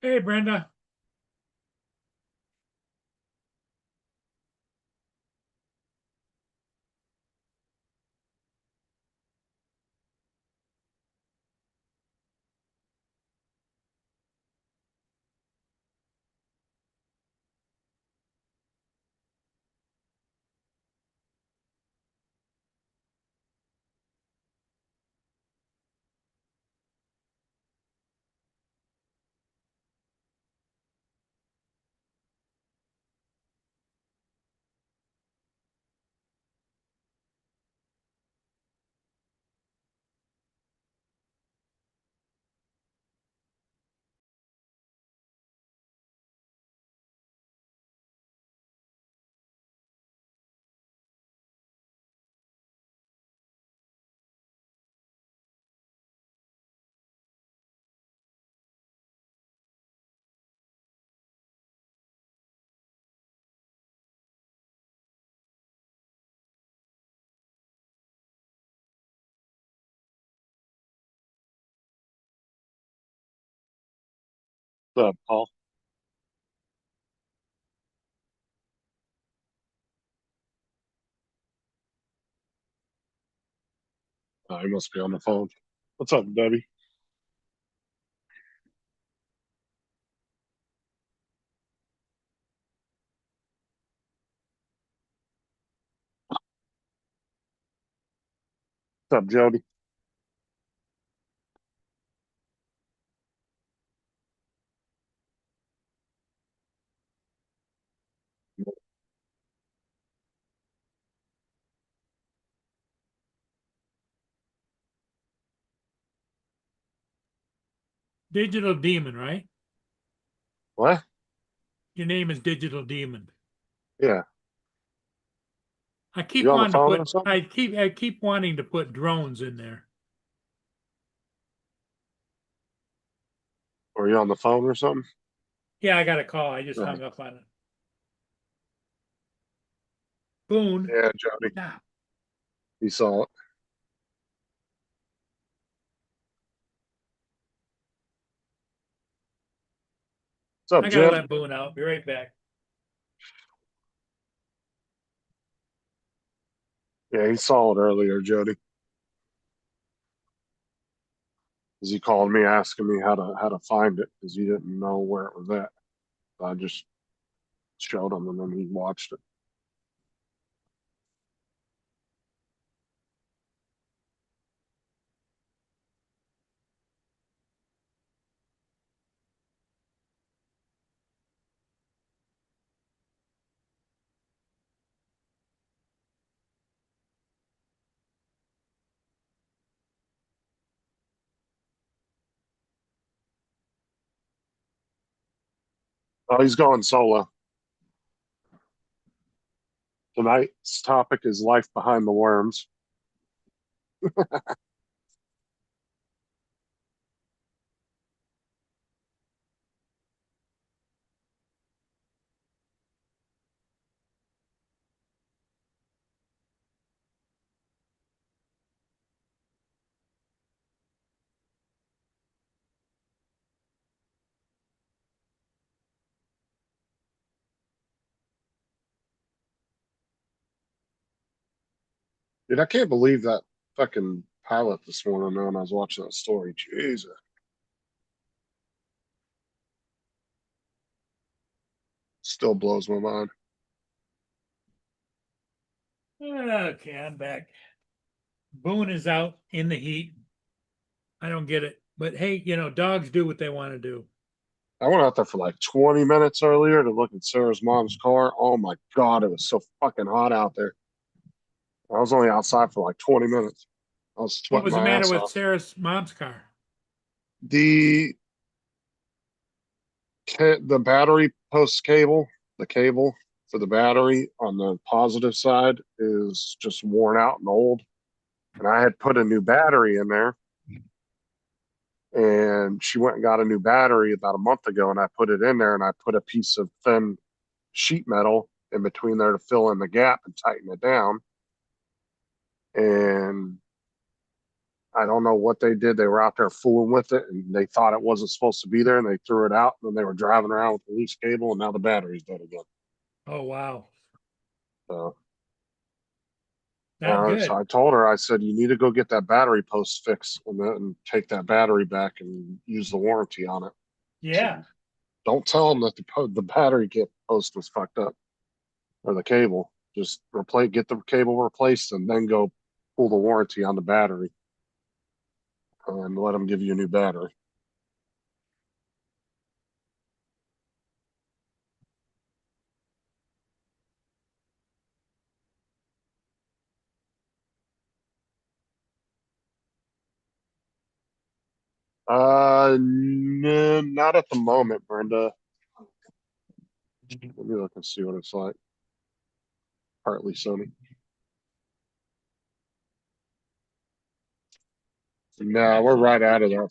Hey, Brenda. What's up, Paul? He must be on the phone. What's up, Debbie? What's up, Jody? Digital Demon, right? What? Your name is Digital Demon. Yeah. I keep You on the wanting to phone or put something? I keep wanting to put drones in there. Or are you on the phone or something? Yeah, I got a call. I just Right. hung up on it. Boone. Yeah, Jody. Stop. You saw it. What's up, I gotta Jim? let Boone out. Be right back. Yeah, he saw it earlier, Jody. Because he called me asking me how to find it because he didn't know where it was at. So I just showed him and then he watched it. Oh, he's going solo. Tonight's topic is life behind the worms. Dude, I can't believe that fucking pilot this morning, man. I was watching that story. Jesus. Still blows my mind. Okay, I'm back. Boone is out in the heat. I don't get it. But hey, dogs do what they want to do. I went out there for like 20 minutes earlier to look at Sarah's mom's car. Oh my God, it was so fucking hot out there. I was only outside for like 20 minutes. I was What sweating was the my matter ass with off. Sarah's mom's car? The the battery post cable, the cable for the battery on the positive side is just worn out and old. And I had put a new battery in there, and she went and got a new battery about a month ago, and I put it in there, and I put a piece of thin sheet metal in between there to fill in the gap and tighten it down. And I don't know what they did. They were out there fooling with it, and they thought it wasn't supposed to be there, and they threw it out. And then they were driving around with the loose cable, and now the battery's dead again. Oh, wow. So, Not so good. I told her, I said, you need to go get that battery post fixed and take that battery back and use the warranty on it. So Yeah. don't tell them that the battery kit post was fucked up or the cable. Just get the cable replaced, and then go pull the warranty on the battery and let them give you a new battery. Not at the moment, Brenda. Let me look and see what it's like. Partly sunny. No, we're right out of that.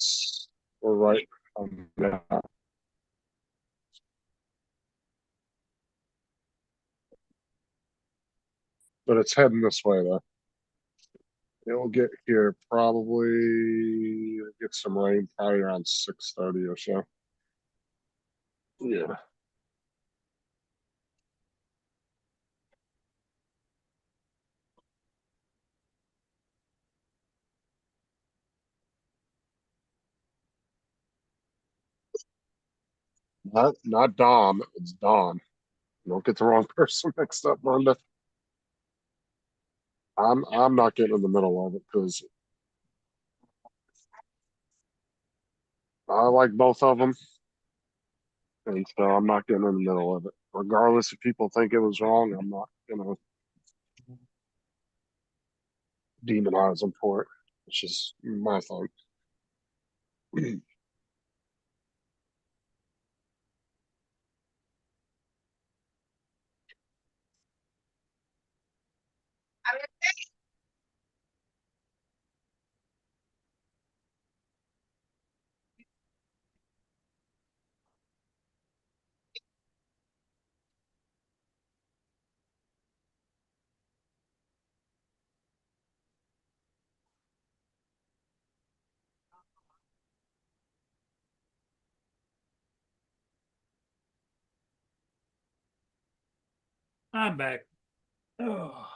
We're right on that. But it's heading this way though. It'll get here probably get some rain probably around 6:30 or so. Yeah. Not Dom, it's Dawn. Don't get the wrong person mixed up, Brenda. I'm not getting in the middle of it because I like both of them, and so I'm not getting in the middle of it. Regardless if people think it was wrong, I'm not gonna demonize them for it. It's just my thing. I'm back. Oh,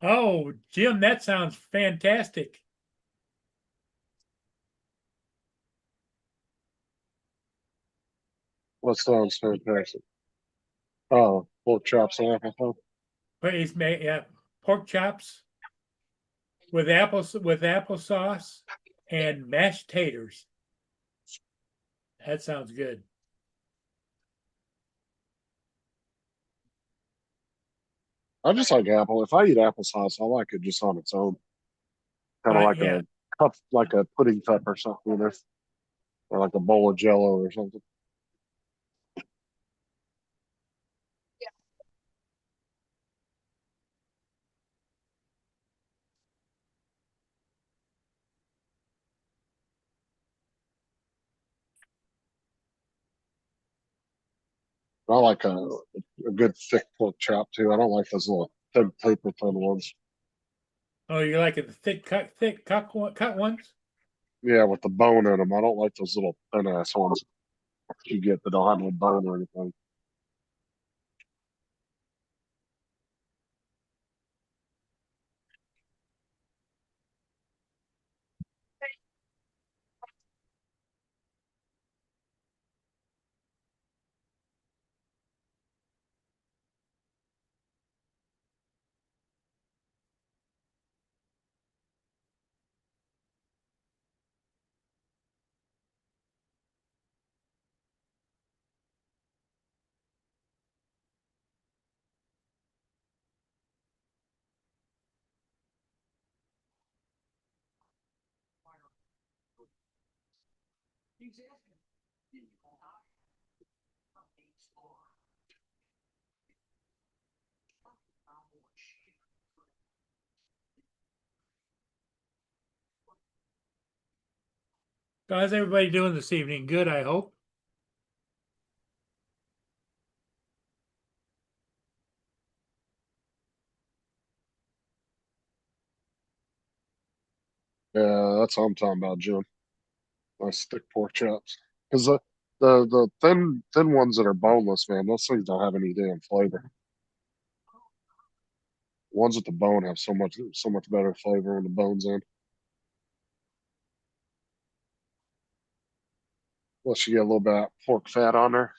oh, Jim, that sounds fantastic. What sounds fantastic? Oh, pork chops and apple pie. But it's made, yeah, pork chops with applesauce and mashed taters. That sounds good. I just like apple. If I eat applesauce, I like it just on its own. Kind of like Yeah. a cup, like a pudding cup or something, or like a bowl of Jello or something. I like a good thick pork chop too. I don't like those little thin paper thin ones. Oh, you like it the thick cut ones? Yeah, with the bone in them. I don't like those little thin ass ones you get that don't have no bone or anything. How's everybody doing this evening? Good, I hope. Yeah, that's what I'm talking about, Jim. Nice thick pork chops. Because the thin ones that are boneless, man, those things don't have any damn flavor. Ones with the bone have so much better flavor when the bone's in. Plus, you get a little bit of pork fat on there.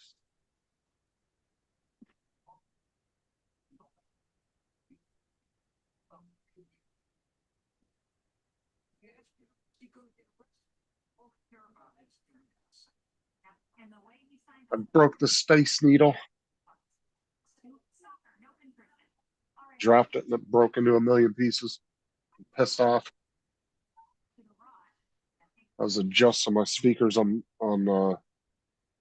I broke the Space Needle, dropped it, and it broke into a million pieces. Pissed off. I was adjusting my speakers on the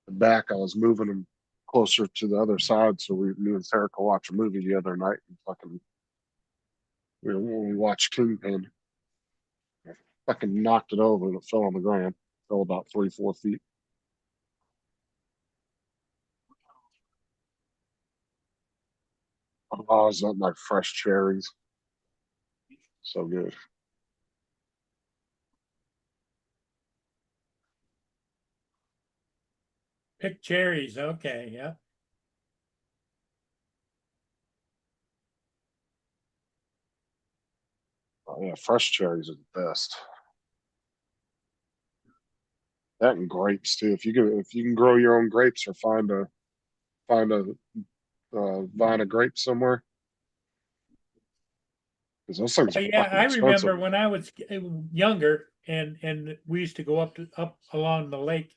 back. I was moving them closer to the other side, so me and Sarah could watch a movie the other night. And fucking, when we watched Kingpin, I fucking knocked it over and it fell on the ground. Fell about 3 4 feet. Oh, I was eating like fresh cherries. So good. Pick cherries. Okay, yeah. Oh, yeah, fresh cherries are the best. That and grapes too. If you can grow your own grapes or find a vine of grapes somewhere, because those things are Yeah, fucking I expensive. remember when I was younger and we used to go up along the lake,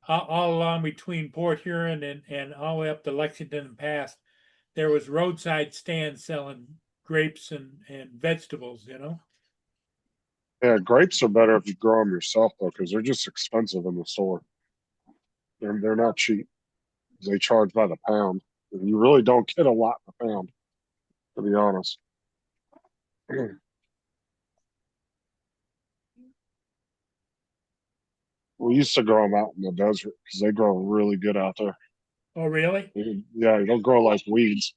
all along between Port Huron and all the way up to Lexington and past. There was roadside stands selling grapes and vegetables, you know. Yeah, grapes are better if you grow them yourself though, because they're just expensive in the store. They're not cheap. They charge by the pound, and you really don't get a lot in a pound, to be honest. We used to grow them out in the desert because they grow really good out there. Oh, really? Yeah, you don't grow like weeds.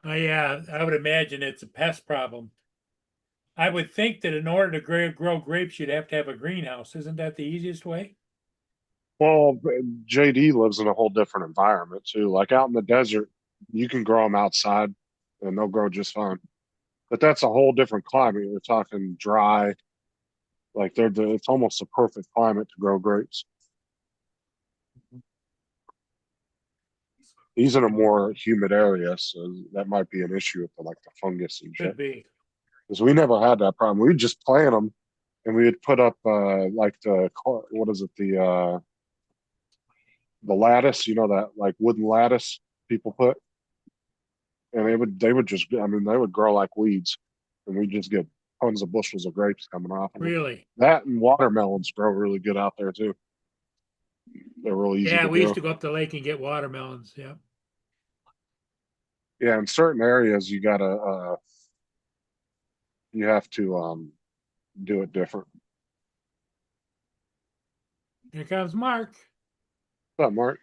Yeah, I would imagine it's a pest problem. I would think that in order to grow grapes, you'd have to have a greenhouse. Isn't that the easiest way? Well, JD lives in a whole different environment too. Like out in the desert, you can grow them outside, and they'll grow just fine. But that's a whole different climate. We're talking dry, like it's almost a perfect climate to grow grapes. He's in a more humid area, so that might be an issue with like the fungus and shit. Could be. Because we never had that problem. We'd just plant them, and we would put up like what is it, the lattice, that like wooden lattice people put, and they would just, I mean, they would grow like weeds, and we just get tons of bushels of grapes coming off of them. Really? That and watermelons grow really good out there too. They're real easy Yeah, to we used grow. to go up the lake and get watermelons. Yeah. Yeah, in certain areas you have to do it different. Here comes Mark. What's up, Mark?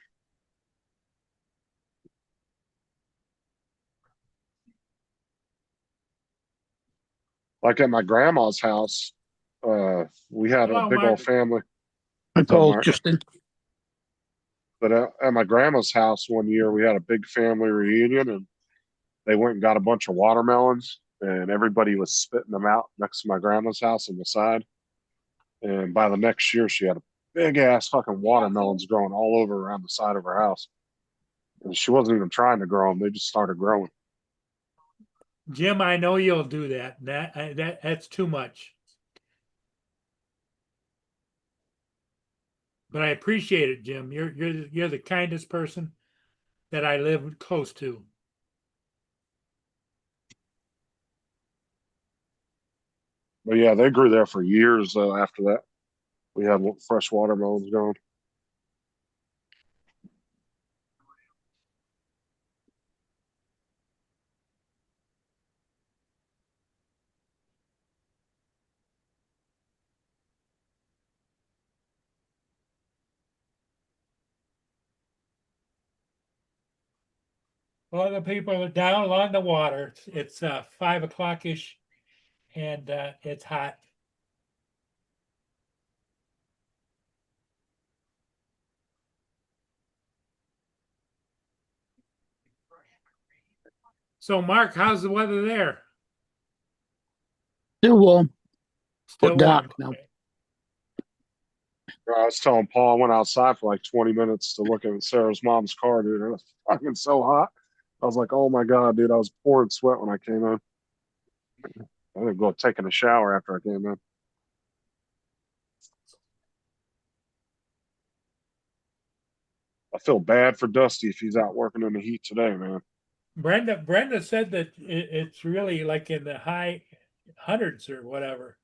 Like at my grandma's house, we had a Hello, big old Mark. family. Hi, What's up, Paul, Mark? Justin. But at my grandma's house one year, we had a big family reunion, and they went and got a bunch of watermelons, and everybody was spitting them out next to my grandma's house on the side. And by the next year, she had a big ass fucking watermelons growing all over around the side of her house. And she wasn't even trying to grow them; they just started growing. Jim, I know you'll do that. That's too much. But I appreciate it, Jim. You're the kindest person that I live close to. But yeah, they grew there for years after that. We had fresh watermelons going. Well, the people are down along the water. It's 5 o'clock ish, and it's hot. So, Mark, how's the weather there? Still warm, Still but dark warm. now. I was telling Paul, I went outside for like 20 minutes to look at Sarah's mom's car, dude. It was fucking so hot. I was like, oh my God, dude. I was pouring sweat when I came in. I didn't go taking a shower after I came in. I feel bad for Dusty if he's out working in the heat today, man. Brenda said that it's really like in the high hundreds or whatever.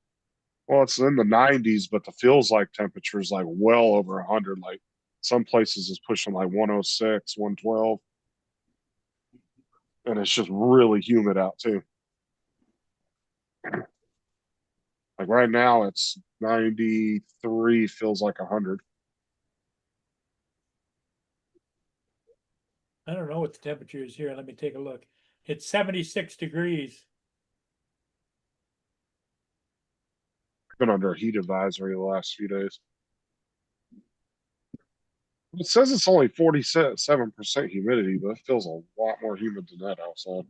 Well, it's in the 90s, but the feels like temperature is like well over 100. Like some places is pushing like 106, 112. And it's just really humid out too. Like right now, it's 93, feels like 100. I don't know what the temperature is here. Let me take a look. It's 76 degrees. Been under a heat advisory the last few days. It says it's only 47% humidity, but it feels a lot more humid than that outside.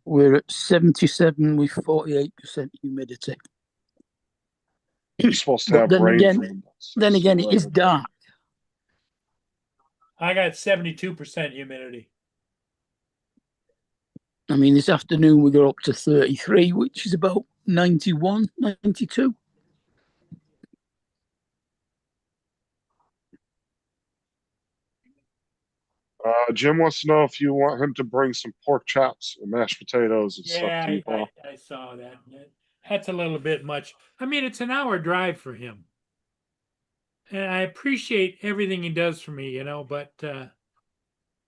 We're at 77 with 48% humidity. You're supposed to But have then rain again, from it is dark. I got 72% humidity. I mean, this afternoon we got up to 33, which is about 91, 92. Jim wants to know if you want him to bring some pork chops and mashed potatoes and stuff Yeah, to you, Paul. I saw that. That's a little bit much. I mean, it's an hour drive for him. And I appreciate everything he does for me, but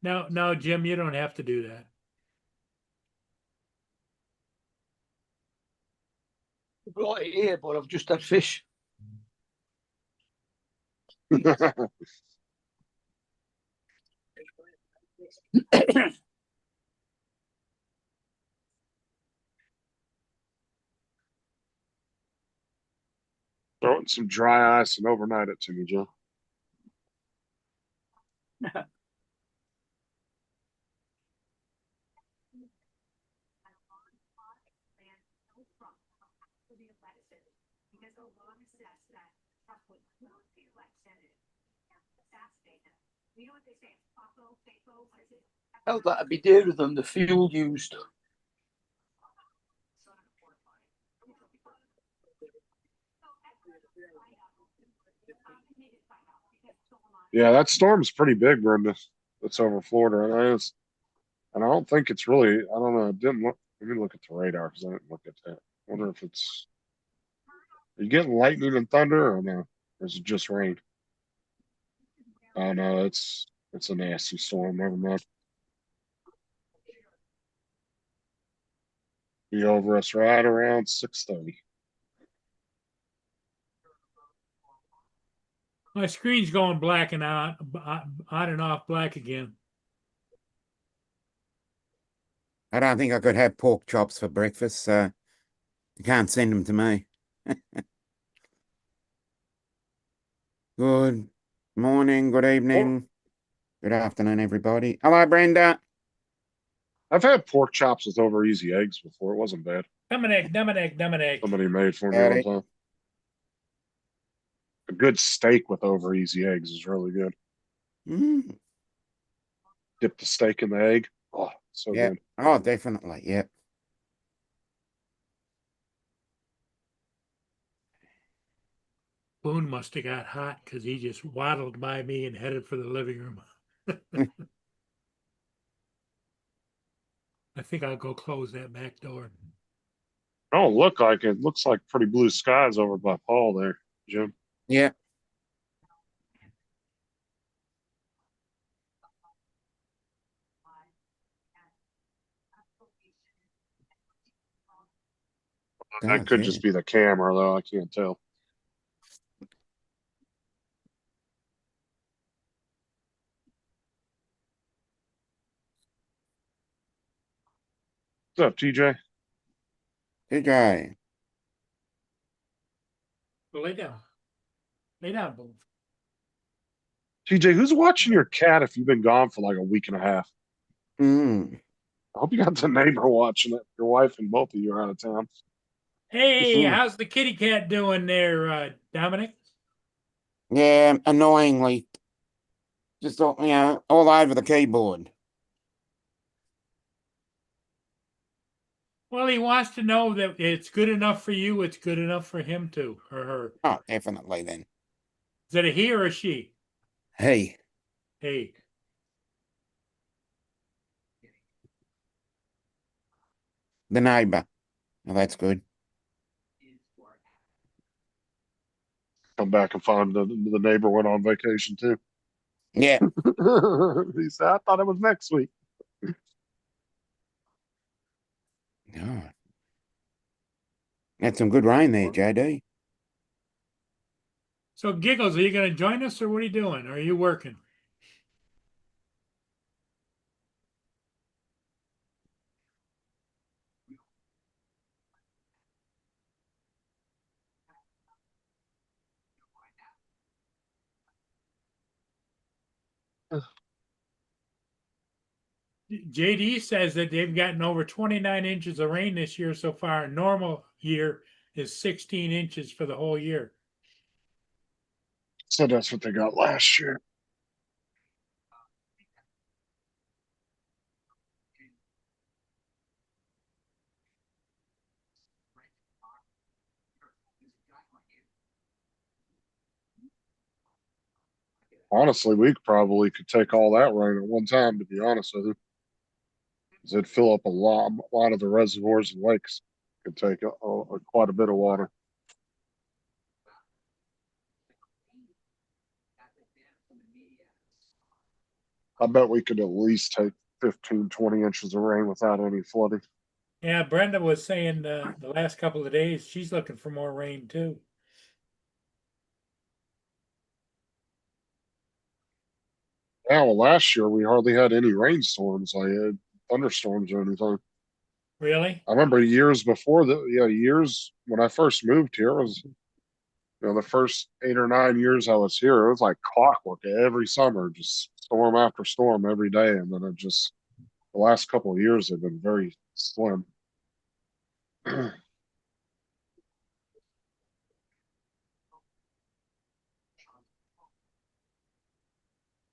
no, Jim, you don't have to do that. I've got it here, but I've just had fish. Throw it in some dry ice and overnight it to me, Joe. Oh, that'd be dearer than the fuel used. Yeah, that storm's pretty big, Brenda. That's over Florida, and I don't think it's really. I don't know. It didn't look. Let me look at the radar because I didn't look at that. I wonder if it's. Are you getting lightning and thunder or no? Or is it just rain? Oh no, it's a nasty storm. Never mind. Be over us right around 6:30. My screen's going black and on and off black again. I don't think I could have pork chops for breakfast, so you can't send them to me. Good morning, good evening, good afternoon, everybody. Hello, Brenda. I've had pork chops with over easy eggs before. It wasn't bad. Dominic. Somebody made for me one Howdy. time. A good steak with over easy eggs is really good. Mm, Dip the steak in the egg. Oh, so yeah. good. Oh, definitely. Yeah. Boone must have got hot because he just waddled by me and headed for the living room. I think I'll go close that back door. Don't look like it. Looks like pretty blue skies over by Paul there, Jim. Yeah. That Does, could yeah. just be the camera, though. I can't tell. What's up, TJ? TJ. Well, lay down. Lay down, Boone. TJ, who's watching your cat if you've been gone for like a week and a half? Mm. I hope you got the neighbor watching it. Your wife and both of you are out of town. Hey, Mhm. how's the kitty cat doing there, Dominic? Yeah, annoyingly. Just all, all over the keyboard. Well, he wants to know that it's good enough for you, it's good enough for him too, or her. Oh, definitely then. Is that a he or a she? Hey, Hey. the neighbour. Oh, that's good. Come back and find the neighbor went on vacation too. Yeah. He said, I thought it was next week. Oh. That's some good rain there, JD. So, Giggles, are you going to join us or what are you doing? Or are you working? JD says that they've gotten over 29 inches of rain this year so far. A normal year is 16 inches for the whole year. So that's what they got last year. Honestly, we probably could take all that rain at one time, to be honest with you. 'Cause it'd fill up a lot of the reservoirs and lakes. Could take quite a bit of water. I bet we could at least take 15, 20 inches of rain without any flooding. Yeah, Brenda was saying the last couple of days she's looking for more rain too. Yeah, well, last year we hardly had any rainstorms. I had thunderstorms or anything. Really? I remember years before that. Yeah, years when I first moved here was, the first 8 or 9 years I was here, it was like clockwork every summer, just storm after storm every day. And then the last couple of years have been very slim.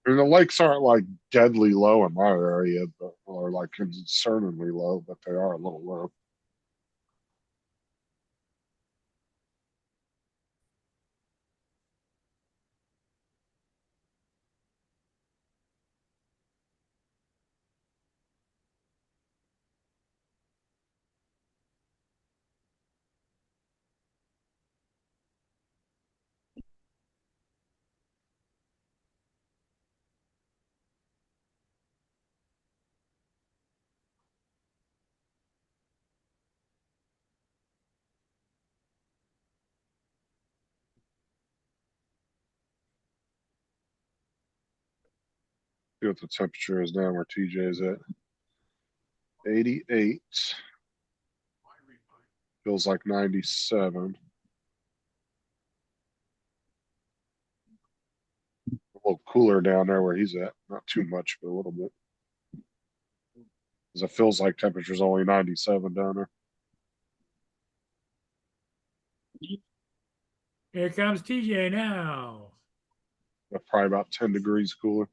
And the lakes aren't like deadly low in my area, but or like concerningly low, but they are a little low. See what the temperature is now where TJ is at. 88. Feels like 97. A little cooler down there where he's at. Not too much, but a little bit. Because it feels like temperature's only 97 down there. Here comes TJ now. Probably about 10 degrees cooler.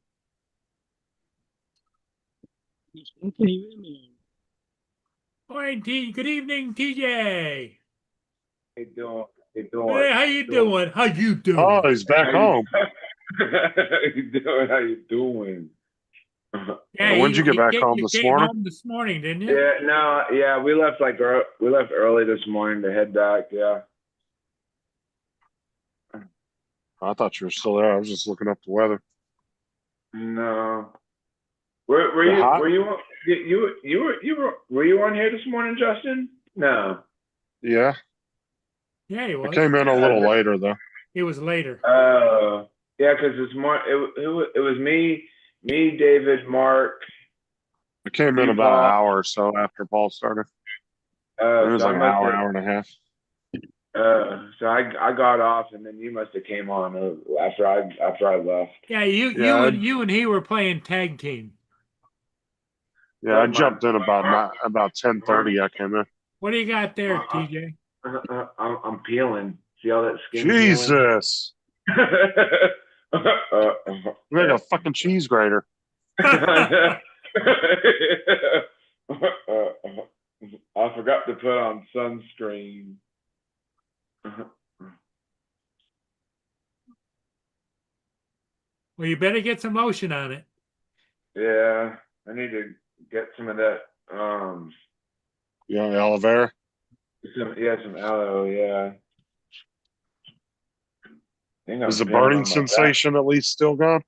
Can you hear me? Morning, Good evening, TJ. How you doing? Hey, how you doing? How you doing? Oh, he's back home. How you doing? How you doing? Yeah, when'd you get back home this came morning? home this morning, didn't you? Yeah, no, yeah, we left we left early this morning to head back. Yeah. I thought you were still there. I was just looking up the weather. No. Were Is it you hot? were you on here this morning, Justin? No. Yeah, Yeah, he I was. came in a little later though. It was later. Yeah, because this morning it was me, David, Mark. I came in You about an Paul? hour or so after Paul started. It was So I like an must hour, have- hour and a half. So I got off and then you must have came on after I left. Yeah, you Yeah, you and he were playing tag team. Yeah, I jumped in about 10:30. I came in. What do you got there, TJ? I'm peeling. See all that skin peeling? Jesus, like a fucking cheese grater. I forgot to put on sunscreen. Well, you better get some lotion on it. Yeah, I need to get some of that. Yeah, aloe vera. Some aloe. Yeah. I think I'm Is the feeling burning on my back. sensation at least still gone?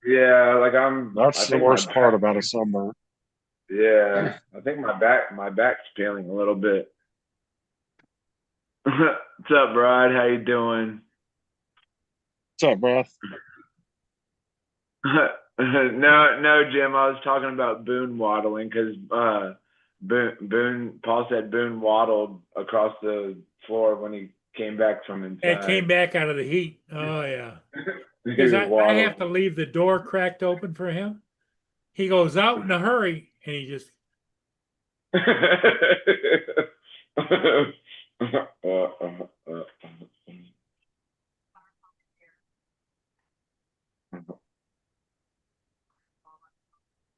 Yeah, like That's I the think worst my part back- about a sunburn. Yeah, I think my back's peeling a little bit. What's up, Brad? How you doing? What's up, bro? No, Jim. I was talking about Boone waddling because Paul said Boone waddled across the floor when he came back from inside. It came back out of the heat. Oh yeah. He Because I waddled. have to leave the door cracked open for him. He goes out in a hurry and he just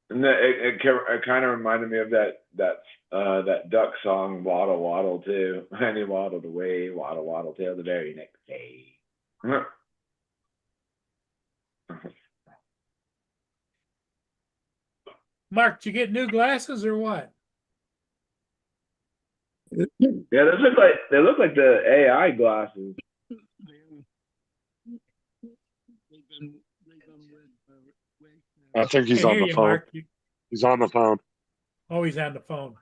And it kind of reminded me of that duck song "Waddle Waddle" too. And he waddled away, waddle waddle till the very next day. Mark, did you get new glasses or what? Yeah, they look like the AI glasses. I think he's Can't on hear the you, phone. Mark. He's on the phone. Oh, he's on the phone.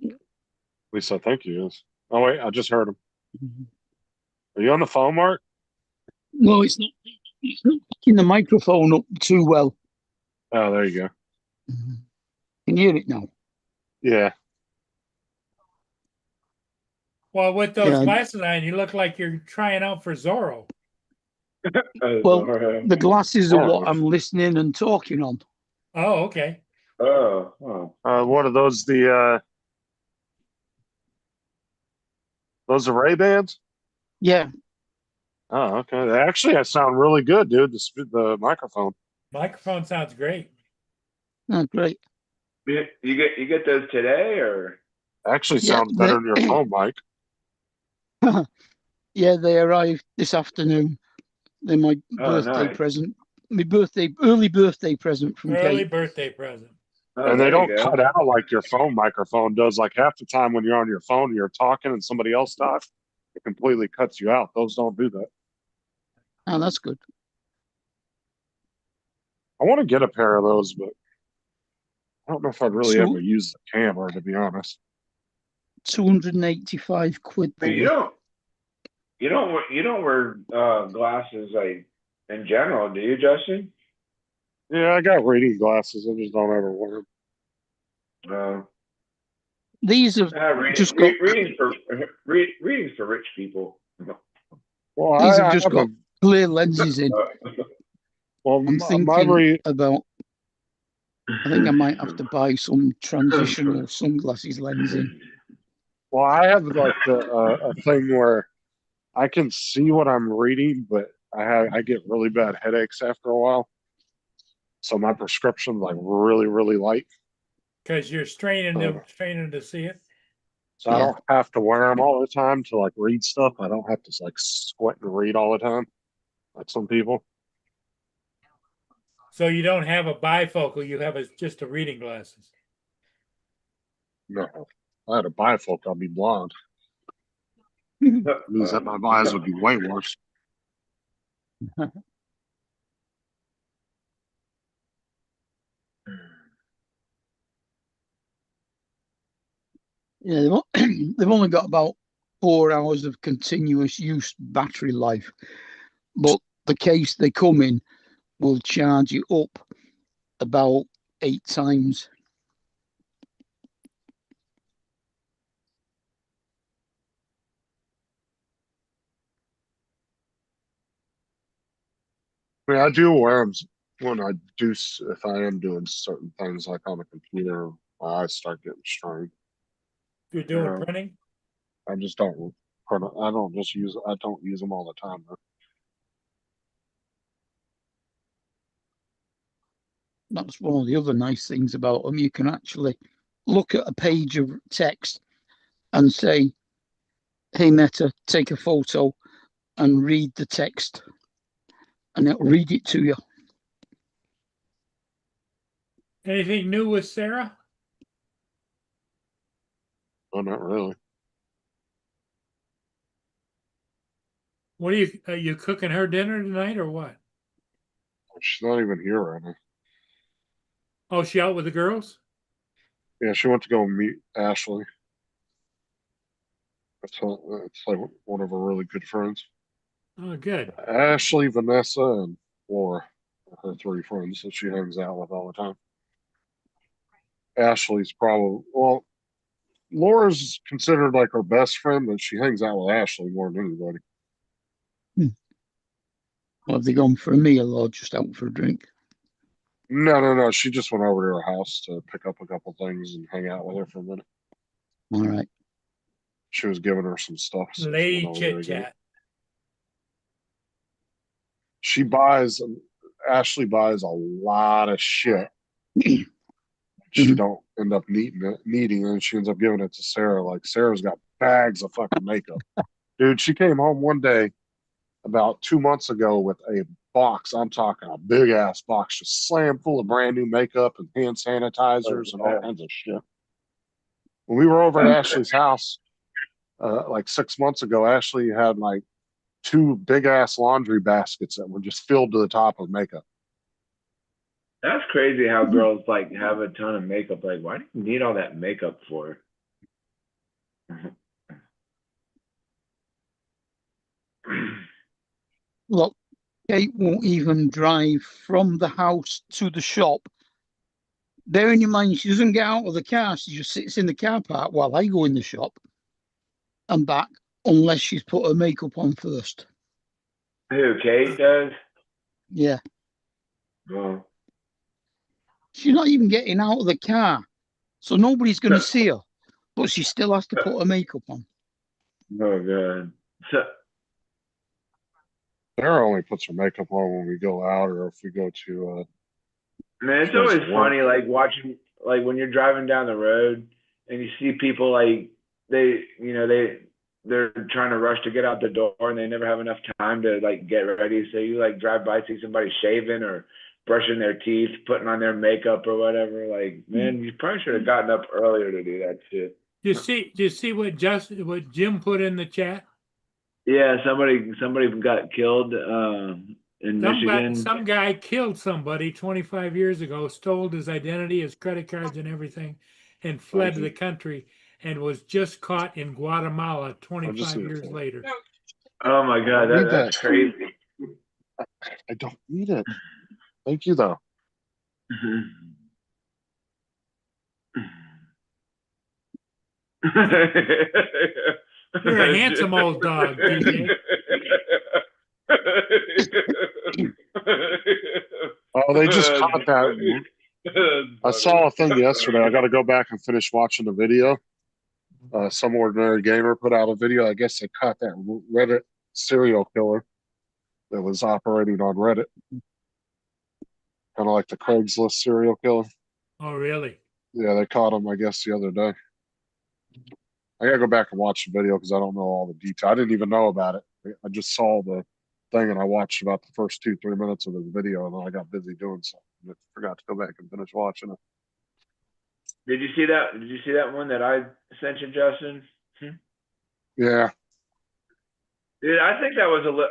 At least I think he is. Oh wait, I just heard him. Are you on the phone, Mark? No, it's not. It's not picking the microphone up too well. Oh, there you go. Can you hear it now? Yeah. Well, with those Yeah. glasses on, you look like you're trying out for Zorro. Well, the glasses are what I'm listening and talking on. Oh, okay. Oh. What are those? Those are Ray-Bans? Yeah, Oh, okay. Actually, I sound really good, dude. The microphone. Microphone sounds great. Oh, great. You get those today or? Actually Yeah, sounds better than your phone mic. Yeah, they arrived this afternoon. They're my Oh, birthday nice. present. My early birthday present from Early Kate. birthday present. Oh, And they there you don't go. cut out like your phone microphone does. Like half the time when you're on your phone, you're talking and somebody else talks, it completely cuts you out. Those don't do that. Oh, that's good. I want to get a pair of those, but I don't know if I'd really So ever use the camera, to be honest. 285 quid. I mean, you don't wear glasses like in general, do you, Justin? Yeah, I got reading glasses. I just don't ever wear them. No. These have Reading, just got readings for rich people. Well, these have I just have got a clear lenses in. well. I'm My thinking about. I think I might have to buy some transitional sunglasses lens in. well, I have like a thing where I can see what I'm reading, but I get really bad headaches after a while. So my prescription's like really light. Because you're straining to see it. So I Yeah. don't have to wear them all the time to like read stuff. I don't have to like squint and read all the time, like some people. So you don't have a bifocal, you have just a reading glasses. No, if I had a bifocal, I'd be blind. It means that my eyes would be way worse. Yeah, they've only got about 4 hours of continuous use battery life, but the case they come in will charge you up about 8 times. I mean, I do wear them when I do, if I am doing certain things like on the computer, my eyes start getting strained. You're doing Yeah. printing? I just don't, I don't just use, I don't use them all the time. Though. That's one of the other nice things about them. You can actually look at a page of text and say, hey, Meta, take a photo and read the text, and it'll read it to you. Anything new with Sarah? No, not really. What are you cooking her dinner tonight or what? She's not even here right now. Oh, she out with the girls? Yeah, she went to go meet Ashley. It's like one of her really good friends. Oh, good. Ashley, Vanessa, and Laura are her 3 friends that she hangs out with all the time. Ashley's probably, well, Laura's considered like her best friend, but she hangs out with Ashley more than anybody. Well, have they gone for a meal or just out for a drink? No. She just went over to her house to pick up a couple things and hang out with her for a minute. All right. She was giving her some stuff. So Lady chit chat. She buys, Ashley buys a lot of shit. She don't end up needing it, and she ends up giving it to Sarah. Like Sarah's got bags of fucking makeup. Dude, she came home one day about 2 months ago with a box. I'm talking a big ass box, just slammed full of brand new makeup and hand sanitizers and all kinds of shit. When we were over at Ashley's house, like 6 months ago, Ashley had like 2 big ass laundry baskets that were just filled to the top with makeup. That's crazy how girls like have a ton of makeup. Like, why do you need all that makeup for? Look, Kate won't even drive from the house to the shop. Bearing in mind, she doesn't get out of the car. She just sits in the car park while I go in the shop and back, unless she's put her makeup on first. Who, Kate does? Yeah. Oh. She's not even getting out of the car, so nobody's going to see her, but she still has to put her makeup on. Oh, God. Sarah only puts her makeup on when we go out or if we go to, Man, it's She goes always to work. funny, like watching, like when you're driving down the road and you see people like they're trying to rush to get out the door and they never have enough time to like get ready. So you like drive by, see somebody shaving or brushing their teeth, putting on their makeup or whatever. Like, man, you probably should have gotten up earlier to do that shit. Do you see what Jim put in the chat? Yeah, somebody got killed in Michigan. Some guy killed somebody 25 years ago, stole his identity, his credit cards, and everything, and fled the country, and was just caught in Guatemala just 25 need a years phone. later. Oh my God, Read that's that. crazy. I don't need it. Thank you though. You're a handsome old dog, DJ. Oh, they just caught that. I saw a thing yesterday. I got to go back and finish watching the video. Some ordinary gamer put out a video. I guess they caught that Reddit serial killer that was operating on Reddit, kind of like the Craigslist serial killer. Oh, really? Yeah, they caught him, I guess, the other day. I gotta go back and watch the video because I don't know all the detail. I didn't even know about it. I just saw the thing and I watched about the first 2-3 minutes of the video and then I got busy doing something. I forgot to go back and finish watching it. Did you see that? Did you see that one that I sent you, Justin? Yeah, Dude, I think that was a little.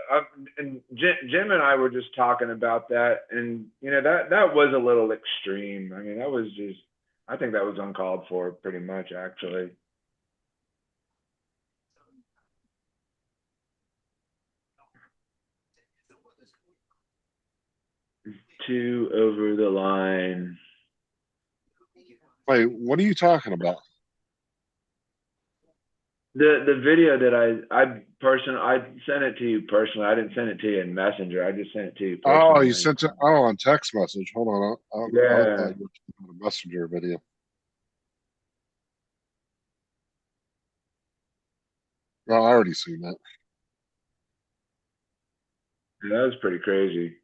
And Jim and I were just talking about that, and that was a little extreme. I mean, that was just. I think that was uncalled for, pretty much, actually. Too over the line. wait, what are you talking about? The video that I sent it to you personally. I didn't send it to you in Messenger. I just sent it to you personally. Oh, you sent it on text message. Hold on. I Yeah. thought you were doing a messenger video. Well, I already seen that. That was pretty crazy.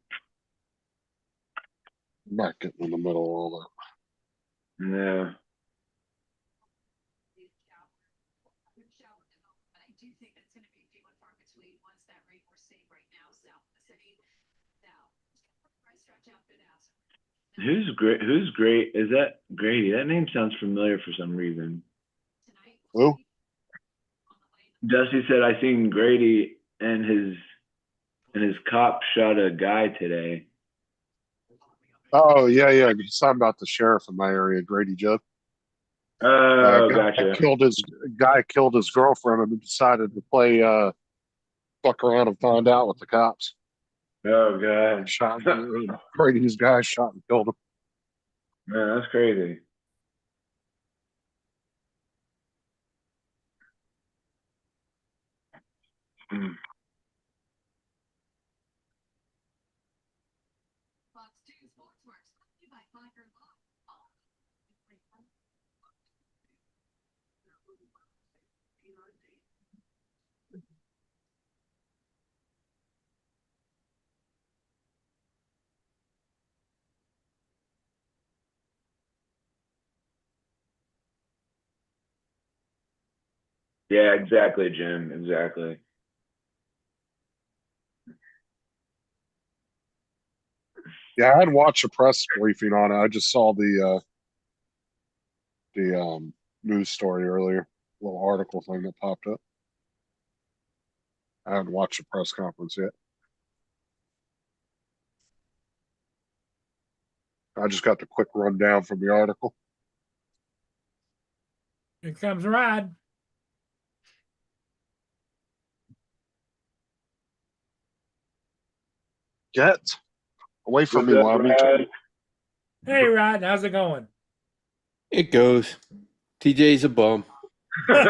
I'm not getting in the middle of all that. Yeah. Who's great? Who's great? Is that Grady? That name sounds familiar for some reason. Who? Dusty said I seen Grady and his cop shot a guy today. Oh, yeah. He's talking about the sheriff in my area, Grady Judd. Oh, Guy gotcha. killed his girlfriend and decided to play fuck around and find out with the cops. Oh god. Shot Brady's guy shot and killed him. Man, that's crazy. Mm. Yeah, exactly, Jim. Exactly. Yeah, I had watched a press briefing on it. I just saw the news story earlier, little article thing that popped up. I haven't watched a press conference yet. I just got the quick rundown from the article. Here comes Rod. Get away from me, What's up, while me. Brad? Hey, Rod, how's it going? It goes. TJ's a bum. But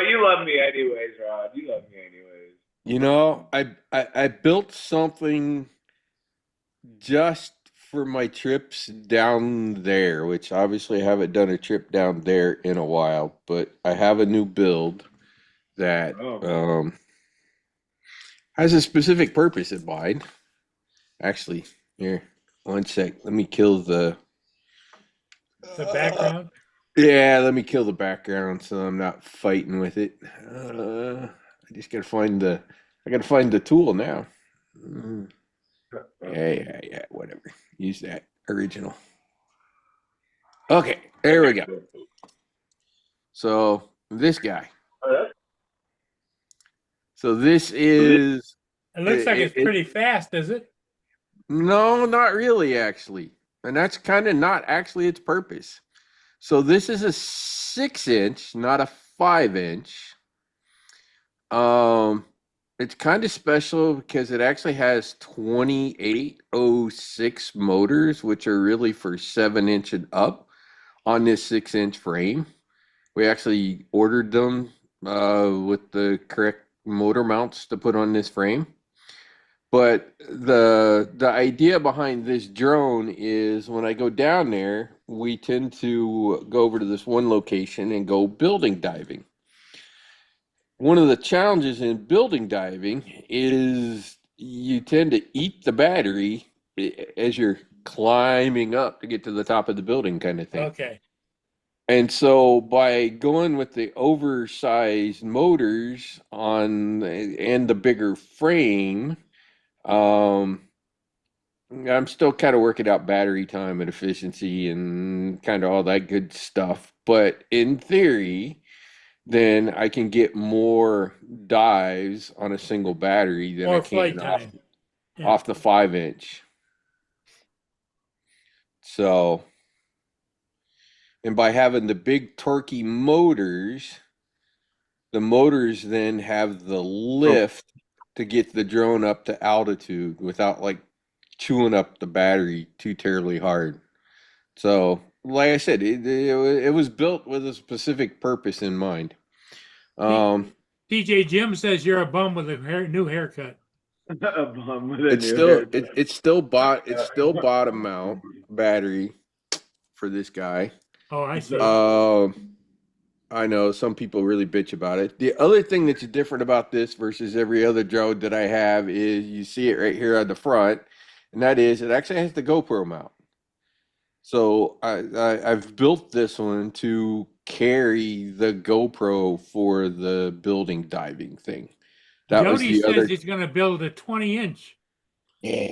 you love me anyways, Rod. You love me anyways. You know, I built something just for my trips down there, which obviously I haven't done a trip down there in a while, but I have a new build that Oh. has a specific purpose in mind. Actually, here, one sec. Let me kill the background. Yeah, let me kill the background so I'm not fighting with it. I just gotta find the tool now. Yeah, whatever. Use that original. Okay, there we go. So this guy. So this is It looks like it's it- pretty fast, is it? no, not really actually. And that's kind of not actually its purpose. So this is a 6-inch, not a 5-inch. It's kind of special because it actually has 2806 motors, which are really for 7-inch and up on this 6-inch frame. We actually ordered them with the correct motor mounts to put on this frame. But the idea behind this drone is when I go down there, we tend to go over to this one location and go building diving. One of the challenges in building diving is you tend to eat the battery as you're climbing up to get to the top of the building kind of thing. Okay. And so by going with the oversized motors on and the bigger frame, I'm still kind of working out battery time and efficiency and kind of all that good stuff. But in theory, then I can get more dives on a single battery than I More can flight time. Yeah. off the 5-inch. So, and by having the big torquey motors, the motors then have the lift to get the drone up to altitude without like chewing up the battery too terribly hard. So, like I said, it was built with a specific purpose in mind. DJ Jim says you're a bum with a new haircut. It's still bottom mount battery for this guy. Oh, I see. I know some people really bitch about it. The other thing that's different about this versus every other drone that I have is you see it right here on the front, and that is it actually has the GoPro mount. So I've built this one to carry the GoPro for the building diving thing. That was Jody the says other. he's going to build a 20-inch.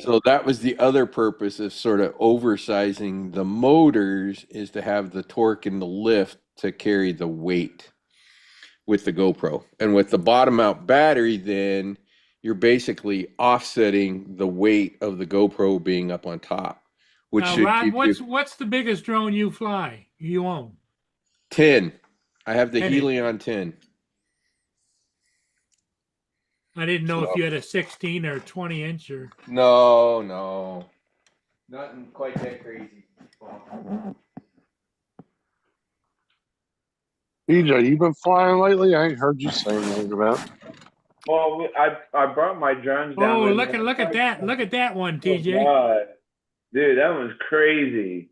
So that was the other purpose of sort of oversizing the motors is to have the torque and the lift to carry the weight with the GoPro. And with the bottom out battery, then you're basically offsetting the weight of the GoPro being up on top, which Now, should Rod, keep what's the biggest drone you own? 10. I have the 10. Helion 10. I didn't know if you had a 16 or 20-inch or. No. Nothing quite that crazy. EJ, you been flying lately? I ain't heard you say anything about it. Well, I brought my drones down. Oh, with look me. at that! Look at that one, Oh, TJ. God. Dude, that was crazy.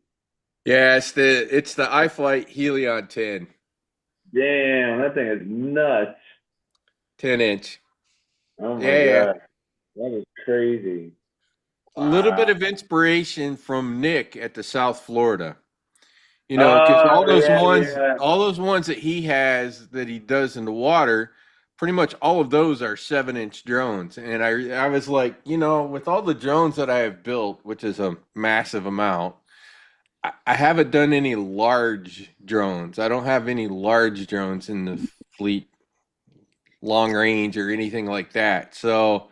Yeah, it's the iFlight Helion 10. Damn, that thing is nuts. 10-inch. Oh my Yeah. God. That is crazy. A little bit of inspiration from Nick at the South Florida. You know, because all those ones that he has that he does in the water, pretty much all of those are 7-inch drones. And I was like, you know, with all the drones that I have built, which is a massive amount, I haven't done any large drones. I don't have any large drones in the fleet, long range or anything like that. So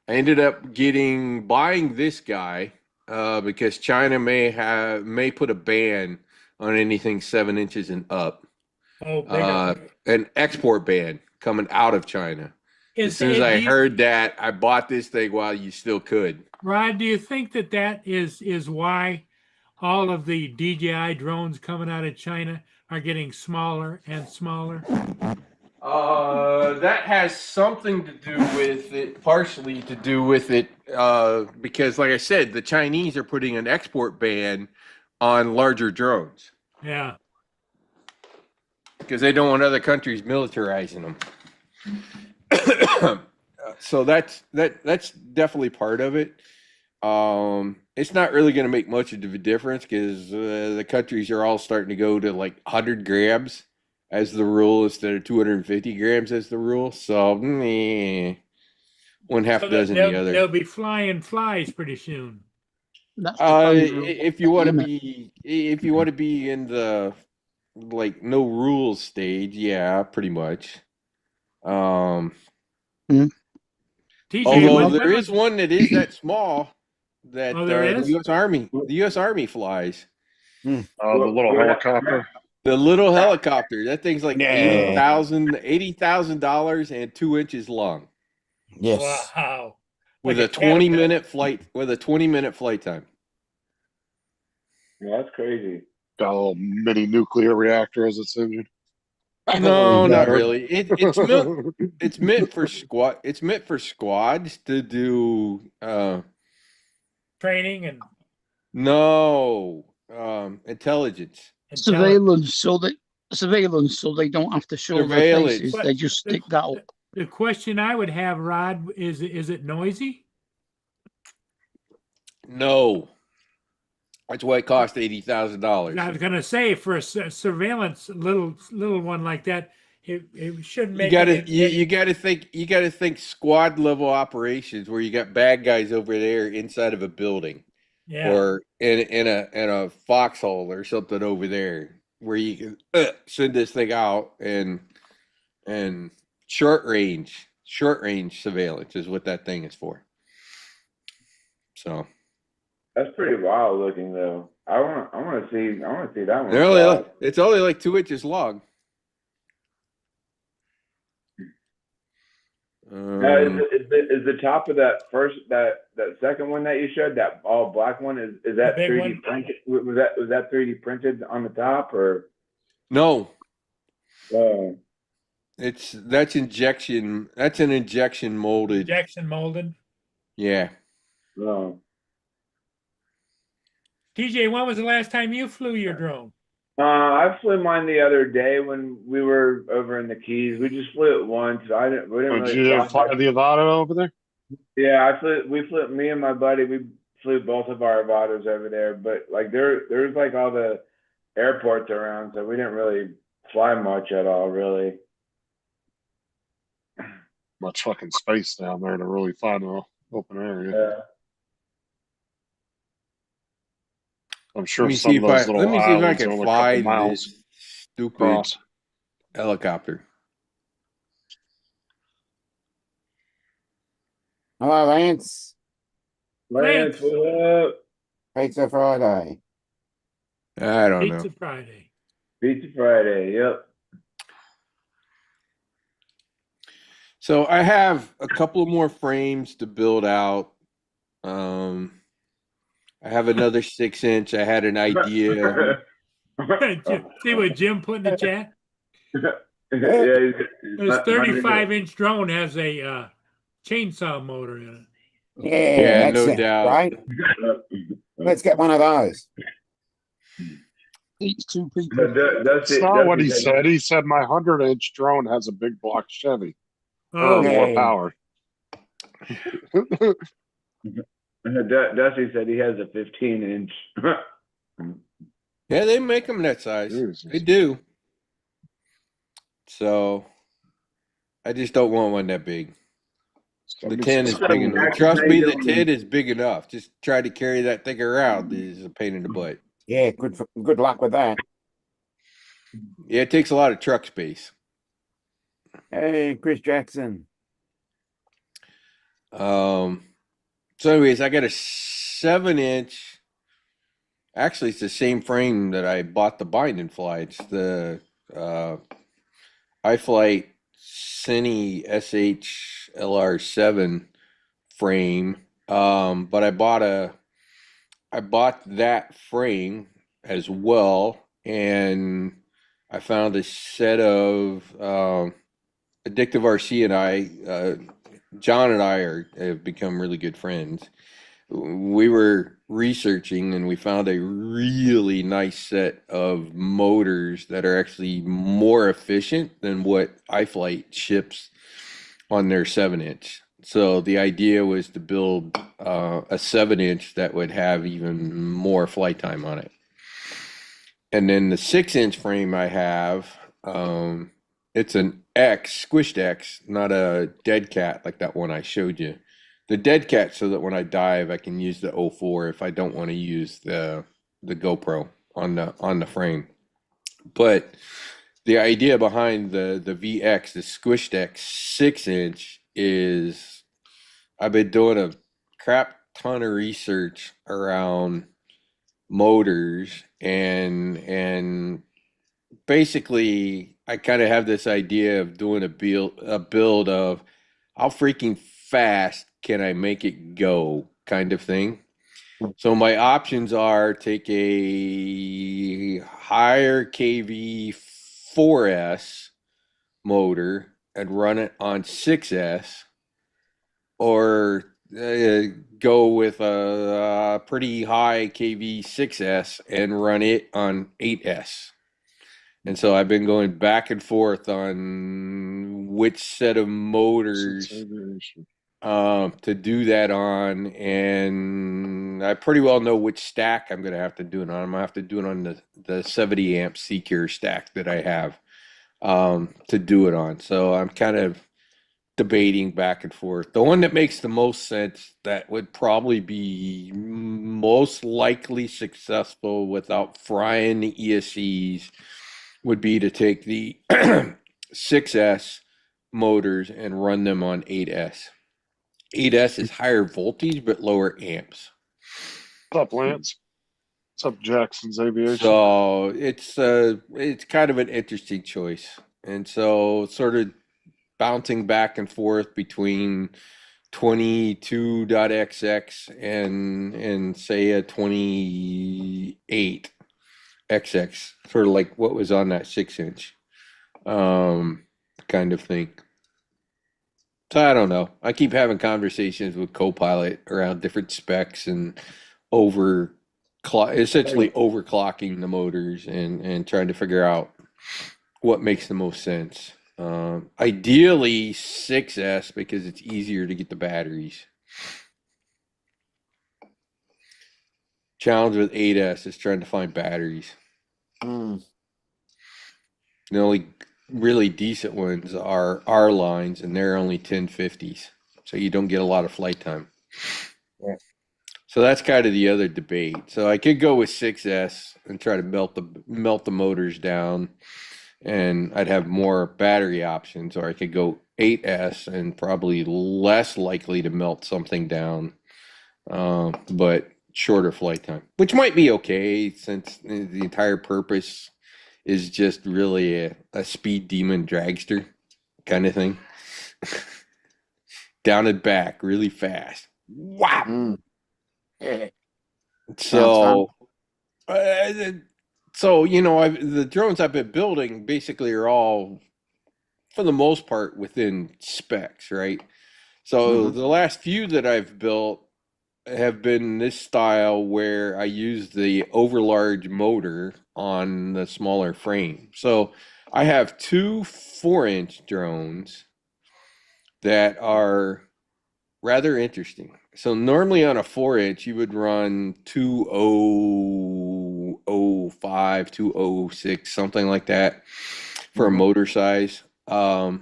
I ended up buying this guy because China may put a ban on anything 7 inches and up. Oh, bigger. An export ban coming out of China. As soon as I heard that, I bought this thing while you still could. Rod, do you think that is why all of the DJI drones coming out of China are getting smaller and smaller? That has something to do with it, partially to do with it, because like I said, the Chinese are putting an export ban on larger drones Yeah. because they don't want other countries militarizing them. So that's definitely part of it. It's not really going to make much of a difference because the countries are all starting to go to like 100 grams as the rule instead of 250 grams as the rule. So one half So dozen they'll, the other. they'll be flying flies pretty soon. That's the kind of If you want to limit. be in the like no rules stage, yeah, pretty much. TJ, Although when there was- is one that is that small that Oh, there the is? U.S. Army flies. The little helicopter. The little helicopter. That thing's like Yeah. $80,000 and 2 inches long Yes. Wow. with Like a a 20-minute flight time. Yeah, that's crazy. Got a little mini nuclear reactor as its engine. No, not Better. really. It's meant for squad. It's meant for squads to do. Training and Intelligence. Surveillance, so they don't have to show their Surveillance. faces. They just stick that up. the question I would have, Rod, is it noisy? No, that's why it cost $80,000. I was gonna say for a surveillance little one like that, it shouldn't make You gotta think squad level operations where you got bad guys over there inside of a building. yeah. Or in a foxhole or something over there where you can send this thing out and short range surveillance is what that thing is for. So That's pretty wild looking though. I want to see that one. it's only like 2 inches long. Is the top of that second one that you showed, that all black one, is that The big 3D one? printed? Was that 3D printed on the top or? No, Oh, that's injection. That's an injection molded. Injection molded. Yeah. no. TJ, when was the last time you flew your drone? I flew mine the other day when we were over in the Keys. We just flew it once. We didn't Would really you fly fly the Avata over there? Yeah, me and my buddy, we flew both of our Avatas over there, but like there's like all the airports around, so we didn't really fly much at all, really. Much fucking space down there to really find an open area. Yeah. I'm sure some of those little let me see if I islands are can only a fly couple miles this stupid across. helicopter. Hello, Lance. Lance, what up? Pizza Friday. I don't know. Pizza Friday. Pizza Friday, yep. So I have a couple of more frames to build out. I have another 6-inch. I had an idea. See what Jim put in the chat? Yeah, This 35-inch drone has a chainsaw motor in it. Yeah, no that's it, doubt. right? Let's get one of those. Each two people. That's not what he said. He said my 100-inch drone has a big block Chevy. Oh, Or yeah. more power. Dusty said he has a 15-inch. Yeah, they make them that size. Jesus. They do. So I just don't want one that big. The 10 is big enough. Trust me, the 10 is big enough. Just try to carry that thing around is a pain in the butt. Yeah, good luck with that. Yeah, it takes a lot of truck space. Hey, Chris Jackson. So anyways, I got a 7-inch. Actually, it's the same frame that I bought the bind and fly. It's the iFlight Cine SH LR7 frame. But I bought that frame as well, and I found a set of Addictive RC and I, John and I have become really good friends. we were researching and we found a really nice set of motors that are actually more efficient than what iFlight ships on their 7-inch. So the idea was to build a 7-inch that would have even more flight time on it. And then the 6-inch frame I have, it's an X, squished X, not a dead cat like that one I showed you. The dead cat, so that when I dive, I can use the 04 if I don't want to use the GoPro on the frame. But the idea behind the VX, the squished X 6-inch, is I've been doing a crap ton of research around motors and basically I kind of have this idea of doing a build of how freaking fast can I make it go kind of thing. So my options are take a higher KV 4S motor and run it on 6S, or go with a pretty high KV 6S and run it on 8S. And so I've been going back and forth on which set of motors to do that on, and I pretty well know which stack I'm going to have to do it on. I'm going to have to do it on the 70 amp Secure stack that I have to do it on. So I'm kind of debating back and forth. The one that makes the most sense, that would probably be most likely successful without frying the ESCs, would be to take the 6S motors and run them on 8S. 8S is higher voltage but lower amps. What's up, Lance? What's up, Jackson's Aviation? So it's kind of an interesting choice. And so sort of bouncing back and forth between 22.XX and say a 28XX, sort of like what was on that 6-inch kind of thing. So I don't know. I keep having conversations with Copilot around different specs and essentially overclocking the motors and trying to figure out what makes the most sense. Ideally 6S, because it's easier to get the batteries. Challenge with 8S is trying to find batteries. The only really decent ones are R lines, and they're only 1050s, so you don't get a lot of flight time. Yeah. So that's kind of the other debate. So I could go with 6S and try to melt the motors down, and I'd have more battery options, or I could go 8S and probably less likely to melt something down, but shorter flight time, which might be okay since the entire purpose is just really a speed demon dragster kind of thing. Down and back really fast. Wow. So, the drones I've been building basically are all, for the most part, within specs, right? So the last few that I've built have been this style where I use the overlarge motor on the smaller frame. So I have two 4-inch drones that are rather interesting. So normally on a 4-inch, you would run 2005, 2006, something like that for a motor size. But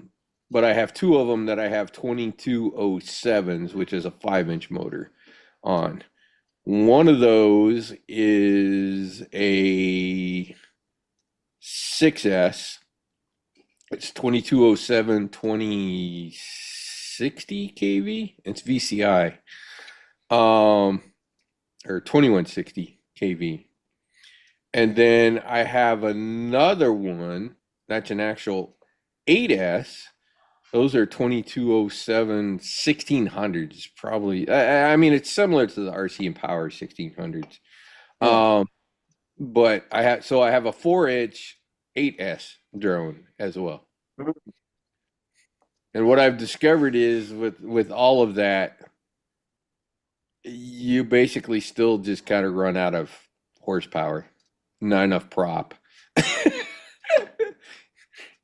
I have two of them that I have 2207s, which is a 5-inch motor on. One of those is a 6S. It's 2207 2060 kV. It's VCI. Or 2160 kV. And then I have another one that's an actual 8S. Those are 2207 1600s, probably. I mean, it's similar to the RC and Power 1600s. But I have a 4-inch 8S drone as well. And what I've discovered is with all of that, you basically still just kind of run out of horsepower, not enough prop.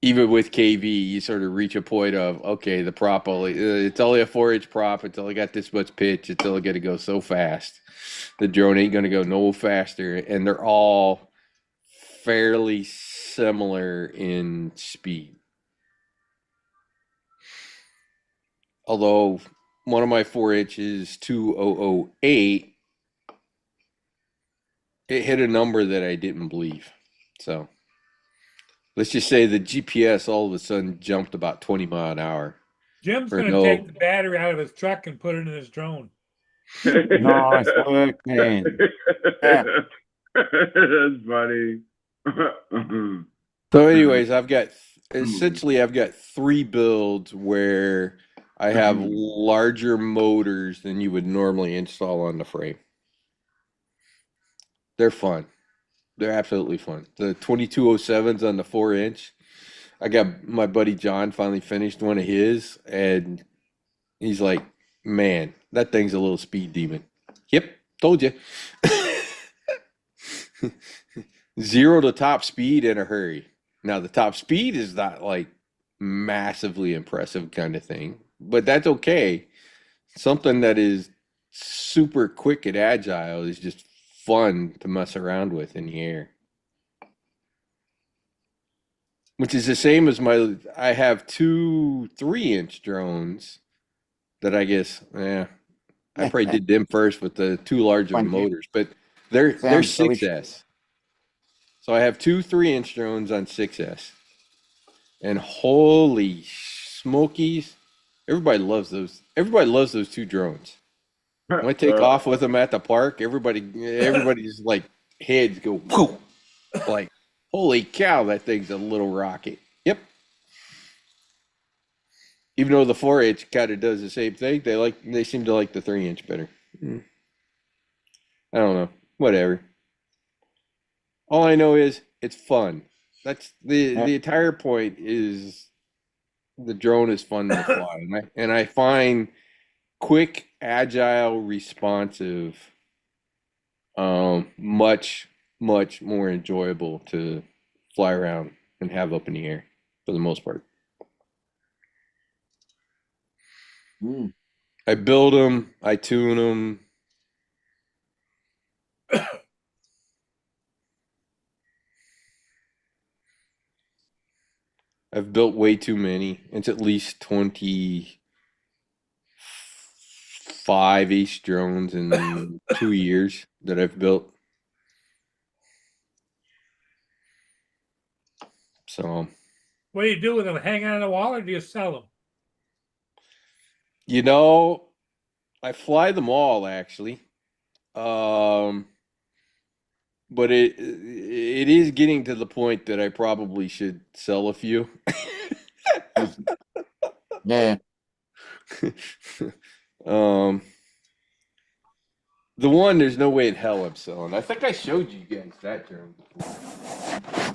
Even with KV, you sort of reach a point of, okay, the prop only, it's only a 4-inch prop. It's only got this much pitch. It's only going to go so fast. The drone ain't going to go no faster. And they're all fairly similar in speed. Although one of my 4-inch is 2008, it hit a number that I didn't believe. So let's just say the GPS all of a sudden jumped about 20 mile an hour. Jim's For gonna no- take the battery out of his truck and put it in his drone. Nice work, man. Yeah. That's funny. So, anyways, I've got 3 builds where I have larger motors than you would normally install on the frame. They're fun. They're absolutely fun. The 2207s on the 4-inch. I got my buddy John finally finished one of his, and he's like, "Man, that thing's a little speed demon." Yep, told you. 0 to top speed in a hurry. Now the top speed is not like massively impressive kind of thing, but that's okay. Something that is super quick and agile is just fun to mess around with in the air. Which is the same as I have 2 3-inch drones that I guess, I probably did them first with the 2 larger Thank you. motors, but they're Sounds delicious. 6S. So I have 2 3-inch drones on 6S. And holy smokies, everybody loves those. Everybody loves those 2 drones. When I take off with them at the park, everybody's like heads go whoo, like holy cow, that thing's a little rocket. Yep. Even though the 4-inch kind of does the same thing, they seem to like the 3-inch better. I don't know. Whatever. All I know is it's fun. That's the entire point is the drone is fun to fly. And I find quick, agile, responsive, much more enjoyable to fly around and have up in the air for the most part. I build them, I tune them. I've built way too many. It's at least 25-ish drones in 2 years that I've built. So, What do you do with them? Hang on the wall, or do you sell them? you know, I fly them all actually. But it is getting to the point that I probably should sell a few. Yeah. The one, there's no way in hell I'm selling. I think I showed you guys that drone before.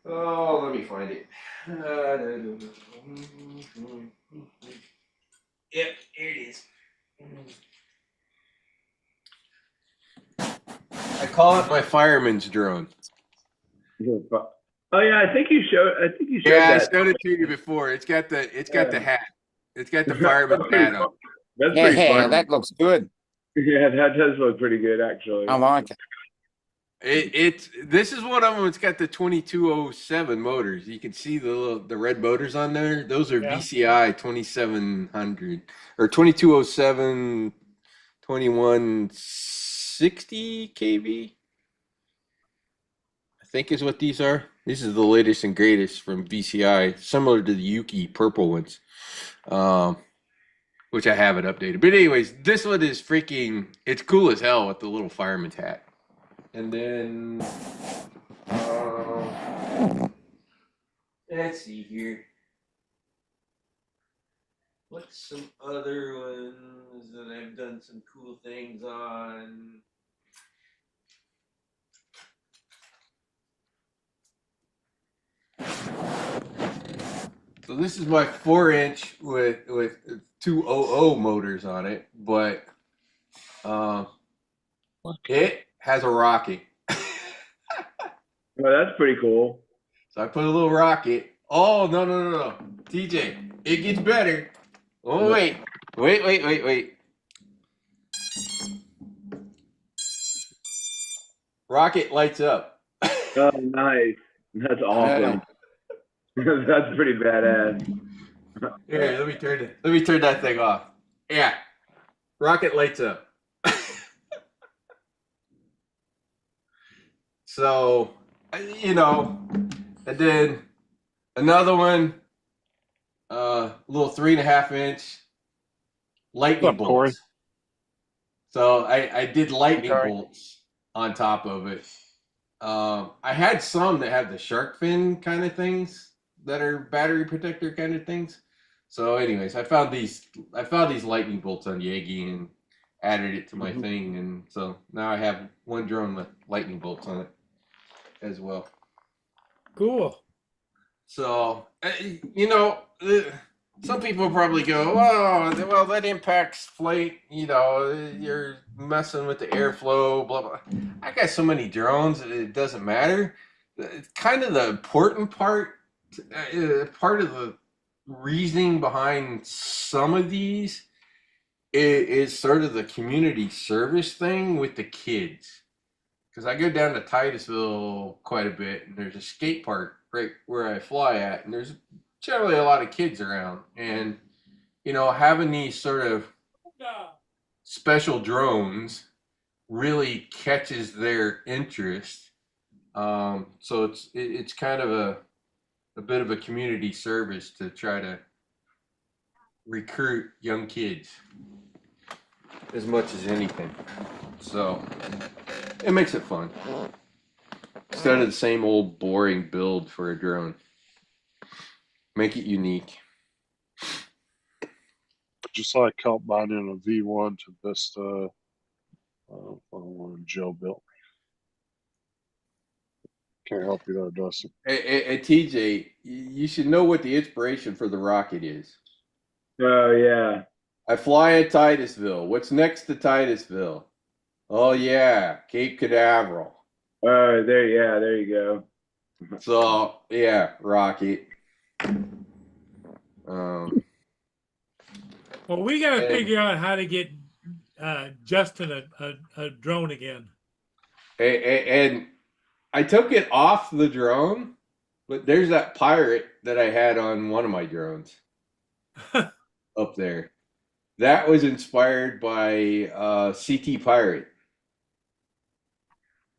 Oh, let me find it. Yep, here it is. I call it my fireman's drone. Oh yeah, I think you showed Yeah, that. I showed it to you before. It's got the hat. It's got the fireman's hat on. That's pretty Yeah, fun. that looks good. Yeah, that does look pretty good actually. I like it. This is one of them. It's got the 2207 motors. You can see the red motors on there. Those are Yeah. VCI 2700 or 2207 2160 kV. I think is what these are. This is the latest and greatest from VCI, similar to the Yuki purple ones, which I haven't updated. But anyways, this one is freaking. It's cool as hell with the little fireman's hat. And then, let's see here. What's some other ones that I've done some cool things on? So this is my 4-inch with 200 motors on it, but Uh, it has a rocket. Well, that's pretty cool. So I put a little rocket. Oh, no. TJ, it gets better. Oh, wait. Rocket lights up. Oh, nice. That's awesome. That's pretty badass. Here, let me turn that thing off. Yeah. Rocket lights up. So, you know, and then another one, little 3.5 inch lightning What's up, Corey? bolts. So I did lightning Corey. bolts on top of it. I had some that have the shark fin kind of things that are battery protector kind of things. So, anyways, I found these lightning bolts on Yagi and added it to my thing, and so now I have one drone with lightning bolts on it as well. Cool. So, you know, some people probably go, "Oh, well, that impacts flight. You know, you're messing with the airflow, blah blah." I got so many drones, it doesn't matter. It's kind of the important part of the reasoning behind some of these is sort of the community service thing with the kids. Because I go down to Titusville quite a bit, and there's a skate park right where I fly at, and there's generally a lot of kids around. And, you know, having these sort of special drones really catches their interest. So it's kind of a bit of a community service to try to recruit young kids as much as anything. So it makes it fun instead of the same old boring build for a drone. Make it unique. Just like help buying in a V1 to Vista. Joe built. Can't help you there, Dustin. Hey, TJ, you should know what the inspiration for the rocket is. Oh, yeah. I fly at Titusville. What's next to Titusville? Oh yeah, Cape Canaveral. There you go. So yeah, rocket. Well, we got to figure out how to get Justin a drone again. And I took it off the drone, but there's that pirate that I had on one of my drones up there. That was inspired by CT Pirate.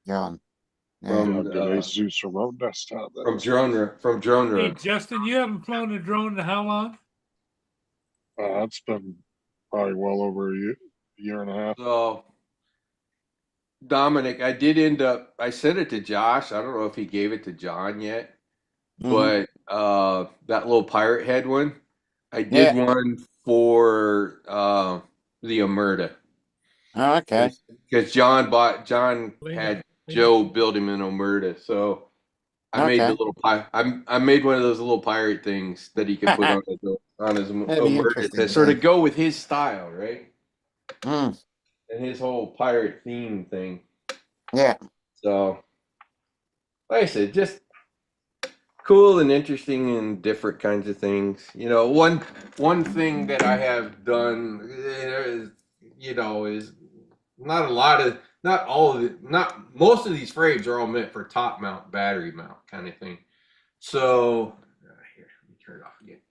John. From Zeus remote desktop. from drone Hey, road. Justin, you haven't flown a drone in how long? It's been probably well over a year and a half. So Dominic, I did end up. I sent it to Josh. I don't know if he gave it to John yet, but that little pirate head one, I did one for the Omerta. Oh, okay. Because John had Joe build him an Omerta, so I made the little I made one of those little pirate things that he could put on his Omerta to sort of go with his style, right? Mm. And his whole pirate theme thing. Yeah. So, like I said, just cool and interesting and different kinds of things. You know, one thing that I have done, is most of these frames are all meant for top mount, battery mount kind of thing. So here, let me turn it off again.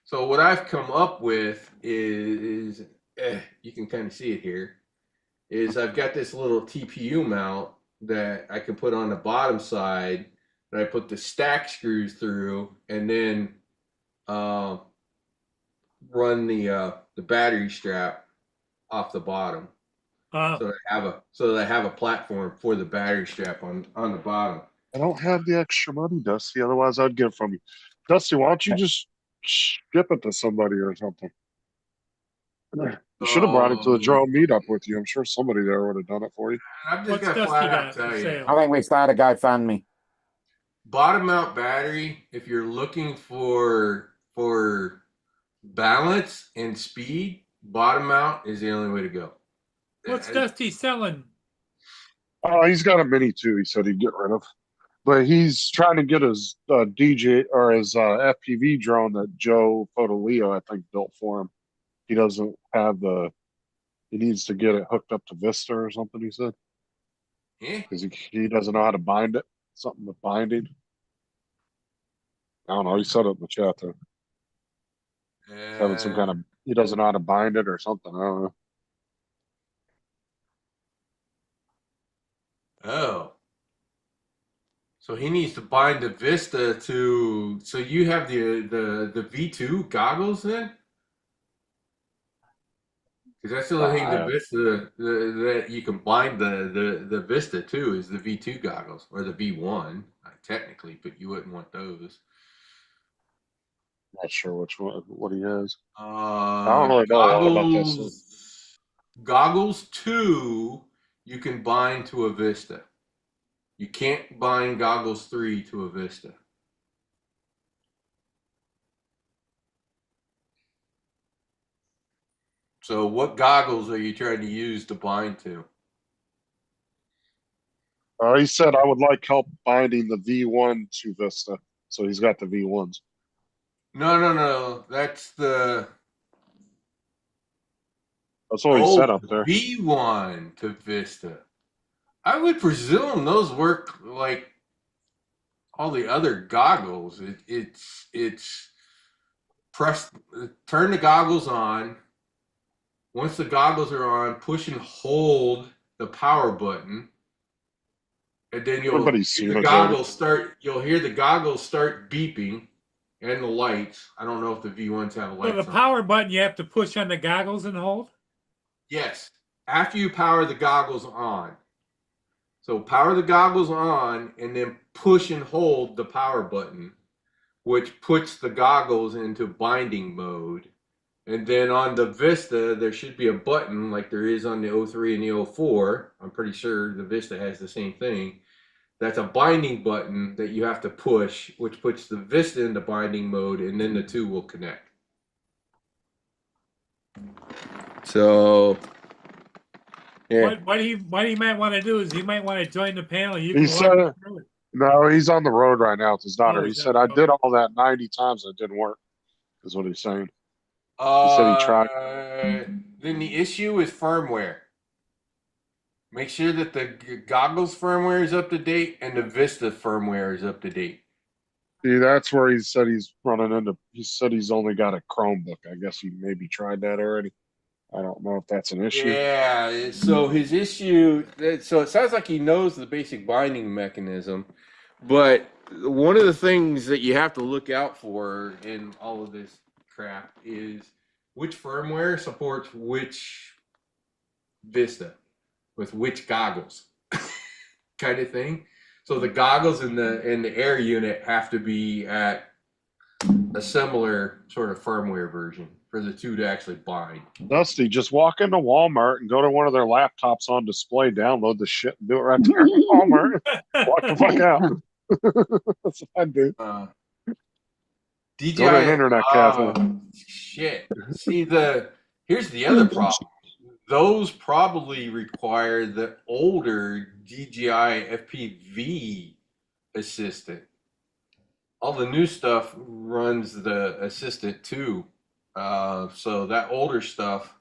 So what I've come up with is you can kind of see it here, is I've got this little TPU mount that I can put on the bottom side that I put the stack screws through, and then run the battery strap off the bottom. So that I have a platform for the battery strap on the bottom. I don't have the extra money, Dusty. Otherwise, I'd get it from you. Dusty, why don't you just ship it to somebody or something? You should have brought it to the drone meetup with you. I'm sure somebody there would have done it for you. I'm just What's gonna Dusty flat got out for tell you. sale? I think we start a GoFundMe. Bottom mount battery, if you're looking for balance and speed, bottom mount is the only way to go. What's Dusty selling? Oh, he's got a Mini too. He said he'd get rid of, but he's trying to get his DJ or his FPV drone that Joe Fotoleo I think built for him. He doesn't have the. He needs to get it hooked up to Vista or something. He said Yeah. because he doesn't know how to bind it. Something with binding. I don't know. He said it in the chat there. He's having some kind of. He doesn't know how to bind it or something. I don't know. Oh. So he needs to bind the Vista to. So you have the V2 goggles then? Because that's the only thing the Vista that you can bind the Vista to is the V2 goggles or the V1 technically, but you wouldn't want those. Not sure which one. What he has. I don't really know a lot about this. Goggles 2 you can bind to a Vista. You can't bind goggles 3 to a Vista. So what goggles are you trying to use to bind to? He said I would like help binding the V1 to Vista. So he's got the V1s. No. That's the That's what he said up there. V1 to Vista. I would presume those work like all the other goggles. It's turn the goggles on. Once the goggles are on, push and hold the power button, and then you'll hear the goggles start. You'll hear the goggles start beeping, and the lights. I don't know if the V1s have lights. So the power button you have to push on the goggles and hold? Yes, after you power the goggles on. So power the goggles on, and then push and hold the power button, which puts the goggles into binding mode. And then on the Vista, there should be a button like there is on the 03 and the 04. I'm pretty sure the Vista has the same thing. That's a binding button that you have to push, which puts the Vista into binding mode, and then the two will connect. So, yeah. What he might want to do is he might want to join the panel. You He can said, walk through it. no, he's on the road right now with his daughter. Oh, He he's said, on I the did road. all that 90 times. It didn't work, is what he's saying. He said he tried. Then the issue is firmware. Make sure that the goggles firmware is up to date and the Vista firmware is up to date. See, that's where he said he's running into. He said he's only got a Chromebook. I guess he maybe tried that already. I don't know if that's an issue. Yeah, so his issue, so it sounds like he knows the basic binding mechanism, but one of the things that you have to look out for in all of this crap is which firmware supports which Vista with which goggles kind of thing. So the goggles and the air unit have to be at a similar sort of firmware version for the two to actually bind. Dusty, just walk into Walmart and go to one of their laptops on display, download the shit, and do it right there at Walmart. Walk the fuck out. That's what I do. DJI, Go to an internet cafe. Shit. See, here's the other problem. Those probably require the older DJI FPV assistant. All the new stuff runs the assistant too. So that older stuff.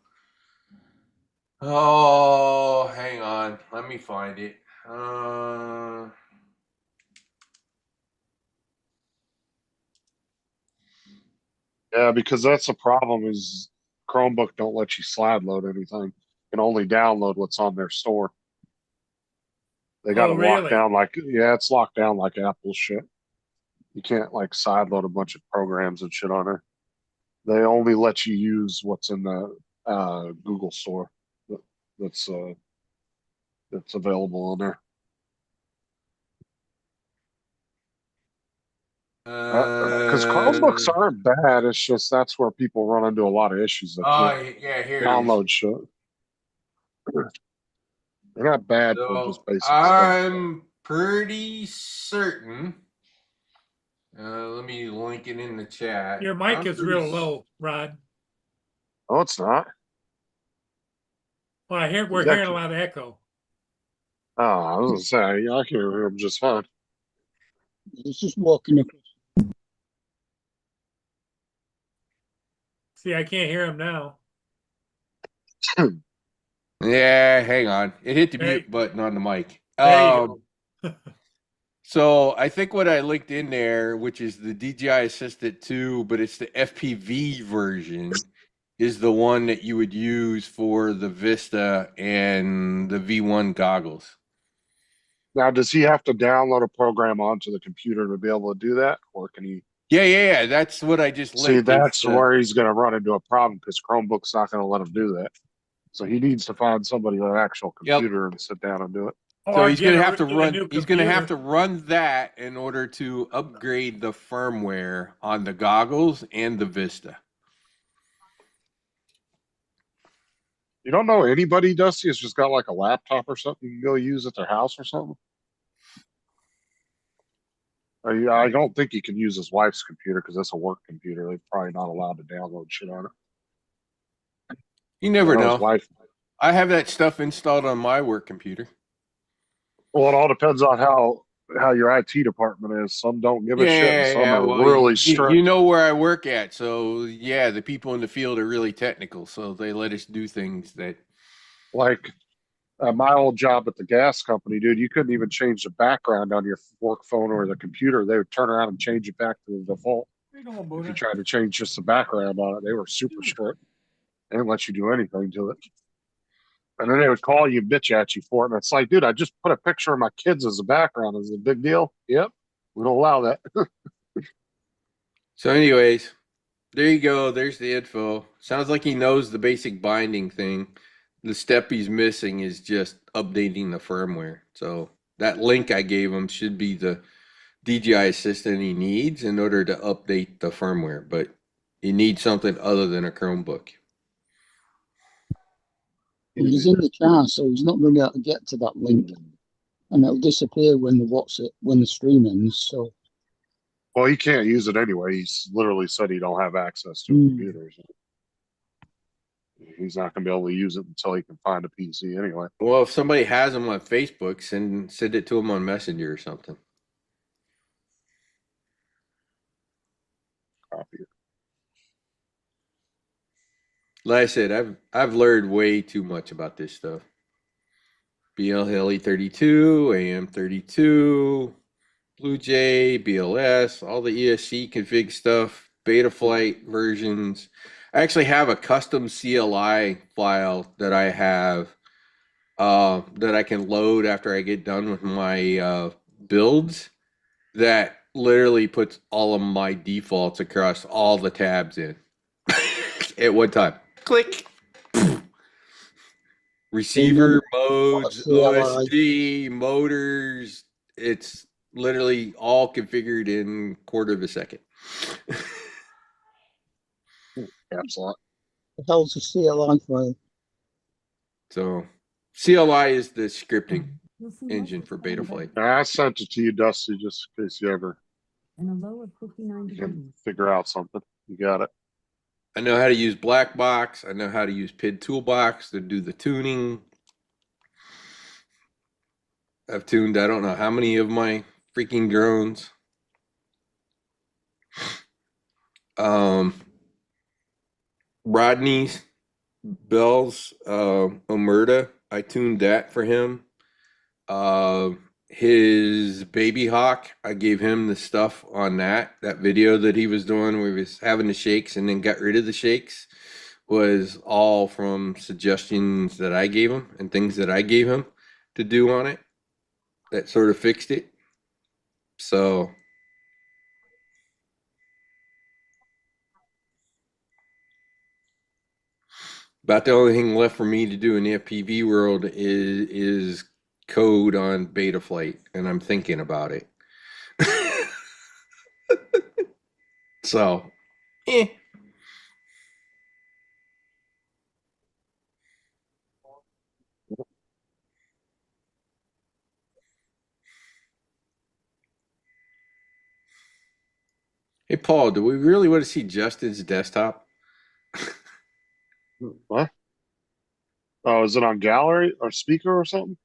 Oh, hang on. Let me find it. Yeah, because that's the problem is Chromebook don't let you slide load anything. You can only download what's on their store. They got it locked down like, yeah, it's locked down like Apple shit. You can't like side load a bunch of programs and shit on there. They only let you use what's in the Google store that's available on there. Because Chromebooks aren't bad. It's just that's where people run into a lot of issues. Yeah, here download shit. They're not bad for just basic I'm stuff. pretty certain. Let me link it in the chat. Your mic is real low, Rod. Oh, it's not. Well, we're hearing a lot of echo. Oh, I was gonna say, yeah, I can hear him just fine. It's just walking across. See, I can't hear him now. Yeah, hang on. It hit the Hey. mute button on the mic. There you go. So I think what I linked in there, which is the DJI Assistant 2, but it's the FPV version, is the one that you would use for the Vista and the V1 goggles. Now, does he have to download a program onto the computer to be able to do that, or can he? Yeah. That's what I just See, linked. that's where he's going to run into a problem because Chromebook's not going to let him do that. So he needs to find somebody with an actual computer and sit down and do it. So Or he's get going to a- have to get a run. new He's going to have to computer. run that in order to upgrade the firmware on the goggles and the Vista. You don't know anybody, Dusty, has just got like a laptop or something you can go use at their house or something? I don't think he can use his wife's computer because that's a work computer. They're probably not allowed to download shit on it. You never I know know. his wife. I have that stuff installed on my work computer. Well, it all depends on how your IT department is. Some don't give a shit, and some are Well, really you strict. know where I work at, so yeah, the people in the field are really technical, so they let us do things that. Like my old job at the gas company, dude, you couldn't even change the background on your work phone or the computer. They would turn around and change it back to the default. Where you going, If you Buddha? tried to change just the background on it, they were super strict. They didn't let you do anything to it. And then they would call you, bitch at you for it. And it's like, dude, I just put a picture of my kids as a background. Is it a big deal? Yep. We don't allow that. So, anyways, there you go. There's the info. Sounds like he knows the basic binding thing. The step he's missing is just updating the firmware. So that link I gave him should be the DJI Assistant he needs in order to update the firmware. But he needs something other than a Chromebook. He's in the car, so he's not going to be able to get to that link, and it'll disappear when the stream ends. So Well, he can't use it anyway. He's literally said he don't have access to a computer. So he's not going to be able to use it until he can find a PC anyway. Well, if somebody has him on Facebook, send it to him on Messenger or something. Copy it. Like I said, I've learned way too much about this stuff. BLHeli 32, AM 32, Blue Jay, BLS, all the ESC config stuff, Betaflight versions. I actually have a custom CLI file that I have that I can load after I get done with my builds that literally puts all of my defaults across all the tabs in at one time. Click. Receiver modes, OSD, motors. It's literally all configured in quarter of a second. Absolutely. the hell's a CLI file? So CLI is the scripting engine for Betaflight. I sent it to you, Dusty, just in case you ever And a low of 59 can degrees. figure out something. You got it. I know how to use Blackbox. I know how to use PID Toolbox to do the tuning. I've tuned I don't know how many of my freaking drones. Rodney's Bell's Omerta, I tuned that for him. His Baby Hawk, I gave him the stuff on that video that he was doing where he was having the shakes and then got rid of the shakes, was all from suggestions that I gave him and things that I gave him to do on it that sort of fixed it. So about the only thing left for me to do in the FPV world is code on Betaflight, and I'm thinking about it. So, Hey, Paul, do we really want to see Justin's desktop? What? Oh, is it on gallery or speaker or something?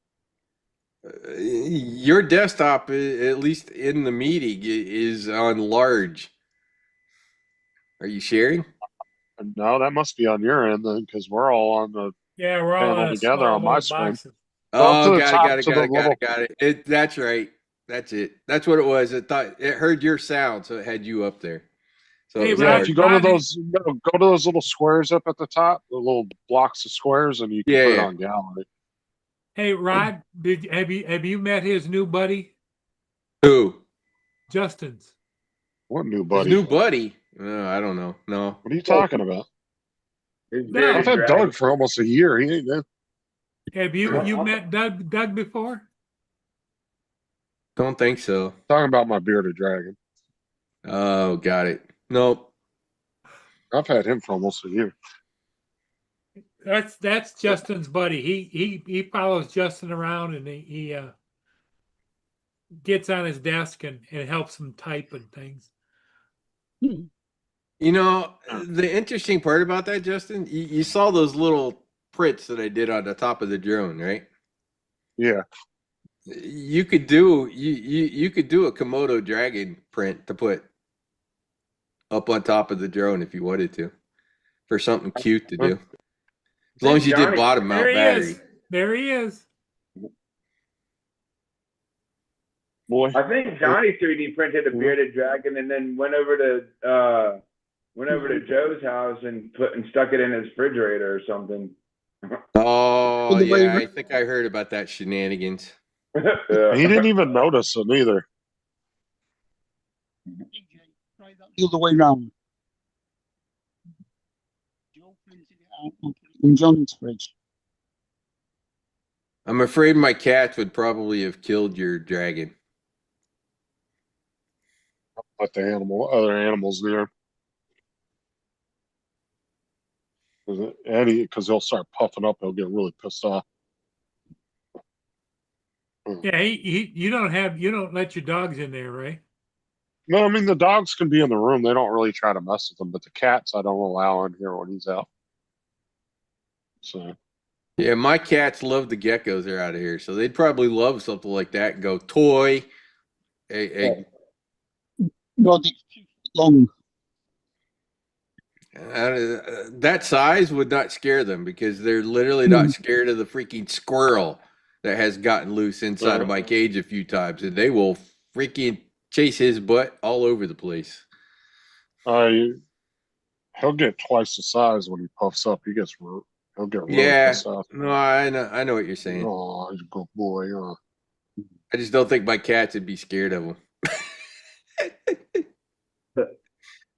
Your desktop, at least in the meeting, is on large. Are you sharing? No, that must be on your end then, because we're all on the Yeah, we're all panel on a together small on my little screen. boxes. Go up to Oh, the got it, top got it, to got the it, got little. it, got it. That's right. That's it. That's what it was. It thought it heard your sound, so it had you up there. So it Hey, was Yeah, Rod, if large. you go to Rodney, those, go to those little squares up at the top, the little blocks of squares, and you can Yeah, put it yeah. on gallery. hey, Rod, have you met his new buddy, Who? Justin's? What new His buddy? new buddy? I don't know. No. What are you talking about? His No. I've bearded had dragon. Doug for almost a year. He ain't there. Have you met Doug before? Don't think so. Talking about my bearded dragon. Oh, got it. Nope. I've had him for almost a year. That's Justin's buddy. He follows Justin around and he gets on his desk and helps him type and things. You know, the interesting part about that, Justin, you saw those little prints that I did on the top of the drone, right? Yeah. You could do you could do a Komodo dragon print to put up on top of the drone if you wanted to, for something cute to do. As long as you did Johnny, bottom mount There he battery. is. There he is. Boy. I think Johnny 3D printed a bearded dragon and then went over to Joe's house and stuck it in his refrigerator or something. Oh Well, the way yeah, Ri- I think I heard about that shenanigans. Yeah. He didn't even notice him either. Try that the other way round. Joe printed it out and put it in John's fridge. I'm afraid my cats would probably have killed your dragon. Let the other animals near. Eddie, because he'll start puffing up, he'll get really pissed off. Yeah, you don't let your dogs in there, right? No, I mean the dogs can be in the room. They don't really try to mess with them, but the cats I don't allow in here when he's out. So Yeah, my cats love the geckos are out of here, so they'd probably love something like that and go toy. God, it's 2 feet long. That size would not scare them because they're literally not scared of the freaking squirrel that has gotten loose inside of my cage a few times, and they will freaking chase his butt all over the place. he'll get twice the size when he puffs up. He'll get really Yeah, pissed off. no, I know what you're saying. Oh, he's a good boy. I just don't think my cats would be scared of him.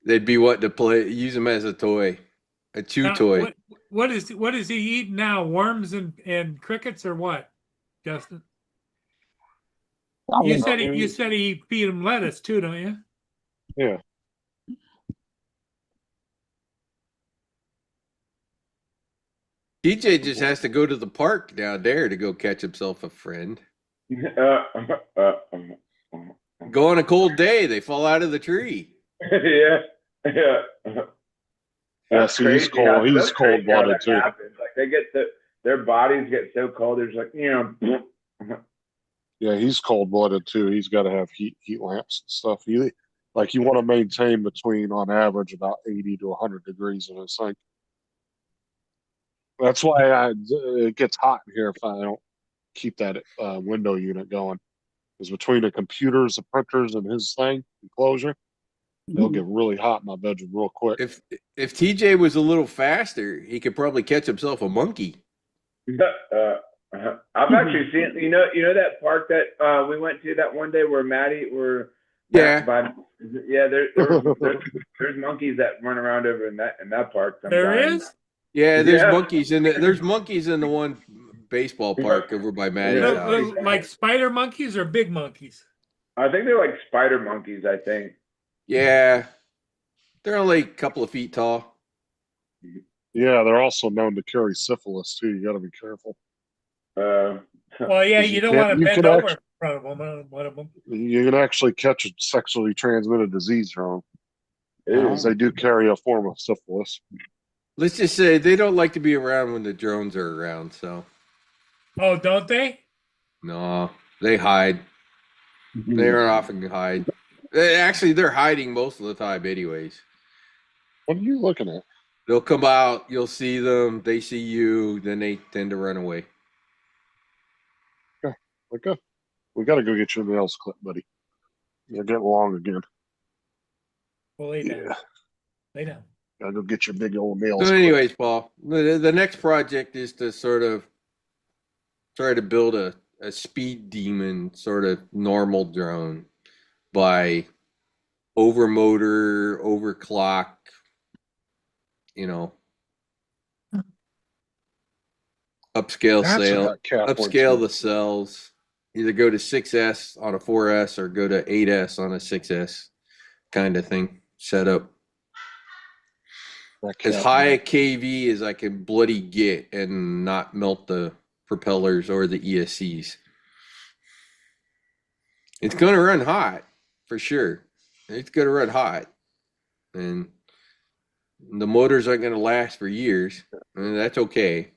They'd be wanting to use him as a toy, a chew Now, toy. What is he eating now? Worms and crickets or what, Justin? You said he feed him lettuce too, don't you? Yeah. TJ just has to go to the park down there to go catch himself a friend. Go on a cold day, they fall out of the tree. Yeah. Yeah, That's see, he's crazy how- cold. He's that's crazy how cold-blooded that too. happens. Like they get their bodies get so cold. They're just like, Yeah, he's cold blooded too. He's got to have heat lamps and stuff. You want to maintain between on average about 80 to 100 degrees in his sink. That's why it gets hot in here if I don't keep that window unit going. Because between the computers, the printers, and his thing enclosure, it'll get really hot in my bedroom real quick. If TJ was a little faster, he could probably catch himself a monkey. I've actually seen you know that park that we went to that one day where there's monkeys that run around over in that park sometimes. There is. Yeah, there's Yeah. monkeys in there's monkeys in the one baseball park over by Maddie's Yeah. house. Like spider monkeys or big monkeys? I think they're like spider monkeys, I think. Yeah, they're only a couple of feet tall. Yeah, they're also known to carry syphilis too. You got to be careful. Well, yeah, 'Cause you you don't can't- want to you bend can over act- in front of them. One of them. You can actually catch a sexually transmitted disease from them, Ew. because they do carry a form of syphilis. let's just say they don't like to be around when the drones are around. So Oh, don't they? no, they hide. They Hmm. are often hide. Actually, they're hiding most of the time, anyways. What are you looking at? They'll come out, you'll see them, they see you, then they tend to run away. Okay. We gotta go get your nails clipped, buddy. You're getting long again. Well, lay down. Yeah. Lay down. Gotta go get your big old nails So, clipped. anyways, Paul, the next project is to sort of try to build a speed demon sort of normal drone by over motor, overclock, you know, upscale That's what sale, that cat wants upscale me. the cells. Either go to 6S on a 4S or go to 8S on a 6S kind of thing setup. That As cat. high a KV as I can bloody get and not melt the propellers or the ESCs. It's going to run hot for sure. It's going to run hot. And the motors aren't going to last for years. And that's okay.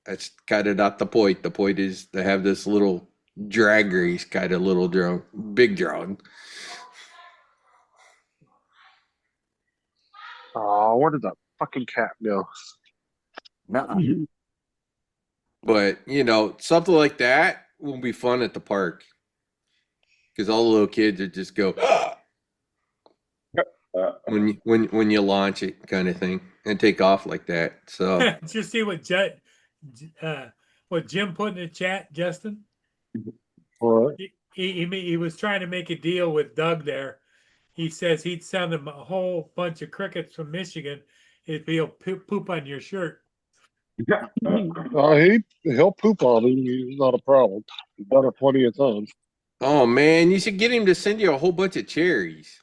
That's kind of not the point. The point is to have this little drag race kind of little drone, big drone. Oh, where did that fucking cat go? No. But, you know, something like that will be fun at the park. Because all the little kids would just go when you launch it, kind of thing, and take off like that. So Did you see what Jim put in the chat, Justin? All right. He was trying to make a deal with Doug there. He says he'd send him a whole bunch of crickets from Michigan if he'll poop on your shirt. He'll poop on it. He's not a problem. He's done it plenty of times. oh man, you should get him to send you a whole bunch of cherries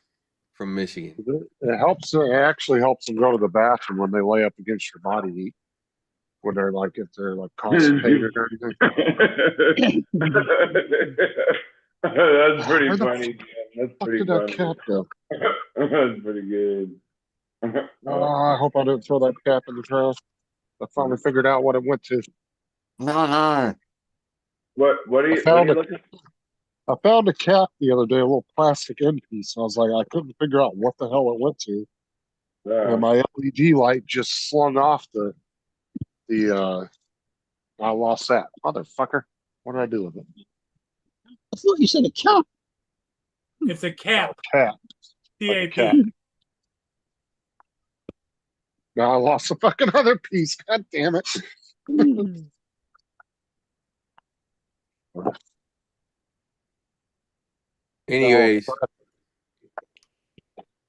from Michigan. It helps. It actually helps them go to the bathroom when they lay up against your body heat. When they're like, if they're like constipated or anything. That's pretty Where the funny. That's Fuck pretty did that funny. cat go? That's pretty good. Oh, I hope I didn't throw that cat in the trash. I finally figured out what it went to. No. What are you found it. looking? I found a cat the other day, a little plastic end piece. I was like, I couldn't figure out what the hell it went to. And my LED light just slung off the I lost that. Motherfucker. What did I do with it? I thought you said a cat. It's a cap. Cat. CAP. cat. Now I lost the fucking other piece. God damn it. Anyways,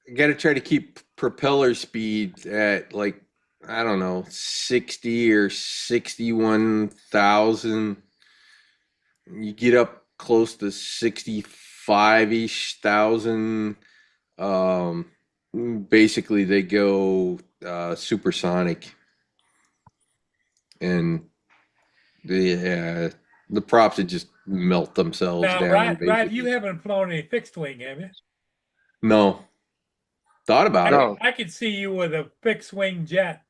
you got to try to keep propeller speed at like, I don't know, 60 or 61,000. You get up close to 65-ish thousand. Basically they go supersonic, and the props would just melt themselves Now, down. Rod, basically. you haven't flown any fixed wing, have you? No. Thought about it. No. I could see you with a fixed wing jet.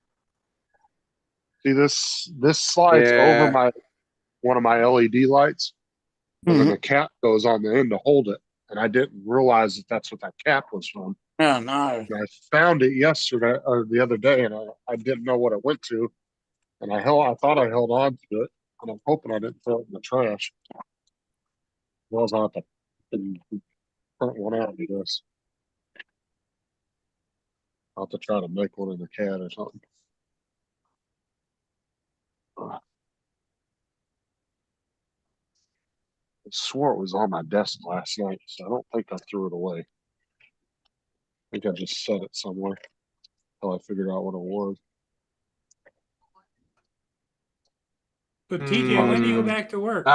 See this slides Yeah. over one of my LED lights. And then the cap goes on the end to hold it. And I didn't realize that that's what that cap was from. Oh, no. And I found it yesterday or the other day, and I didn't know what it went to. And I thought I held on to it, and I'm hoping I didn't throw it in the trash. Well, I'll have to print one out, I guess. I'll have to try to make one in the cat or something. I swore it was on my desk last night, so I don't think I threw it away. I think I just set it somewhere until I figured out what it was. But TJ, when do you go back to work?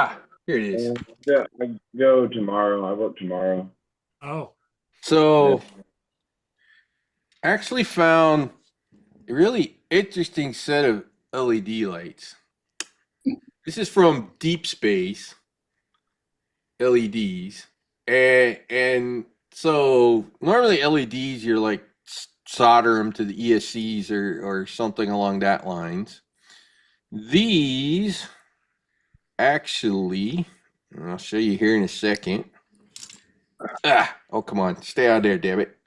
Here it is. Yeah, I go tomorrow. I work tomorrow. Oh, So, actually found a really interesting set of LED lights. This is from Deep Space LEDs, and so normally LEDs you're like solder them to the ESCs or something along that lines. These actually, I'll show you here in a second. Oh, come on. Stay out there, damn it.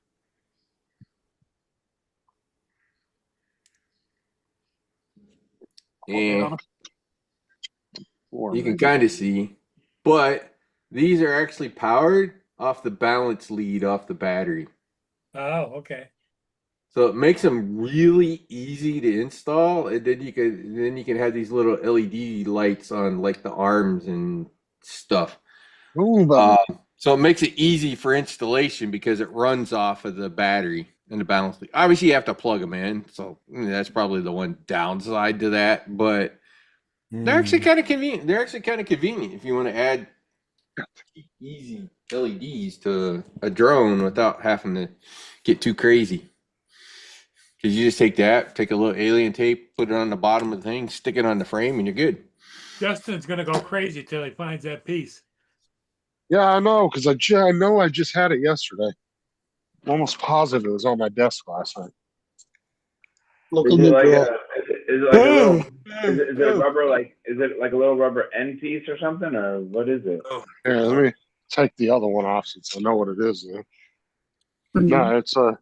And you can kind of see, but these are actually powered off the balance lead off the battery. Oh, okay. So it makes them really easy to install, and then you can have these little LED lights on like the arms and stuff. Ooh, but So it makes it easy for installation because it runs off of the battery and the balance lead. Obviously, you have to plug them in, so that's probably the one downside to that. But they're actually kind of convenient. They're actually kind of convenient if you want to add easy LEDs to a drone without having to get too crazy. Because you just take a little alien tape, put it on the bottom of the thing, stick it on the frame, and you're good. Justin's gonna go crazy till he finds that piece. yeah, I know, because I know I just had it yesterday. I'm almost positive it was on my desk last night. Look Is in it the like drawer. is it like a little, is it rubber, like, is it like a little rubber end piece or something, or what is it? Here, let me take the other one off since I know what it is. Now. Mm-hmm. No, it's a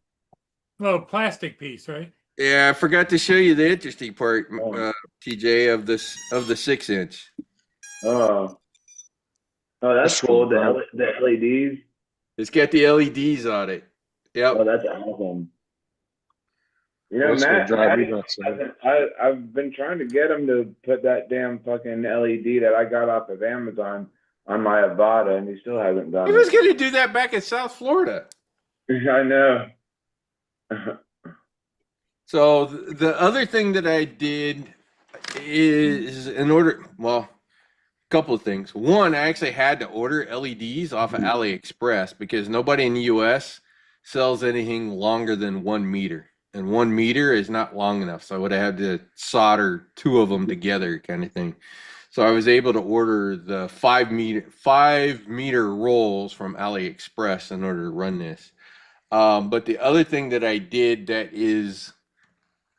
Little plastic piece, right? Yeah, I forgot to show you the interesting part, Oh. TJ, of the 6-inch. Oh, that's This cool. one, The LEDs. It's got the LEDs on it. Yep. Oh, that's awesome. You know, That's gonna Matt, drive me Matt nuts. I've been trying to get him to put that damn fucking LED that I got off of Amazon on my Avata, and he still hasn't done He was it. going to do that back in South Florida. I know. So the other thing that I did is a couple of things. One, I actually had to order LEDs off of AliExpress because nobody in the US sells anything longer than 1 meter. And 1 meter is not long enough. So I would have had to solder 2 of them together kind of thing. So I was able to order the 5 meter rolls from AliExpress in order to run this. But the other thing that I did that is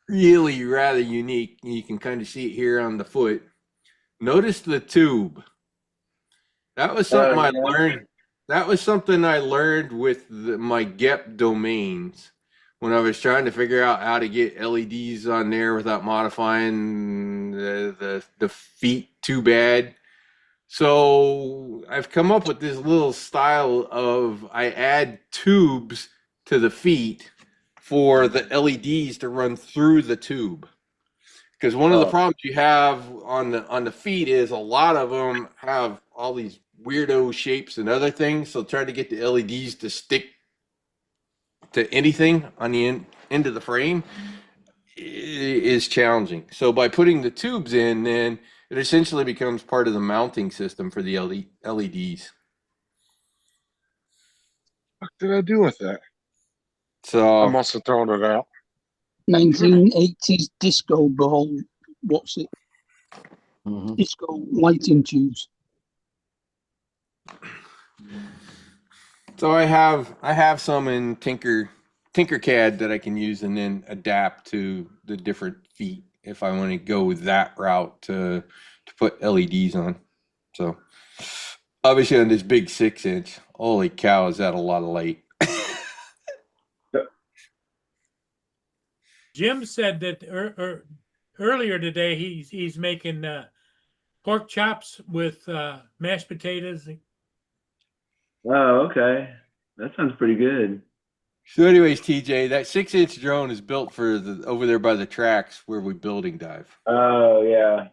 really rather unique, you can kind of see it here on the foot. Notice the tube. That was something I learned. That was something I learned with my GEP domains when I was trying to figure out how to get LEDs on there without modifying the feet too bad. So I've come up with this little style of I add tubes to the feet for the LEDs to run through the tube. Because one of the problems you have on the feet is a lot of them have all these weirdo shapes and other things. So trying to get the LEDs to stick to anything on the end of the frame is challenging. So by putting the tubes in, then it essentially becomes part of the mounting system for the LEDs. What did I do with that? I So must have thrown it out. 1980s disco ball. What's it? Mhm. Disco lighting tubes. So I have some in Tinkercad that I can use and then adapt to the different feet if I want to go that route to put LEDs on. So obviously on this big 6-inch, holy cow, is that a lot of light. Jim said that earlier today he's making pork chops with mashed potatoes. Oh, okay. That sounds pretty good. So anyways, TJ, that 6-inch drone is built for over there by the tracks where we building dive. Oh, yeah.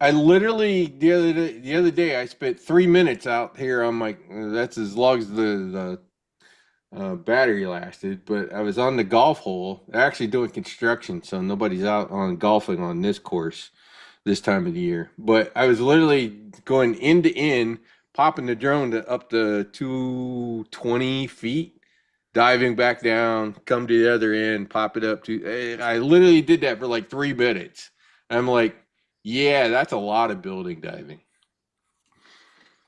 I literally the other day I spent 3 minutes out here on my. That's as long as the battery lasted. But I was on the golf hole. They're actually doing construction, so nobody's out on golfing on this course this time of the year. But I was literally going end to end, popping the drone up to 220 feet, diving back down, come to the other end, pop it up to. I literally did that for like 3 minutes. I'm like. Yeah, that's a lot of building diving.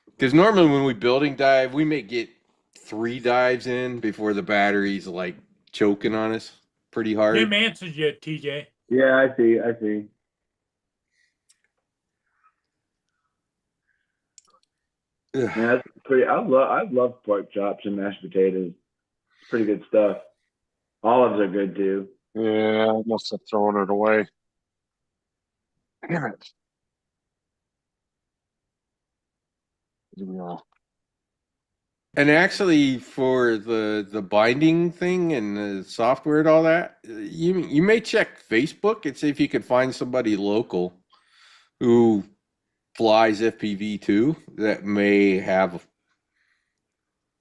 Because normally when we building dive, we may get 3 dives in before the battery's like choking on us pretty hard. Jim answered you, TJ. Yeah, I see. Ugh. Yeah, that's pretty. I love pork chops and mashed potatoes. It's pretty good stuff. Olives are good too. Yeah, I must have thrown it away. Damn it. Yeah. And actually, for the binding thing and the software and all that, you may check Facebook and see if you can find somebody local who flies FPV2 that may have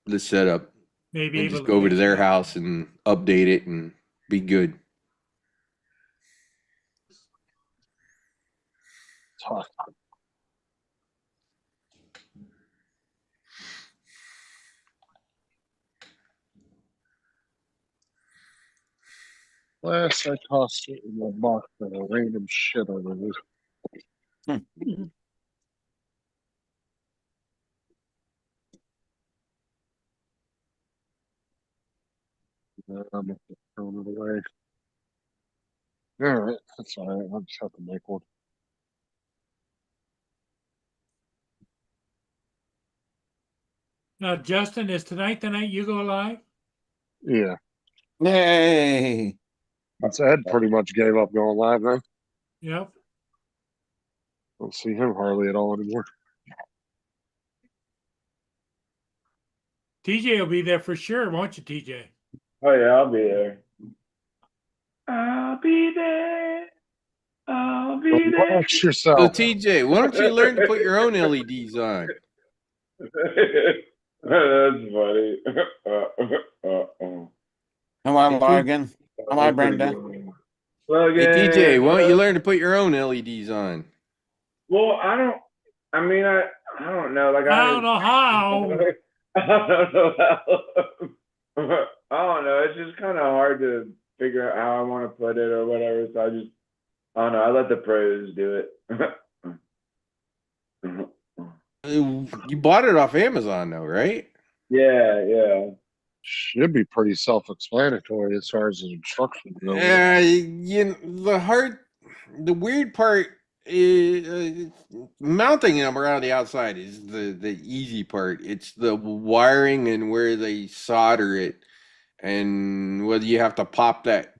the setup, Maybe and able just to go over to fix their that. house and update it and be good. Tough. Last I tossed it in the box for a random shit over this. I must have thrown it away. All right, that's all right. I'll just have to make one. Now, Justin, is tonight the night you go live? Yeah, Yay! that's Ed pretty much gave up going live now. Yep. Don't see him hardly at all anymore. TJ will be there for sure, won't you, TJ? Oh yeah, I'll be there. I'll be there. I'll be there. Watch So yourself. TJ, why don't you learn to put your own LEDs on? That's funny. Am I Logan? Am I Brenda? Logan. Hey TJ, why don't you learn to put your own LEDs on? Well, I don't know. Like I don't know how. I don't know how. I don't know. It's just kind of hard to figure out how I want to put it or whatever. So I don't know. I let the pros do it. You bought it off Amazon though, right? Yeah. Should be pretty self-explanatory as far as the instructions go. Yeah, the weird part is mounting them around the outside is the easy part. It's the wiring and where they solder it, and whether you have to pop that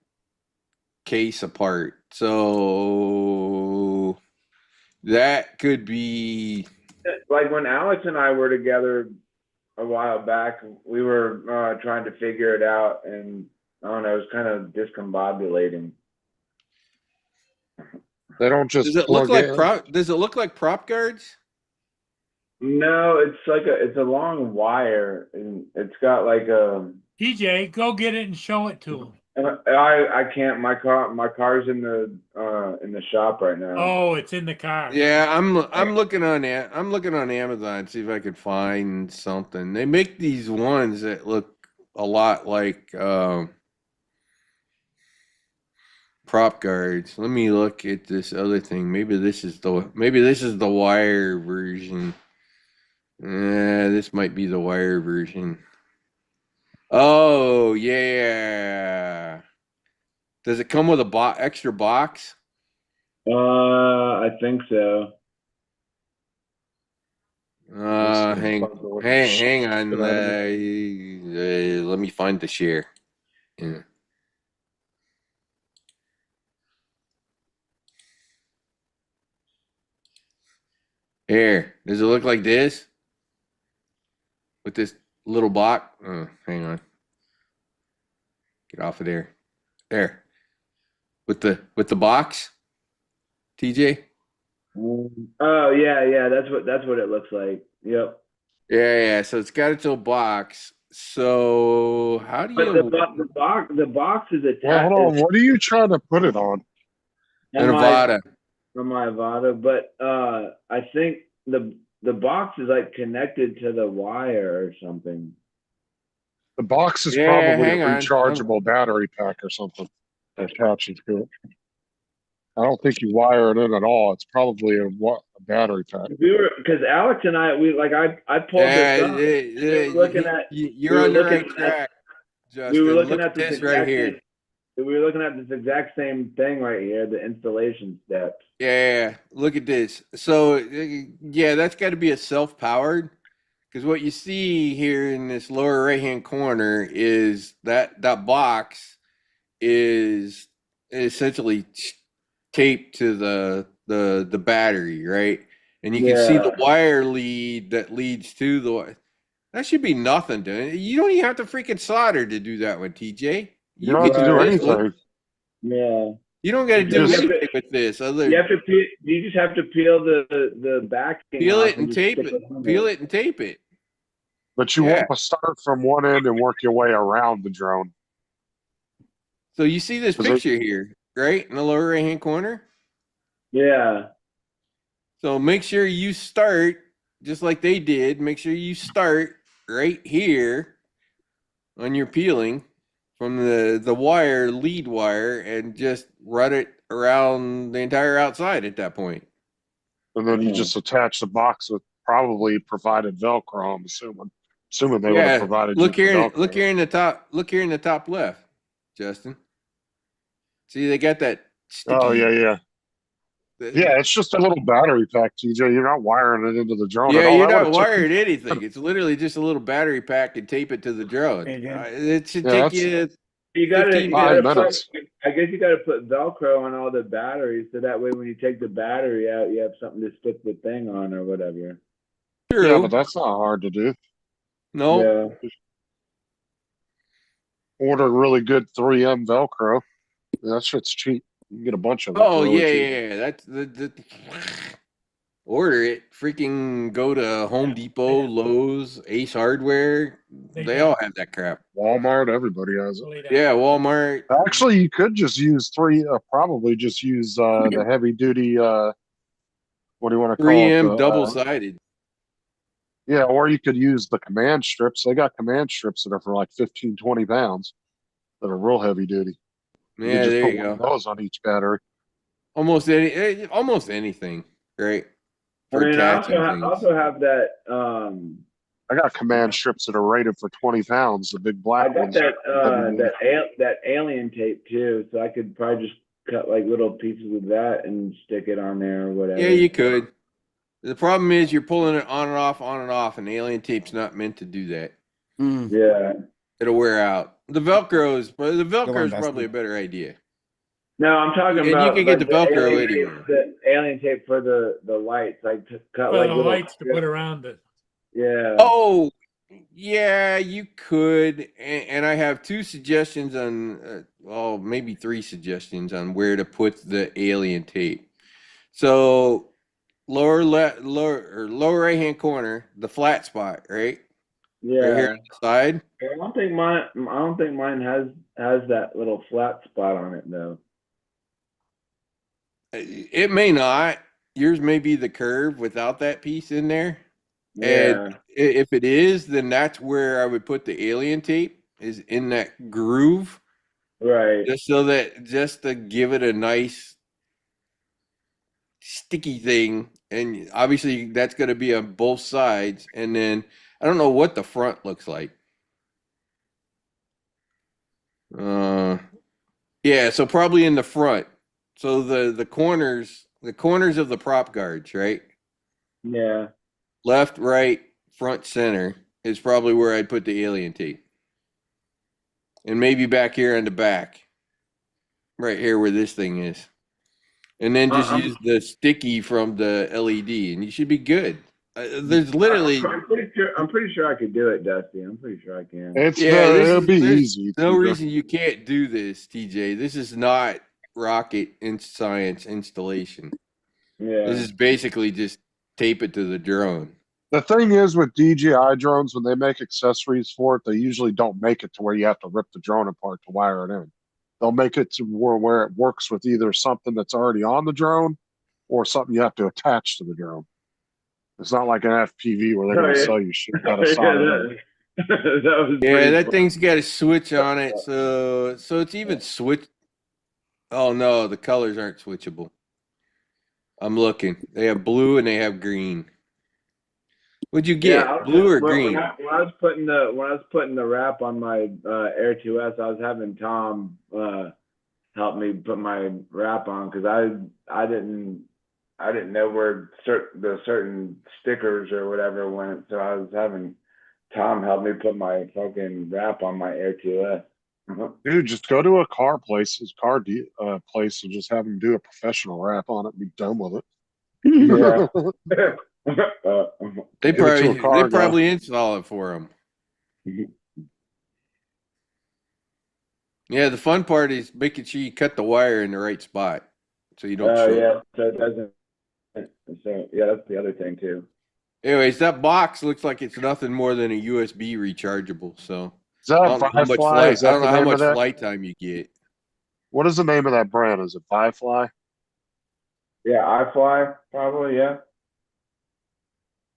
case apart. So that could be. Like when Alex and I were together a while back, we were trying to figure it out, and I don't know, it was kind of discombobulating. They don't just Does it look like in. Does it look like prop guards? No, it's a long wire, and it's got like a. TJ, go get it and show it to him. I can't. My car's in the shop right now. Oh, it's in the car. Yeah, I'm looking on Amazon to see if I could find something. They make these ones that look a lot like prop guards. Let me look at this other thing. Maybe this is the wire version. This might be the wire version. Oh yeah. Does it come with a extra box? I think so. Hang on. Let me find the share. Yeah. Here, does it look like this? With this little box? Hang on. Get off of there. There. With the box? TJ? Oh yeah, that's what it looks like. Yep. Yeah. So it's got its own box. So how do But you? the box is attached. Well, hold on. What are you trying to put it on? An Avada. From my Avada, but I think the box is like connected to the wire or something. The box is Yeah, probably hang a on. rechargeable battery pack or something that attaches to it. I don't think you wire it in at all. It's probably a battery pack. Because Alex and I pulled this up. You're on the right track. We were Justin. looking Look at at this this right exact here. same, we were looking at this exact same thing right here, the installation steps. Yeah, look at this. So, yeah, that's got to be a self-powered, because what you see here in this lower right-hand corner is that box is essentially taped to the battery, right? And you can see the Yeah. wire lead that leads to the. That should be nothing, dude. You don't even have to freaking solder to do that one, TJ. You don't have to can do do this one. anything. Yeah. You don't got to You do just- anything with this other. You have to peel, you just have to peel the backing Peel off it and just tape stick it. on Peel there. it and tape it. But you Yeah. want to start from one end and work your way around the drone. So you see this Is it- picture here, right? In the lower right hand corner. Yeah. So make sure you start just like they did. Make sure you start right here on your peeling from the wire, lead wire, and just run it around the entire outside at that point. And then you Mhm. just attach the box with probably provided Velcro, I'm assuming they would have Yeah. provided Look you here, with Velcro. look here in the top. Look here in the top left, Justin. See, they got that. Sticky, Oh, yeah. Yeah, it's just a little battery pack, TJ. You're not wiring it into the drone Yeah, at all. you're That not would've took wired anything. It's literally just a little battery pack and tape it to the drone. It should Yeah, take you. You gotta, 15 you gotta minutes. put, I guess you gotta put Velcro on all the batteries, so that way when you take the battery out, you have something to stick the thing on or whatever. True. Yeah, but that's not hard to do. No. Yeah. Order really good 3M Velcro. That shit's cheap. You can get a bunch of it. Oh for really yeah, cheap. yeah. That's the order it. Freaking go to Home Depot, Lowe's, Ace Hardware. They They do. all have that crap. Walmart, everybody has it. Believe that. Yeah, Walmart. Actually, you could just use probably just use the heavy duty. What do you want to call it? 3M The, double sided. yeah, or you could use the command strips. They got command strips that are for like 15, 20 pounds that are real heavy duty. You Yeah, can just there put you one of go. those on each battery. Almost anything, right? I For mean, attaching I things. also have that, I got command strips that are rated for 20 pounds, the big I black got ones. that alien tape too, so I could probably just cut like little pieces of that and stick it on there or whatever. Yeah, you could. The problem is you're pulling it on and off, and alien tape's not meant to do that. Mm. Yeah. It'll wear out. The Velcro is Dustin. probably a better idea. No, I'm talking And you about can get like, the Velcro alien anywhere. tape, the alien tape for the lights, like to cut Well, like the little lights to put around it. Yeah. Oh, yeah, you could. And I have two suggestions on, well, maybe three suggestions on where to put the alien tape. So lower right hand corner, the flat spot, right? Yeah. Right here on the side. I don't think mine has that little flat spot on it though. It may not. Yours may be the curve without that piece in there. Yeah. And if it is, then that's where I would put the alien tape, is in that groove, Right. just to give it a nice sticky thing. And obviously that's going to be on both sides. And then I don't know what the front looks like. Yeah, so probably in the front. So the corners of the prop guards, right? Yeah. Left, right, front, center is probably where I'd put the alien tape. And maybe back here on the back. Right here where this thing is. And then just use the sticky from the LED and you should be good. There's literally I'm pretty sure I could do it, Dusty. I'm pretty sure I can. It's there's it'll be easy. no TJ. reason you can't do this, TJ. This is not rocket science installation. Yeah. This is basically just tape it to the drone. The thing is with DJI drones, when they make accessories for it, they usually don't make it to where you have to rip the drone apart to wire it in. They'll make it to where it works with either something that's already on the drone or something you have to attach to the drone. It's not like an FPV where they're going to sell you shit out of solid. that was Yeah, pretty that fun. thing's got a switch on it, so it's even switch. Oh no, the colors aren't switchable. I'm looking. They have blue and they have green. What'd you get? Blue or green? When I was putting the wrap on my Air 2S, I was having Tom help me put my wrap on because I didn't know where the certain stickers or whatever went, so I was having Tom help me put my fucking wrap on my Air 2S. Dude, just go to a car place, place, and just have them do a professional wrap on it and be done with it. Yeah. They Give it to a probably car they guy. probably install it for him. Yeah, the fun part is making sure you cut the wire in the right spot so you don't. Yeah, so it doesn't. So yeah, that's the other thing too. Anyways, that box looks like it's nothing more than a USB rechargeable. So Is that I don't know how much Firefly? Is that I don't the know how name much of that? flight time you get. What is the name of that brand? Is it Firefly? Yeah, iFly probably. Yeah.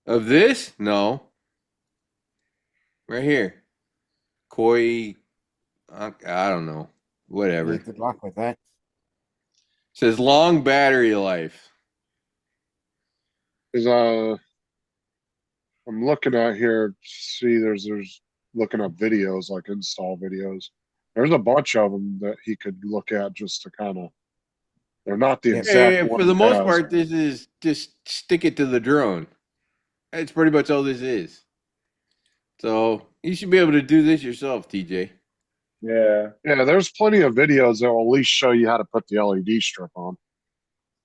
Of this? No. Right here. Koi. I don't know. Whatever. Yeah, good luck with that. Says long battery life. Is I'm looking at here. See, there's looking up videos like install videos. There's a bunch of them that he could look at just to kind of. They're not the Yeah. exact Yeah, one for the he most has. part, this is just stick it to the drone. That's pretty much all this is. So you should be able to do this yourself, TJ. Yeah. Yeah, there's plenty of videos that will at least show you how to put the LED strip on.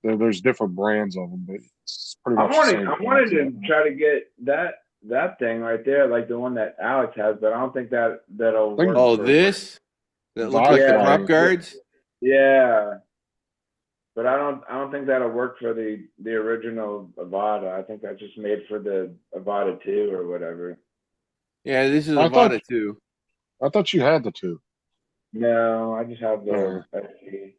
There's different brands of them, but it's pretty much the same. I wanted to try to get that thing right there, like the one that Alex has, but I don't think that'll work. Oh, this that looks like the Yeah. prop guards. Yeah. But I don't think that'll work for the original Avata. I think that's just made for the Avata 2 or whatever. Yeah, this is I thought- Avata 2. I thought you had the two. No, I just have the SD.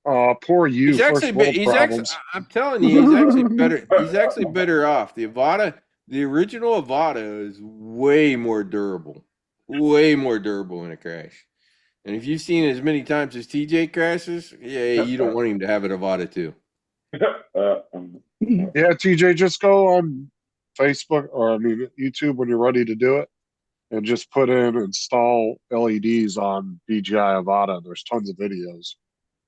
Oh, poor you. He's First actually, world he's problems. actually, I'm telling you, he's actually better. He's actually better off. The Avata, the original Avata is way more durable in a crash. And if you've seen it as many times as TJ crashes, yeah, you don't want him to have an Avata too. Yeah, TJ, just go on Facebook or YouTube when you're ready to do it, and just put in install LEDs on DJI Avata. There's tons of videos.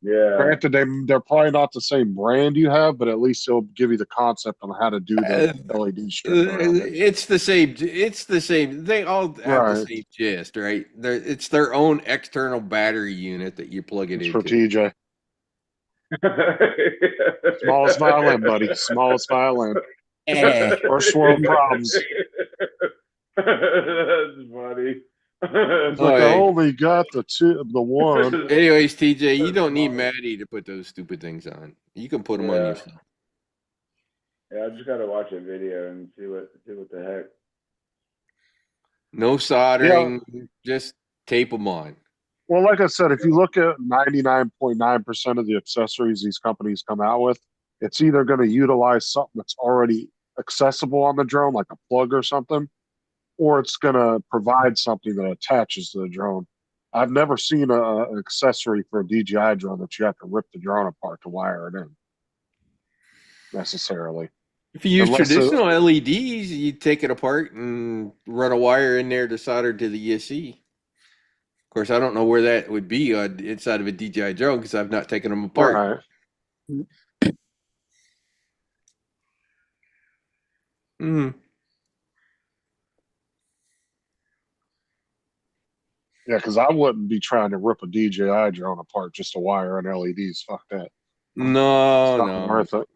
Yeah. Granted, they're probably not the same brand you have, but at least it'll give you the concept on how to do the LED strip around it. It's the same. It's the same. They all have the Right. same gist, right? It's their own external battery unit that you plug it It's into. for TJ. Smallest violin, buddy. Smallest violin. Eh. First world problems. That's funny. It's Oh, like hey. I only got the one. Anyways, TJ, you don't need Maddie to put those stupid things on. You can put them on Yeah. yourself. Yeah, I just gotta watch a video and see what the heck. No soldering, just tape them on. Well, like I said, if you look at 99.9% of the accessories these companies come out with, it's either going to utilize something that's already accessible on the drone, like a plug or something, or it's going to provide something that attaches to the drone. I've never seen an accessory for a DJI drone that you have to rip the drone apart to wire it in, necessarily. If you use Unless traditional LEDs, you take it apart and run a wire in there to solder to the ESC. Of course, I don't know where that would be inside of a DJI drone because I've not taken them apart. Right. Mm. Yeah, because I wouldn't be trying to rip a DJI drone apart just to wire in LEDs. Fuck that. No, It's not worth it.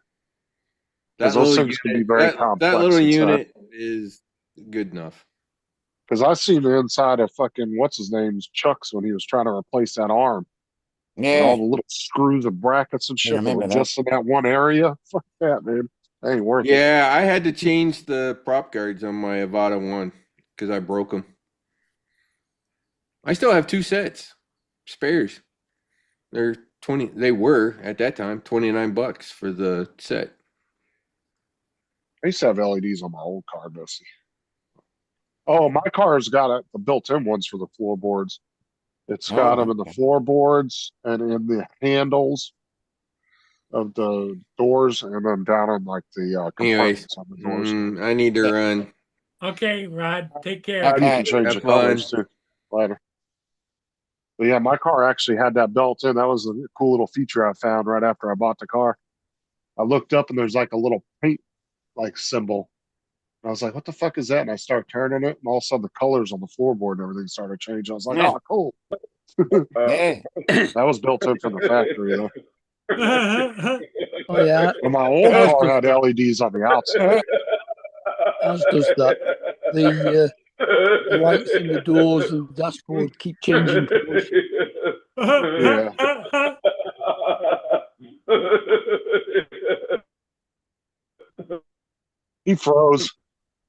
That 'Cause those little things can be unit- very that complex little inside. unit is good enough. Because I seen the inside of fucking what's his name's Chuck's when he was trying to replace that arm. And all Yeah. the little screws and brackets and shit that remember were that. just in that one area. Fuck that, man. That ain't worth it. Yeah, I had to change the prop guards on my Avata 1 because I broke them. I still have 2 sets spares. They're 20. They were at that time $29 for the set. I used to have LEDs on my old car, Dusty. Oh, my car's got the built-in ones for the floorboards. It's got them in the okay. floorboards and in the handles. of the doors, and then down in like the Anyways, compartments on the doors. I need to run. Okay, Rod, take care. And you Okay. can change Have the colors fun. too later. But yeah, my car actually had that built in. That was a cool little feature I found right after I bought the car. I looked up and there's like a little paint like symbol. And I was like, what the fuck is that? And I started turning it, and all of a sudden the colors on the floorboard and everything started changing. I was like, Yeah. oh, cool. Yeah. That was built in from the factory though. Oh yeah, But my old As car does had that. LEDs on the outside. As does that. The lights in the doors and dashboard keep changing colours. Yeah. He froze.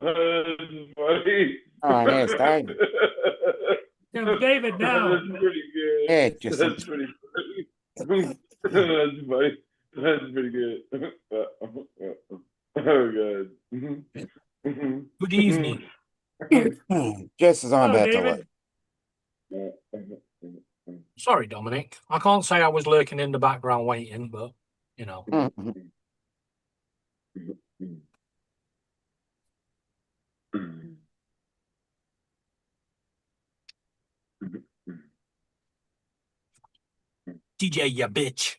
Funny. Oh, there's David. Come David now. That's pretty good. Yeah, just That's pretty funny. That's funny. That's pretty good. Oh god. Good evening. just as I'm Hello, about to David. leave. Sorry, Dominic. I can't say I was lurking in the background waiting, but you know. DJ, ya bitch.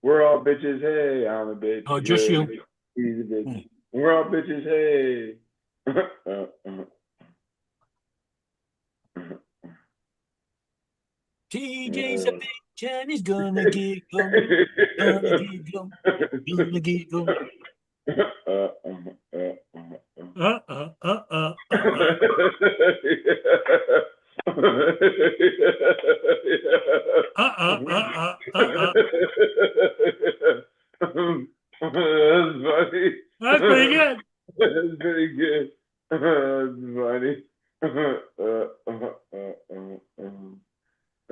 We're all bitches, hey, I'm a bitch. Oh, just yeah, you. He's a bitch. We're all bitches, hey. TJ's a bitch and he's gonna get glum. Gonna get glum. Gonna get glum. That's funny. That's pretty good. That's pretty good. That's funny.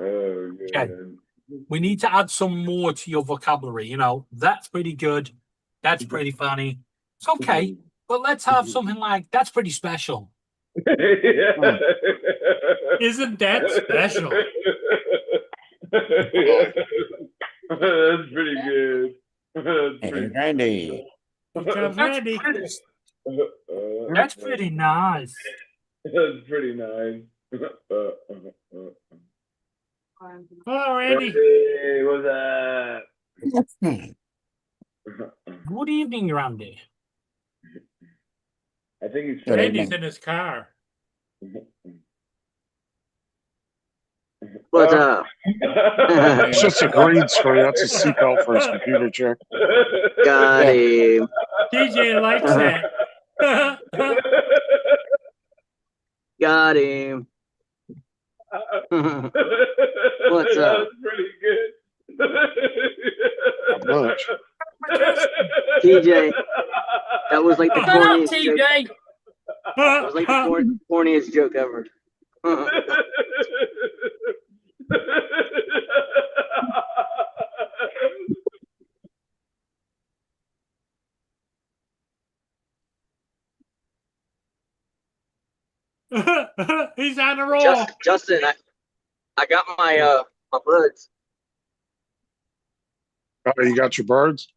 Oh, Okay. man. We need to add some more to your vocabulary. You know, that's pretty good. That's pretty funny. It's okay, but let's have something like that's pretty special. Isn't that special? That's pretty good. That's Hey, pretty Randy. Here comes That's Randy. pretty, that's pretty nice. That's pretty nice. Hello, Randy. Hey, what's up? Good evening, Randy. I think he's Good Randy's evening. in his car. What's up? It's just a green screen. That's a seatbelt for his computer chair. Got him. DJ likes that. Got him. What's up? That's pretty good. Not much. TJ, that was like the Shut up, corniest joke. TJ. That was like the corniest joke ever. He's on a roll. Justin, I got my my buds. Oh, you got your birds?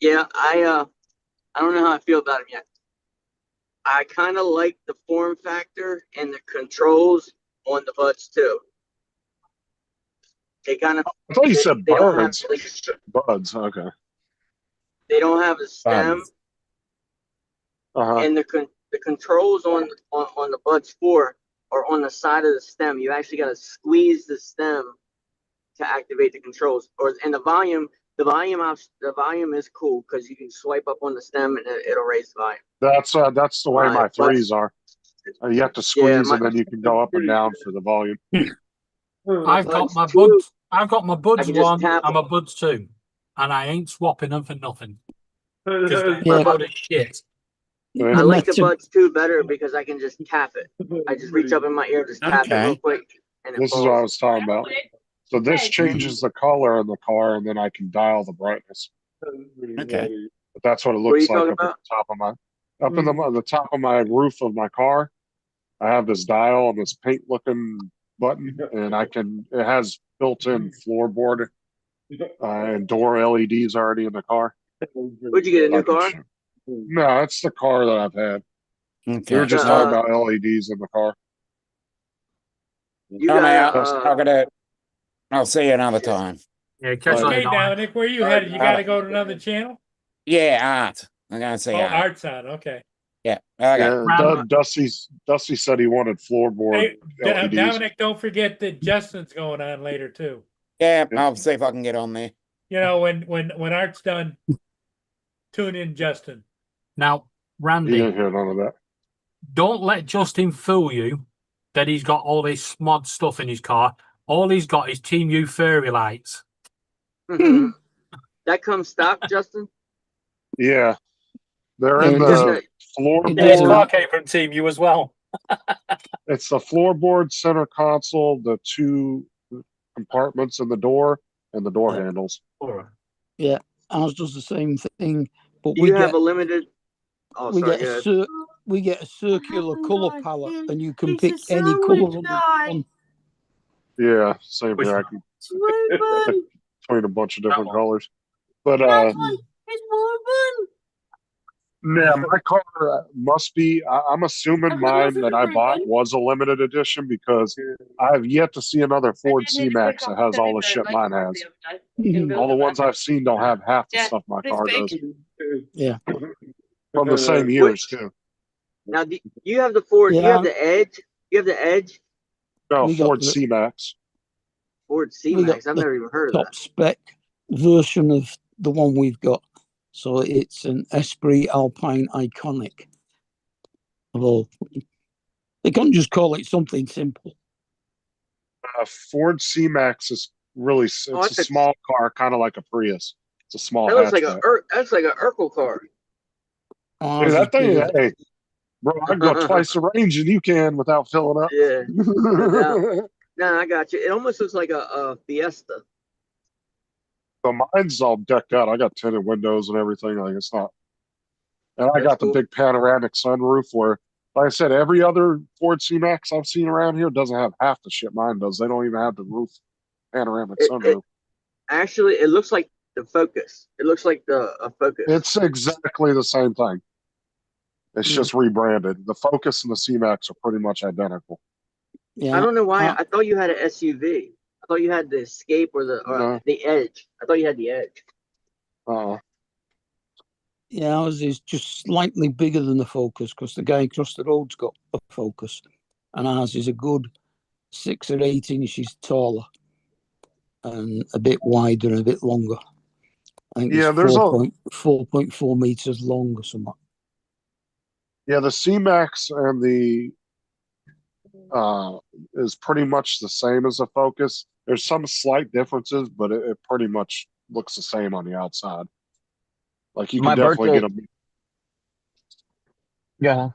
Yeah, I don't know how I feel about them yet. I kind of like the form factor and the controls on the buds too. They kind of I thought you said they don't have birds. like, Buds. Okay. they don't have a stem. Buds. Uh-huh. And the controls on the Buds 4 are on the side of the stem. You actually got to squeeze the stem to activate the controls. And the volume is cool because you can swipe up on the stem and it'll raise the volume. That's the way my But- threes are. You have to squeeze my- and then you can go up and down for the volume. I've got my Buds 2, buds. I've got my I buds can just 1 tap and my buds 2, and I ain't swapping them for nothing because they're Yeah. load of shit. I like the Imagine- Buds 2 better because I can just tap it. I just reach up in my ear, just tap it real Okay. quick, and it This is falls. what I was talking about. So this changes the color in the car, and then I can dial the brightness. Okay. But that's what it What are you looks like talking up at about? the top of my on the top of my roof of my car. I have this dial and this paint looking button, and it has built-in floorboard and door LEDs already in the car. Would you get a new car? No, it's the car that I've had. Okay. We were just No, talking about LEDs in the car. You Tell me, got I'll see you another time. Yeah, catch you Okay, later, Dominic. Dominic, where you headed? You gotta go to another channel? Yeah, Art. I'm gonna say Oh, Art. Art's on, okay. Yeah. Okay. Yeah, Round- Dusty said he wanted floorboard Hey, LEDs. Dominic, don't forget that Justin's going on later too. Yeah, I'll see if I can get on there. You know, when Art's done, tune in Justin. Now, He Randy, didn't hear none of that. don't let Justin fool you that he's got all this mod stuff in his car. All he's got is Team U fairy lights. that comes stock, Justin. Yeah, they're Yeah, in it the doesn't- floorboard. Yeah, his car came from Team U as well. It's the floorboard, center console, the two compartments in the door, and the door handles. Ours does the same thing, but Do we you get have a limited? Oh, we sorry. get Go a ahead. we get a circular color palette, and you can It's pick a any color sandwich on. Yeah, same Which here. I one? can between a bunch of different one. colors. But It's more fun. yeah, my car must be. I'm assuming mine that I bought was a limited edition because I've yet to see another Ford C-Max that has all the shit mine has. All the ones I've seen don't have half the stuff my car does. Yeah. From the same years too. Now, do you have the Ford? You Yeah. have the Edge. You have the Edge No, We got Ford the- C-Max. Ford We got C-Max. I've the never even heard of top that. spec version of the one we've got. So it's an Esprit Alpine Iconic. Well, they can't just call it something simple. Ford C-Max is really it's that's a a- small car, kind of like a Prius. It's a small That looks like hatchback. that's like a Urkel car. Ours Dude, is that thing, bigger than- hey, bro, I can go twice the range and you can without filling up. Yeah. No, I got you. It almost looks like a Fiesta. So mine's all decked out. I got tinted windows and everything. Like it's not. And I That's got cool. the big panoramic sunroof where, like I said, every other Ford C-Max I've seen around here doesn't have half the shit mine does. They don't even have the roof panoramic sunroof. Actually, it looks like the Focus. It looks like a Focus. It's exactly the same thing. It's just rebranded. The Focus and the C-Max are pretty much identical. Yeah. I don't know why. Uh, I thought you had an SUV. I thought you had the Escape or No. the Edge. I thought you had the Edge. Yeah, ours is just slightly bigger than the Focus because the guy across the road's got a Focus, and ours is a good 6 or 8 inches taller and a bit wider and a bit longer. I think Yeah, it's there's 4.4 meters long or something. Yeah, the C-Max and the is pretty much the same as the Focus. There's some slight differences, but it pretty much looks the same on the outside. Like you can My definitely birthday- get them. Yeah.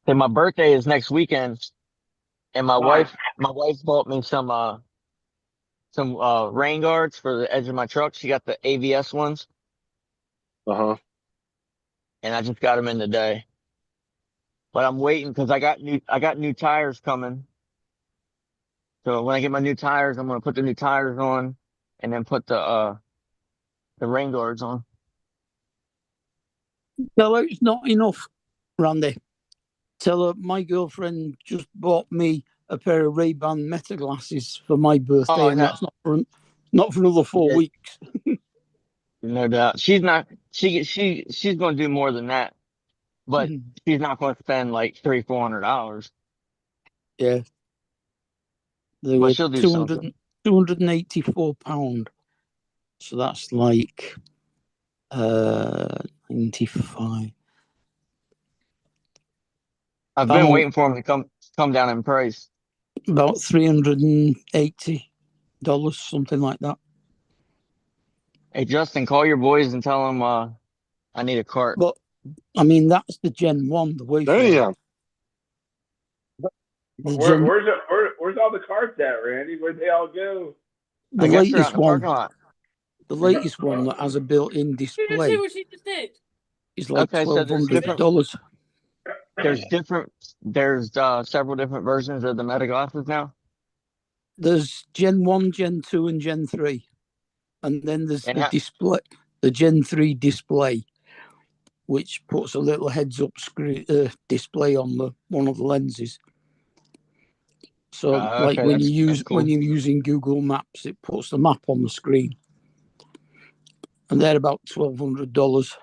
Okay, my birthday is next weekend, and my wife bought me some rain guards for the edge of my truck. She got the AVS ones, Uh-huh. and I just got them in today. But I'm waiting because I got new tires coming. So when I get my new tires, I'm gonna put the new tires on, and then put the rain guards on. Tell her it's not enough, Randy. Tell her my girlfriend just bought me a pair of Ray-Ban Meta glasses for my birthday, Oh, and yeah. that's not for another 4 Yeah. weeks. No doubt. She's gonna do more than that, but she's not gonna spend like $300-400. Yeah. They But were she'll do 284 £284. So that's like 95. I've been Oh. waiting for them to come down in price. About $380, something like that. Hey Justin, call your boys and tell them I need a cart. But I mean, that's the Gen 1, the way Damn. Where's all the carts at, Randy? Where'd they all go? the I guess they're out latest in the one. parking lot. The latest one that has a built-in display what she just did. is like Okay, so there's different- $1,200. there's several different versions of the Meta glasses now. There's Gen 1, Gen 2, and Gen 3. And then there's And the how- display, the Gen 3 display, which puts a little heads-up screen display on the one of the lenses. So, like okay, when that's cool. when you're using Google Maps, it puts the map on the screen, and they're about $1,200.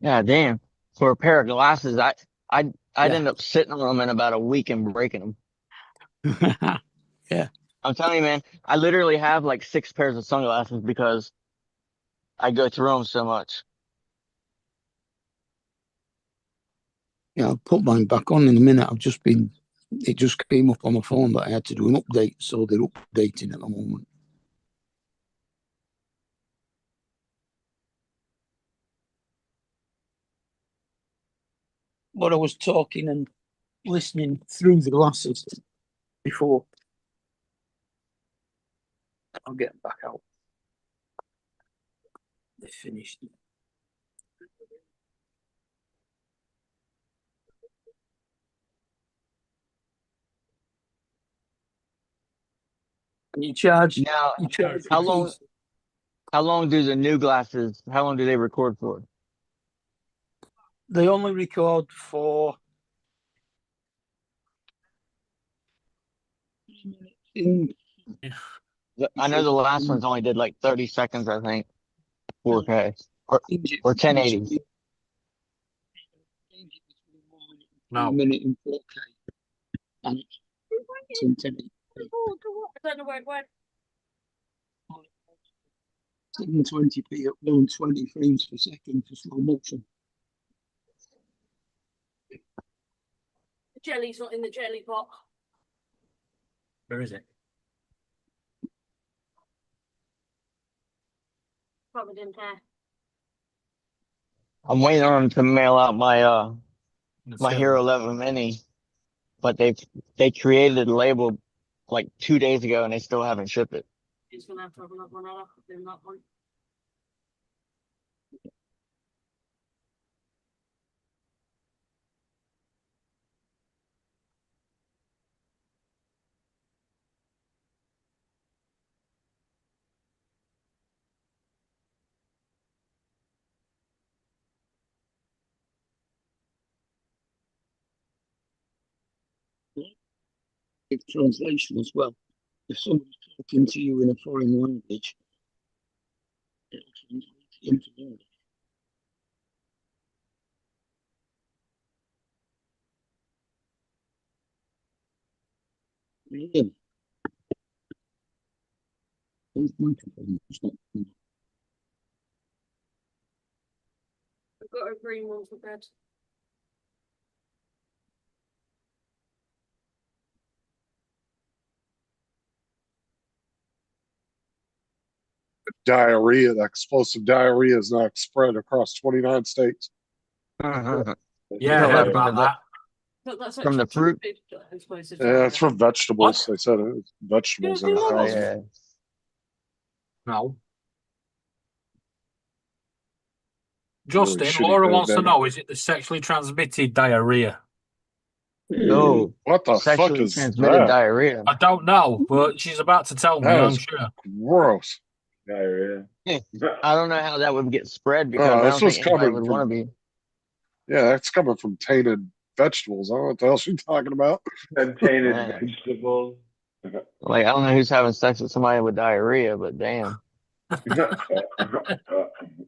Yeah, damn. For a pair of glasses, I'd Yeah. end up sitting on them in about a week and breaking them. I'm telling you, man, I literally have like 6 pairs of sunglasses because I go through them so much. Yeah, I'll put mine back on in a minute. It just came up on my phone that I had to do an update, so they're updating at the moment. But I was talking and listening through the glasses before. I'll get them back out. They finished. And you charge. Now, You charge how the long? case. How long do the new glasses? How long do they record for? They only record for 3 minutes in. I know the last ones only did like 30 seconds, I think, 4K or 1080. No. Minute in 4K. And it's in 1080. I don't know where it went. 720p at 120 frames per second for slow motion. The jelly's not in the jelly pot. Where is it? Probably in there. I'm waiting on them to mail out my Let's my go. Hero 11 Mini, but they created a label like 2 days ago and they still haven't shipped it. He's gonna have to have another one. I'll have to do that one. Translation as well. If somebody's talking to you in a foreign language, it'll translate into English. Yeah. Those microphones, it's not- I've got a green one for bed. Diarrhea, that explosive diarrhea is now spread across 29 states. Yeah, Yeah, I heard from about the- that. But that's From the actually fruit? stupid, I suppose, if Yeah, it's I- from vegetables. They said it's vegetables. Yeah, in it. yeah. Oh, yeah. No. Really Justin, shitty Laura wants to bag. know, is it the sexually transmitted diarrhea? No, What the fuck sexually is transmitted that? diarrhea. I don't know, but she's about to tell me, That I'm is sure. gross. Diarrhea. I don't know how that would get spread because I this don't was think anybody coming would from- want to be. Yeah, that's coming from tainted vegetables. I don't know what the hell she's talking about. Tainted Man. vegetables. Like, I don't know who's having sex with somebody with diarrhea, but damn. You know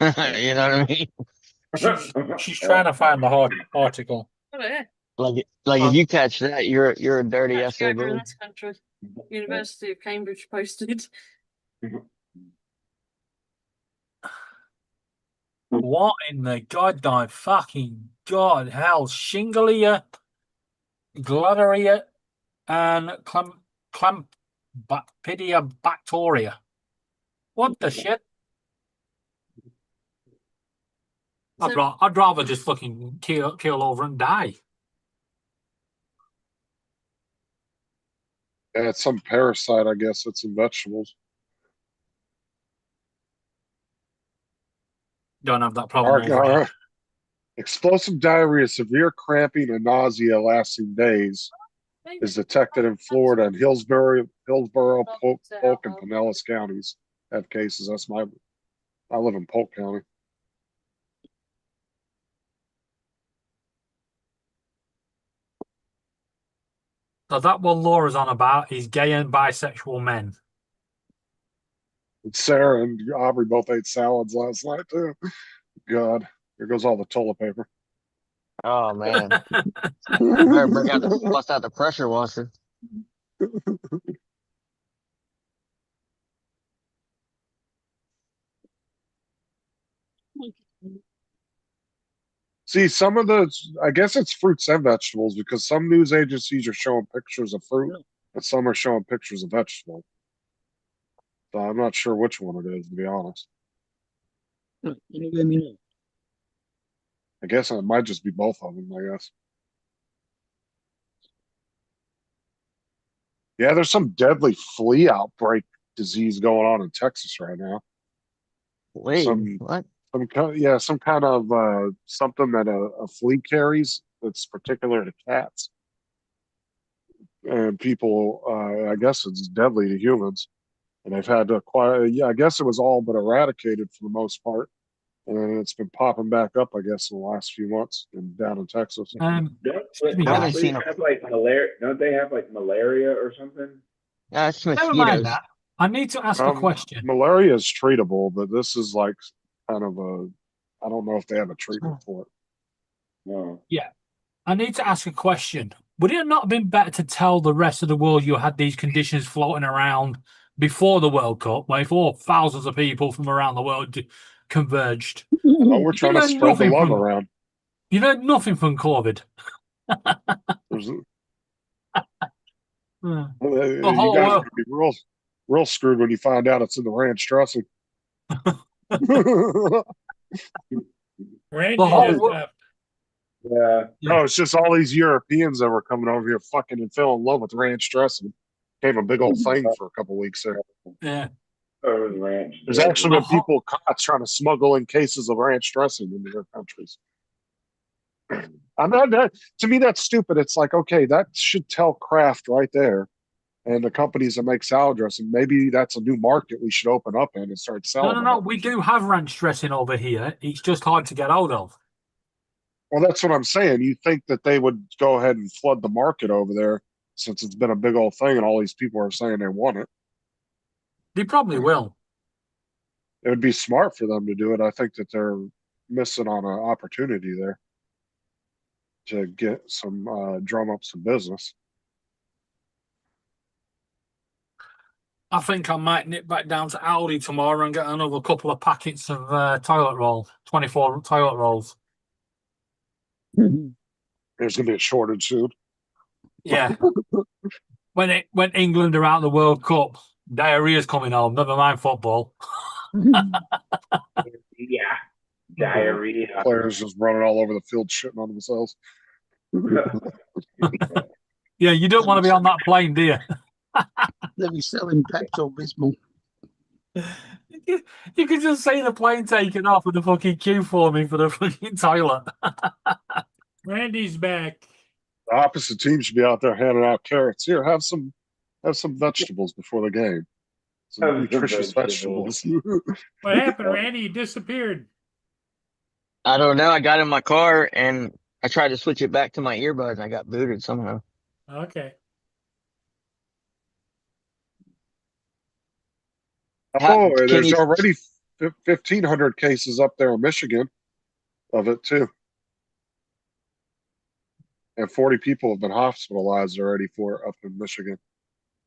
what I mean? She's trying to find the article. Oh, yeah. Like if you catch that, you're a dirty Actually, over in SOB. this country. University of Cambridge posted. What in the goddamn fucking god hell? Shinglia, Gluteria, and Clampidia bacteria. What the shit? I'd rather just fucking keel over and die. Yeah, it's some parasite, I guess. It's in vegetables. Don't have that problem over here. Explosive diarrhea, severe cramping, and nausea lasting days is detected in Florida and Hillsborough, Polk, and Pinellas counties have cases. I live in Polk County. So that what Laura's on about is gay and bisexual men. And Sarah and Aubrey both ate salads last night too. God, here goes all the toilet paper. Oh man. Better bust out the pressure washer. See, some of the, I guess it's fruits and vegetables because some news agencies are showing pictures of fruit and some are showing pictures of vegetables. So I'm not sure which one it is, to be honest. Can you let me know? I guess it might just be both of them, I guess. Yeah, there's some deadly flea outbreak disease going on in Texas right now. Wait, Some- what? Some kind of something that a flea carries that's particular to cats. And people, I guess it's deadly to humans. And they've had to I guess it was all but eradicated for the most part. And it's been popping back up, I guess, in the last few months down in Texas. Excuse me, I haven't guys. seen Have like malaria? Don't they have like malaria or something? It's Never mind mosquitoes. that. I need to ask a question. Malaria is treatable, but this is like kind of I don't know if they have a treatment for it. No. I need to ask a question. Would it not have been better to tell the rest of the world you had these conditions floating around before the World Cup, before thousands of people from around the world converged? Oh, we're trying to know spread the nothing love from- around. You know nothing from COVID. There's, Hmm. you whole guys are world- gonna be real screwed when you find out it's in the ranch dressing. Randy The whole just wo- left. Yeah. No, it's just all these Europeans that were coming over here fucking and fell in love with ranch dressing. Became a big old thing for a couple weeks there. Yeah. Oh, it was ranch. There's actually been Uh-huh. people caught trying to smuggle in cases of ranch dressing into their countries. I'm not that, to me, that's stupid. It's like, okay, that should tell Kraft right there. And the companies that make salad dressing, maybe that's a new market we should open up in and start selling. No. We do have ranch dressing over here. It's just hard to get hold of. Well, that's what I'm saying. You think that they would go ahead and flood the market over there since it's been a big old thing and all these people are saying they want it. They probably will. It would be smart for them to do it. I think that they're missing on an opportunity there to get some drum up some business. I think I might nip back down to Aldi tomorrow and get another couple of packets of toilet roll, 24 toilet rolls. There's going to be a shortage soon. Yeah. when England are out of the World Cup, diarrhea's coming home. Never mind football. Yeah. Diarrhea. Players just running all over the field shitting on themselves. Yeah, you don't want to be on that plane, do you? They'll be selling Pepto Bismol. You can just see the plane taking off with the fucking queue forming for the fucking toilet. Randy's back. The opposite team should be out there handing out carrots. Here, have some vegetables before the game. Some Have some nutritious vegetables. vegetables. What happened, Randy? You disappeared. I don't know. I got in my car and I tried to switch it back to my earbuds and I got booted somehow. Okay. Oh, Can there's you- already 1,500 cases up there in Michigan of it too. And 40 people have been hospitalized already for it up in Michigan.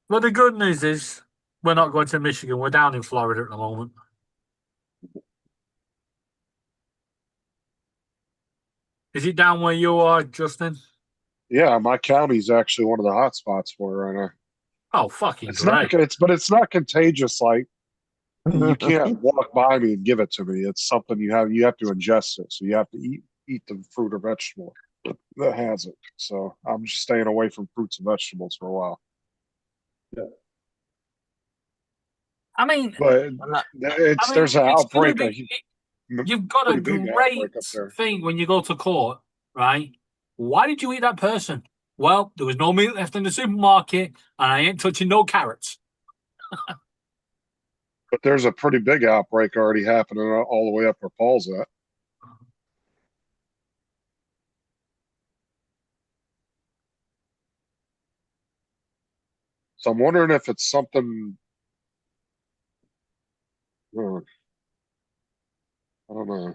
Well, the good news is we're not going to Michigan. We're down in Florida at the moment. Is it down where you are, Justin? Yeah, my county's actually one of the hot spots for it right now. Oh, fucking It's great. not, it's not contagious. Like you can't walk by me and give it to me. It's something you have to ingest it. So you have to eat the fruit or vegetable that has it. So I'm just staying away from fruits and vegetables for a while. I mean, But I'm not- there's an it's gonna outbreak. be- You've got a pretty big great outbreak up there. thing when you go to court, right? Why did you eat that person? Well, there was no meat left in the supermarket, and I ain't touching no carrots. But there's a pretty big outbreak already happening all the way up where Paul's at. So I'm wondering if it's something. I don't know.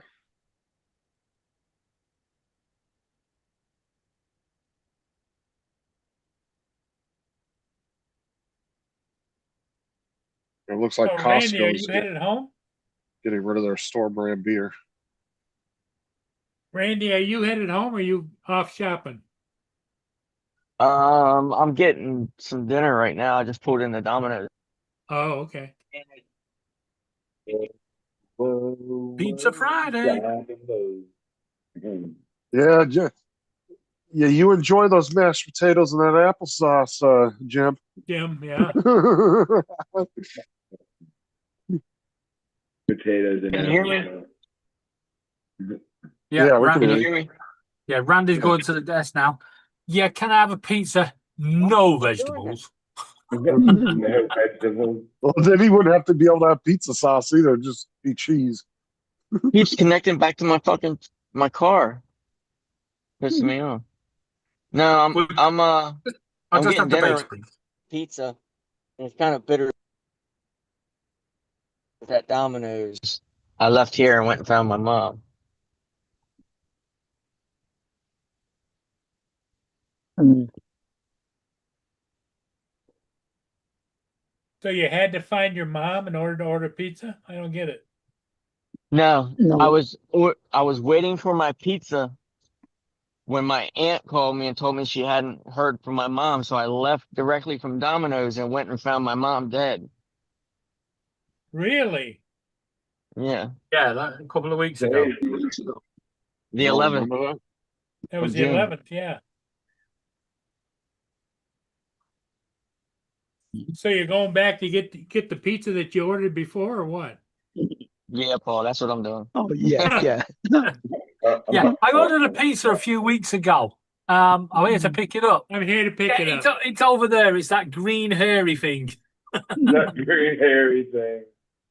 It looks like So Randy, are Costco's you headed home? getting rid of their store brand beer. Randy, are you headed home or are you off shopping? I'm getting some dinner right now. I just pulled in the Domino's. Oh, okay. Pizza Friday. Yeah, yeah. You enjoy those mashed potatoes and that applesauce, Jim. Jim, yeah. Potatoes and Can you hear me? apples. Yeah, we Randy, can Can you hear hear me? yeah, Randy's going to the desk now. Yeah, can I have a pizza? No vegetables. No vegetables. Well, then he wouldn't have to be able to have pizza sauce either. Just be cheese. Keeps connecting back to my car. Pissing me off. No, Well, I'm I'll I'm just getting have the dinner base, please. pizza. And it's kind of bitter with that Domino's. I left here and went and found my mom. So you had to find your mom in order to order pizza? I don't get it. No, No. I was waiting for my pizza when my aunt called me and told me she hadn't heard from my mom. So I left directly from Domino's and went and found my mom dead. Really? Yeah, Yeah, a couple of weeks ago. the Oh, 11th. remember that? That was Of the June. 11th, yeah. So you're going back to get the pizza that you ordered before or what? Yeah, Paul, that's what I'm doing. Oh yeah, yeah. Yeah, I ordered a pizza a few weeks ago. I'm here to pick it up. I'm here to pick it Yeah, up. it's over there. It's that green hairy thing. That green hairy thing.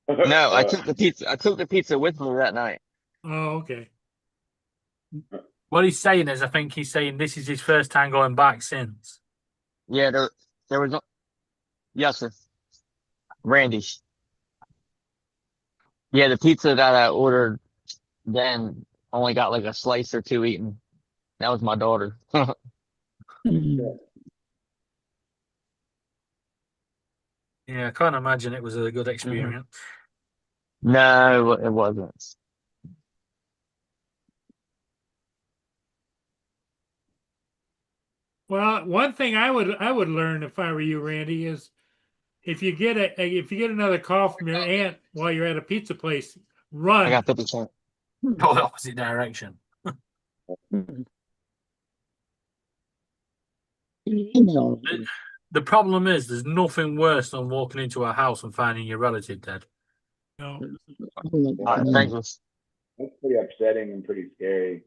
No, I took the pizza with me that night. Oh, okay. What he's saying is, I think he's saying this is his first time going back since. Yeah, there was no. Yes, sir. Randy's. Yeah, the pizza that I ordered then only got like a slice or two eaten. That was my daughter. Yeah, I can't imagine it was a good experience. No, it wasn't. Well, one thing I would learn if I were you, Randy, is if you get another call from your aunt while you're at a pizza place, I run. got 50%. Go the opposite direction. Email. The problem is, there's nothing worse than walking into a house and finding your relative dead. No. Thank you. That's pretty upsetting and pretty scary.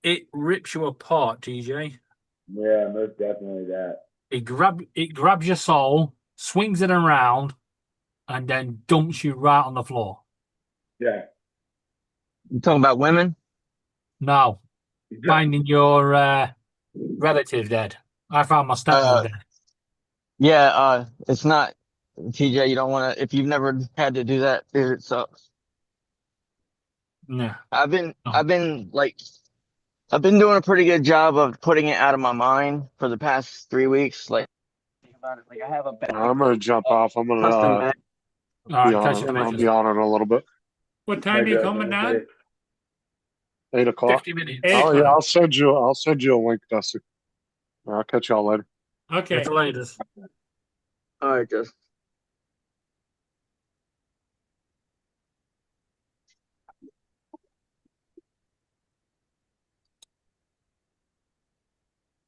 It rips you apart, TJ. Yeah, most definitely that. It grabs your soul, swings it around, and then dumps you right on the floor. Yeah. You talking about women? No, finding your relative dead. I found my stepmom dead. Yeah, it's not TJ, you don't want to if you've never had to do that, it sucks. Yeah. I've been doing a pretty good job of putting it out of my mind for the past 3 weeks. Like, think about it. Like I have a bag. I'm gonna jump off. I'm Custom gonna bag. be All right, on catch it. you I'll later. be on it in a little bit. What time are you coming down? 8 o'clock. 50 minutes. Oh yeah, I'll send you a link, Dusty. I'll catch y'all later. Okay. Catch you later. All right, just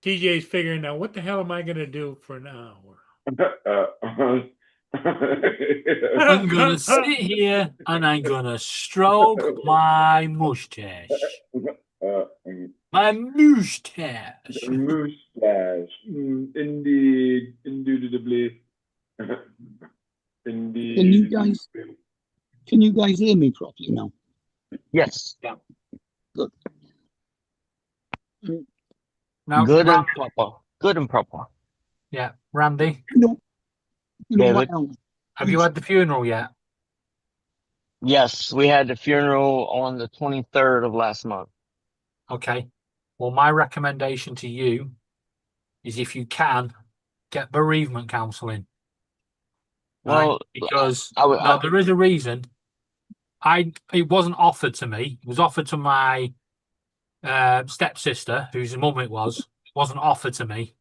TJ's figuring out what the hell am I going to do for an hour? I'm gonna sit here and I'm gonna stroke my mustache. My mustache. Mustache. Indeed. Indubitably. Indeed. Can you guys hear me properly now? Yes. Now, Good and Randy, proper. Good and proper. yeah, Randy, You know David? what else? have you had the funeral yet? Yes, we had the funeral on the 23rd of last month. Okay. Well, my recommendation to you is if you can, get bereavement counselling. Right? Well, Because I would- now there is a reason. It wasn't offered to me. It was offered to my stepsister, whose mum it was. It wasn't offered to me.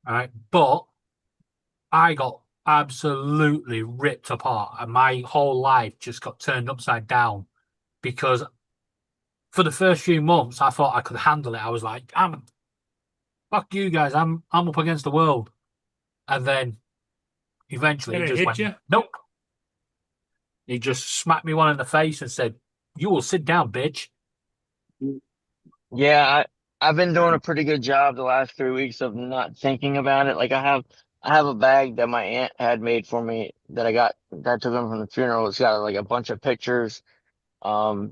Right. But I got absolutely ripped apart and my whole life just got turned upside down because for the first few months I thought I could handle it. I was like, fuck you guys, I'm up against the world. And then eventually Did it just hit went, you? nope. He just smacked me one in the face and said, "You will sit down, bitch." Yeah, I've been doing a pretty good job the last 3 weeks of not thinking about it. Like I have a bag that my aunt had made for me that I took home from the funeral. It's got like a bunch of pictures, a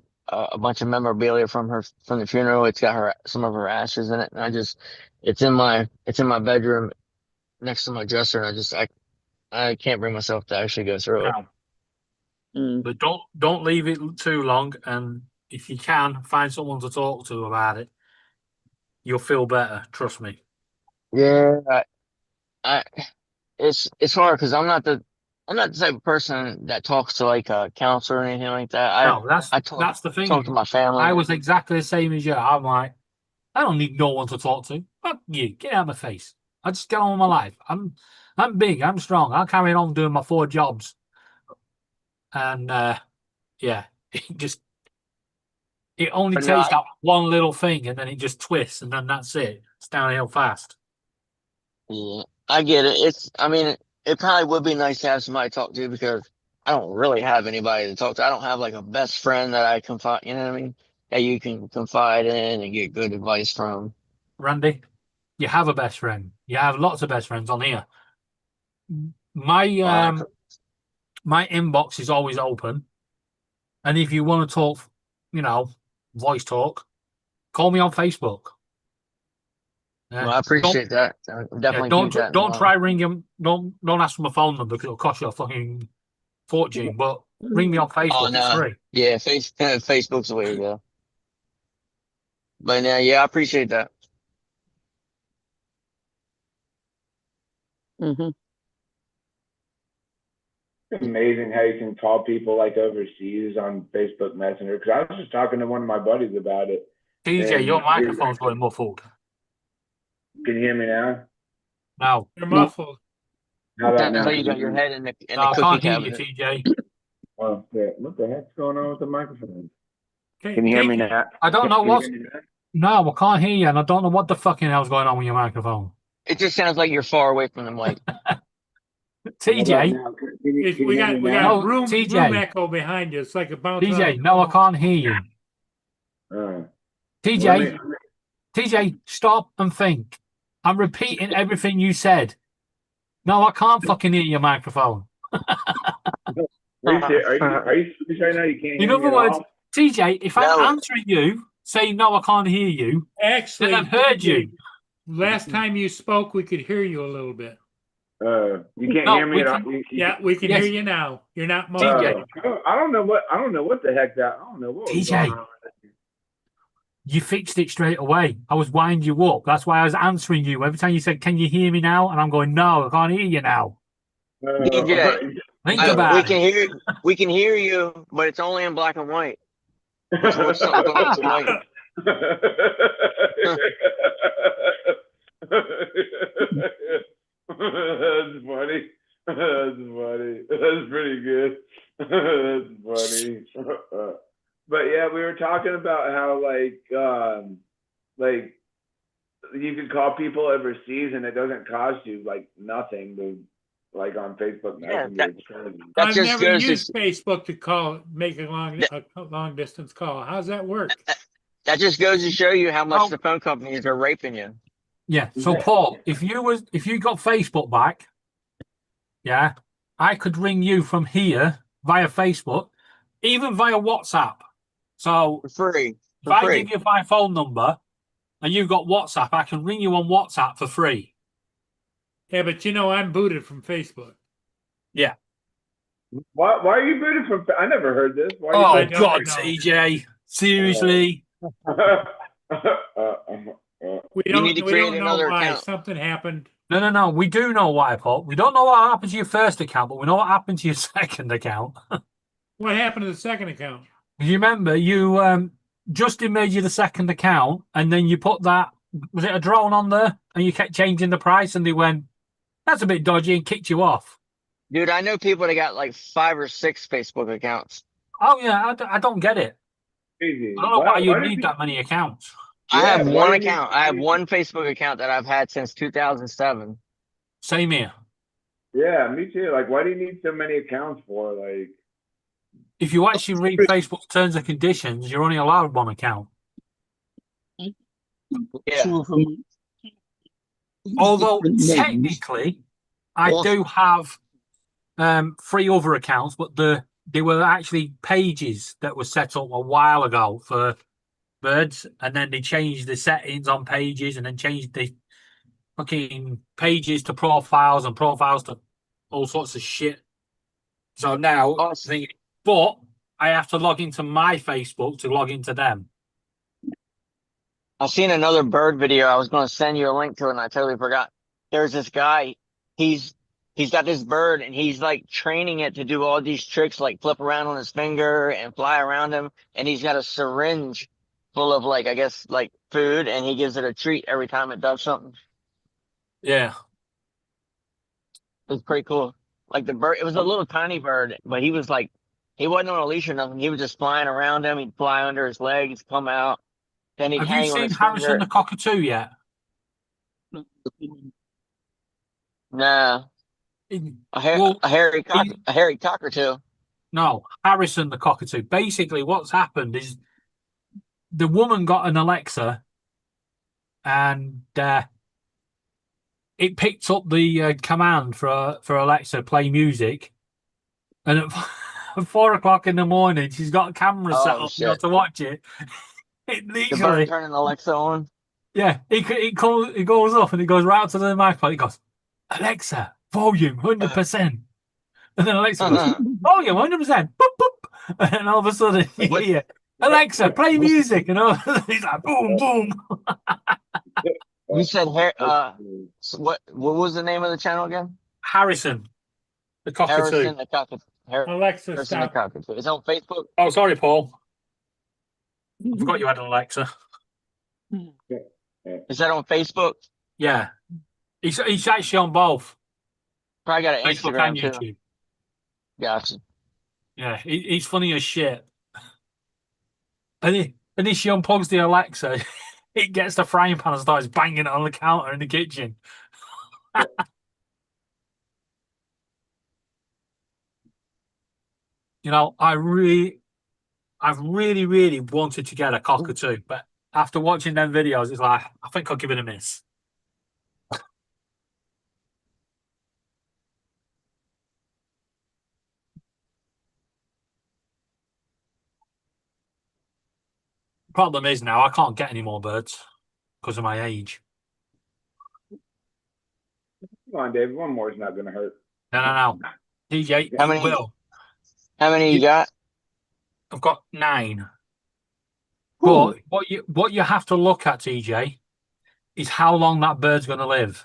bunch of memorabilia from the funeral. It's got some of her ashes in it, and it's in my bedroom next to my dresser, and I can't bring myself to actually go through it. But don't leave it too long, and if you can find someone to talk to about it, you'll feel better. Trust me. Yeah, it's hard because I'm not the type of person that talks to like a counselor or anything like that. No, that's the thing. talk to my family. I was exactly the same as you. I'm like, I don't need no one to talk to. Fuck you. Get out of my face. I just get on with my life. I'm big. I'm strong. I'll carry on doing my 4 jobs. And yeah, it only But no, takes that one little thing, and then it just twists, and then that's it. It's downhill fast. Yeah, I get it. I mean, it probably would be nice to have somebody to talk to because I don't really have anybody to talk to. I don't have like a best friend that I confide, you know what I mean? That you can confide in and get good advice from. Randy, you have a best friend. You have lots of best friends on here. My my inbox is always open, and if you want to talk, voice talk, call me on Facebook. Well, I appreciate that. I'll definitely keep that in Don't mind. try ringing. Don't ask for my phone number because it'll cost you a fucking fortune. But ring me on Facebook. Oh no, It's free. yeah, Facebook's the way to go. But yeah, I appreciate that. It's amazing how you can call people like overseas on Facebook Messenger. Because I was just talking to one of my buddies about it. TJ, And your microphone's going muffled. Can you hear me now? No, You're muffled. How about now? So you got your head in the I cookie can't hear cabinet. you, TJ. Oh, shit. What the heck's going on with the microphone? Okay, Can you hear me take it. now? I don't know Can you what's. hear me now? No, I can't hear you, and I don't know what the fucking hell's going on with your microphone. It just sounds like you're far away from the mic. TJ, We got No, room TJ. echo behind you. It's like a bounce. TJ, no, I can't hear you. TJ, TJ, stop and think. I'm repeating everything you said. No, I can't fucking hear your microphone. Are you serious right now? You can't hear In me other at words, all? TJ, if I'm answering you, saying no, I can't hear you, Actually, then I've heard you. last time you spoke, we could hear you a little bit. You can't No, hear me we at all. can- Yeah, we can Yes. hear you now. You're not TJ. muffled. I don't know what the heck that. I don't know what was TJ. going on. You fixed it straight away. I was winding you up. That's why I was answering you. Every time you said, "Can you hear me now?" and I'm going, "No, I can't hear you now." DJ, Think about it. we can hear you, but it's only in black and white. So what's something going with the mic? That's funny. That's funny. That's pretty good. That's funny. But yeah, we were talking about how like you could call people overseas and it doesn't cost you like nothing to like on Facebook Yeah, Messenger. It's crazy. That I've just never goes to used Facebook to call, make a long distance call. How's that work? that just goes to show you how much Oh. the phone companies are raping you. Yeah. So Paul, if you got Facebook back, yeah, I could ring you from here via Facebook, even via WhatsApp. So For free. if For I free. give you my phone number and you've got WhatsApp, I can ring you on WhatsApp for free. Yeah, but you know, I'm booted from Facebook. Yeah. Why are you booted from? I never heard this. Why Oh are I you don't God, know. TJ, seriously. We You need don't, to we create don't know another why. account. Something happened. No. We do know why, Paul. We don't know what happened to your first account, but we know what happened to your second account. What happened to the second account? You remember you Justin made you the second account, and then you put that, was it a drone on there, and you kept changing the price, and they went, that's a bit dodgy, and kicked you off. Dude, I know people that got like 5 or 6 Facebook accounts. Oh yeah, I don't get it. Crazy. I don't know why you do need people- that many accounts. I Yeah, have why one do you- account. I have one Facebook account that I've had since 2007. Same here. Yeah, me too. Like, why do you need so many accounts for? Like, If you actually read Facebook's terms and conditions, you're only allowed one account. Yeah. Two of them. Although different names. technically, I Well- do have 3 other accounts, but they were actually pages that were set up a while ago for birds, and then they changed the settings on pages, and then changed the fucking pages to profiles and profiles to all sorts of shit. So now, Oh, but I have to log into my Facebook to log into them. I seen another bird video. I was going to send you a link to it, and I totally forgot. There's this guy. He's got this bird, and he's like training it to do all these tricks, like flip around on his finger and fly around him. And he's got a syringe full of like, I guess, like food, and he gives it a treat every time it does something. Yeah. It's pretty cool. Like the bird, it was a little tiny bird, but he was like, he wasn't on a leash or nothing. He was just flying around him. He'd fly under his legs, come out. Then he'd Have hang you on seen his Harrison finger. the Cockatoo yet? Nah, Well, a hairy cockatoo. no, Harrison the Cockatoo. Basically, what's happened is the woman got an Alexa, and it picked up the command for Alexa play music, and at 4 o'clock in the morning, she's got a camera set Oh, up, shit. to watch it. It The literally, bird turning Alexa on. yeah, it goes up and it goes right to the microphone. It goes, Alexa, volume 100%, and then Alexa goes, volume 100%. Boop, boop. And then all of a sudden you What? hear, Alexa, play music, and all he's like, boom, boom. You said so what was the name of the channel again? Harrison, the Cockatoo. Harrison the Cockatoo. Alexa, Harrison the stop. Cockatoo. It's on Facebook. Oh, sorry, Paul. I forgot you had an Alexa. Is that on Facebook? Yeah, he's actually on both Probably got an Facebook Instagram and too. YouTube. Gotcha. Yeah, he's funny as shit. And if she unplugs the Alexa, it gets the frying pan and starts banging it on the counter in the kitchen. You know, I've really wanted to get a cockatoo, but after watching them videos, it's like, I think I'll give it a miss. Problem is now I can't get any more birds because of my age. come on, David. One more is not going to hurt. No. TJ, How it many- will. How many you got? I've got 9. But what you have to look at, TJ, is how long that bird's going to live,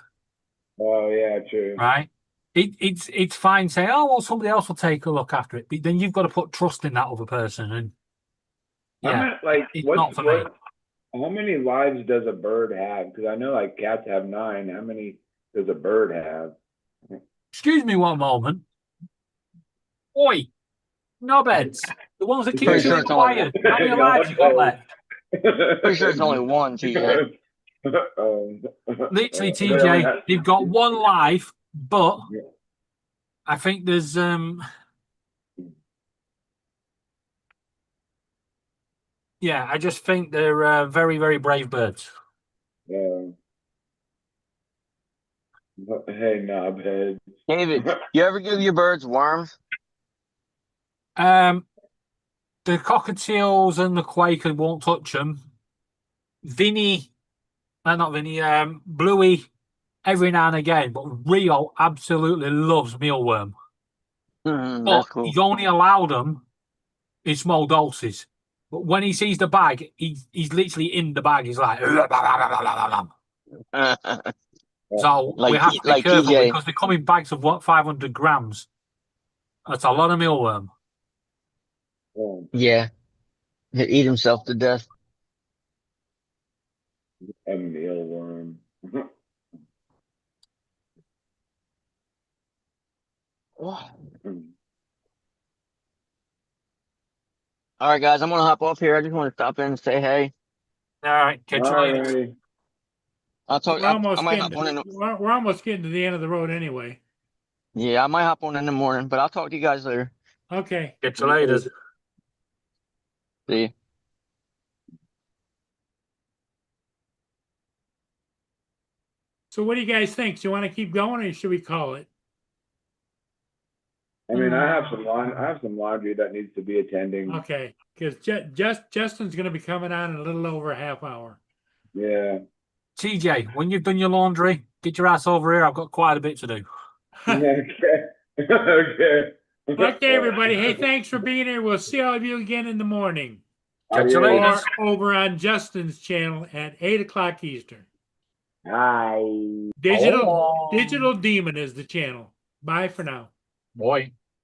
Oh yeah, true. right? It's fine saying, oh well, somebody else will take a look after it, but then you've got to put trust in that other person, and How yeah, many, like, it's what's, not for me. how many lives does a bird have? Because I know like cats have 9. How many does a bird have? Excuse me one moment. Oi, knobheads, the ones that keep Pretty sure you it's only- quiet. How many lives you got left? Pretty sure it's only one, TJ. Literally, TJ, they've got 1 life, but I think there's yeah, I just think they're very, very brave birds. Hey, knobhead. David, you ever give your birds worms? The cockatiels and the quaker won't touch them. Not Vinny, Bluey, every now and again, but Rio absolutely loves mealworm. But That's cool. he's only allowed them in small doses. But when he sees the bag, he's literally in the bag. He's like, so we have to be careful TJ. because they come in bags of what 500 grams. That's a lot of mealworm. Yeah. He'll eat himself to death. A mealworm. All right, guys, I'm gonna hop off here. I just want to stop in and say hey. All right, catch you later. Alrighty. I'll talk. We're I almost might getting hop on in. we're almost getting to the end of the road anyway. Yeah, I might hop on in the morning, but I'll talk to you guys later. Okay. Catch you later. See you. So what do you guys think? Do you want to keep going or should we call it? I mean, I have some laundry that needs to be attending. Okay, because Justin's going to be coming on in a little over a half hour. Yeah. TJ, when you've done your laundry, get your ass over here. I've got quite a bit to do. Okay. Okay. Okay, everybody. Hey, thanks for being here. We'll see all of you again in the morning. Catch you Adios. later. Or over on Justin's channel at 8 o'clock Eastern. Hi. Digital Demon is the channel. Bye for now. Boy.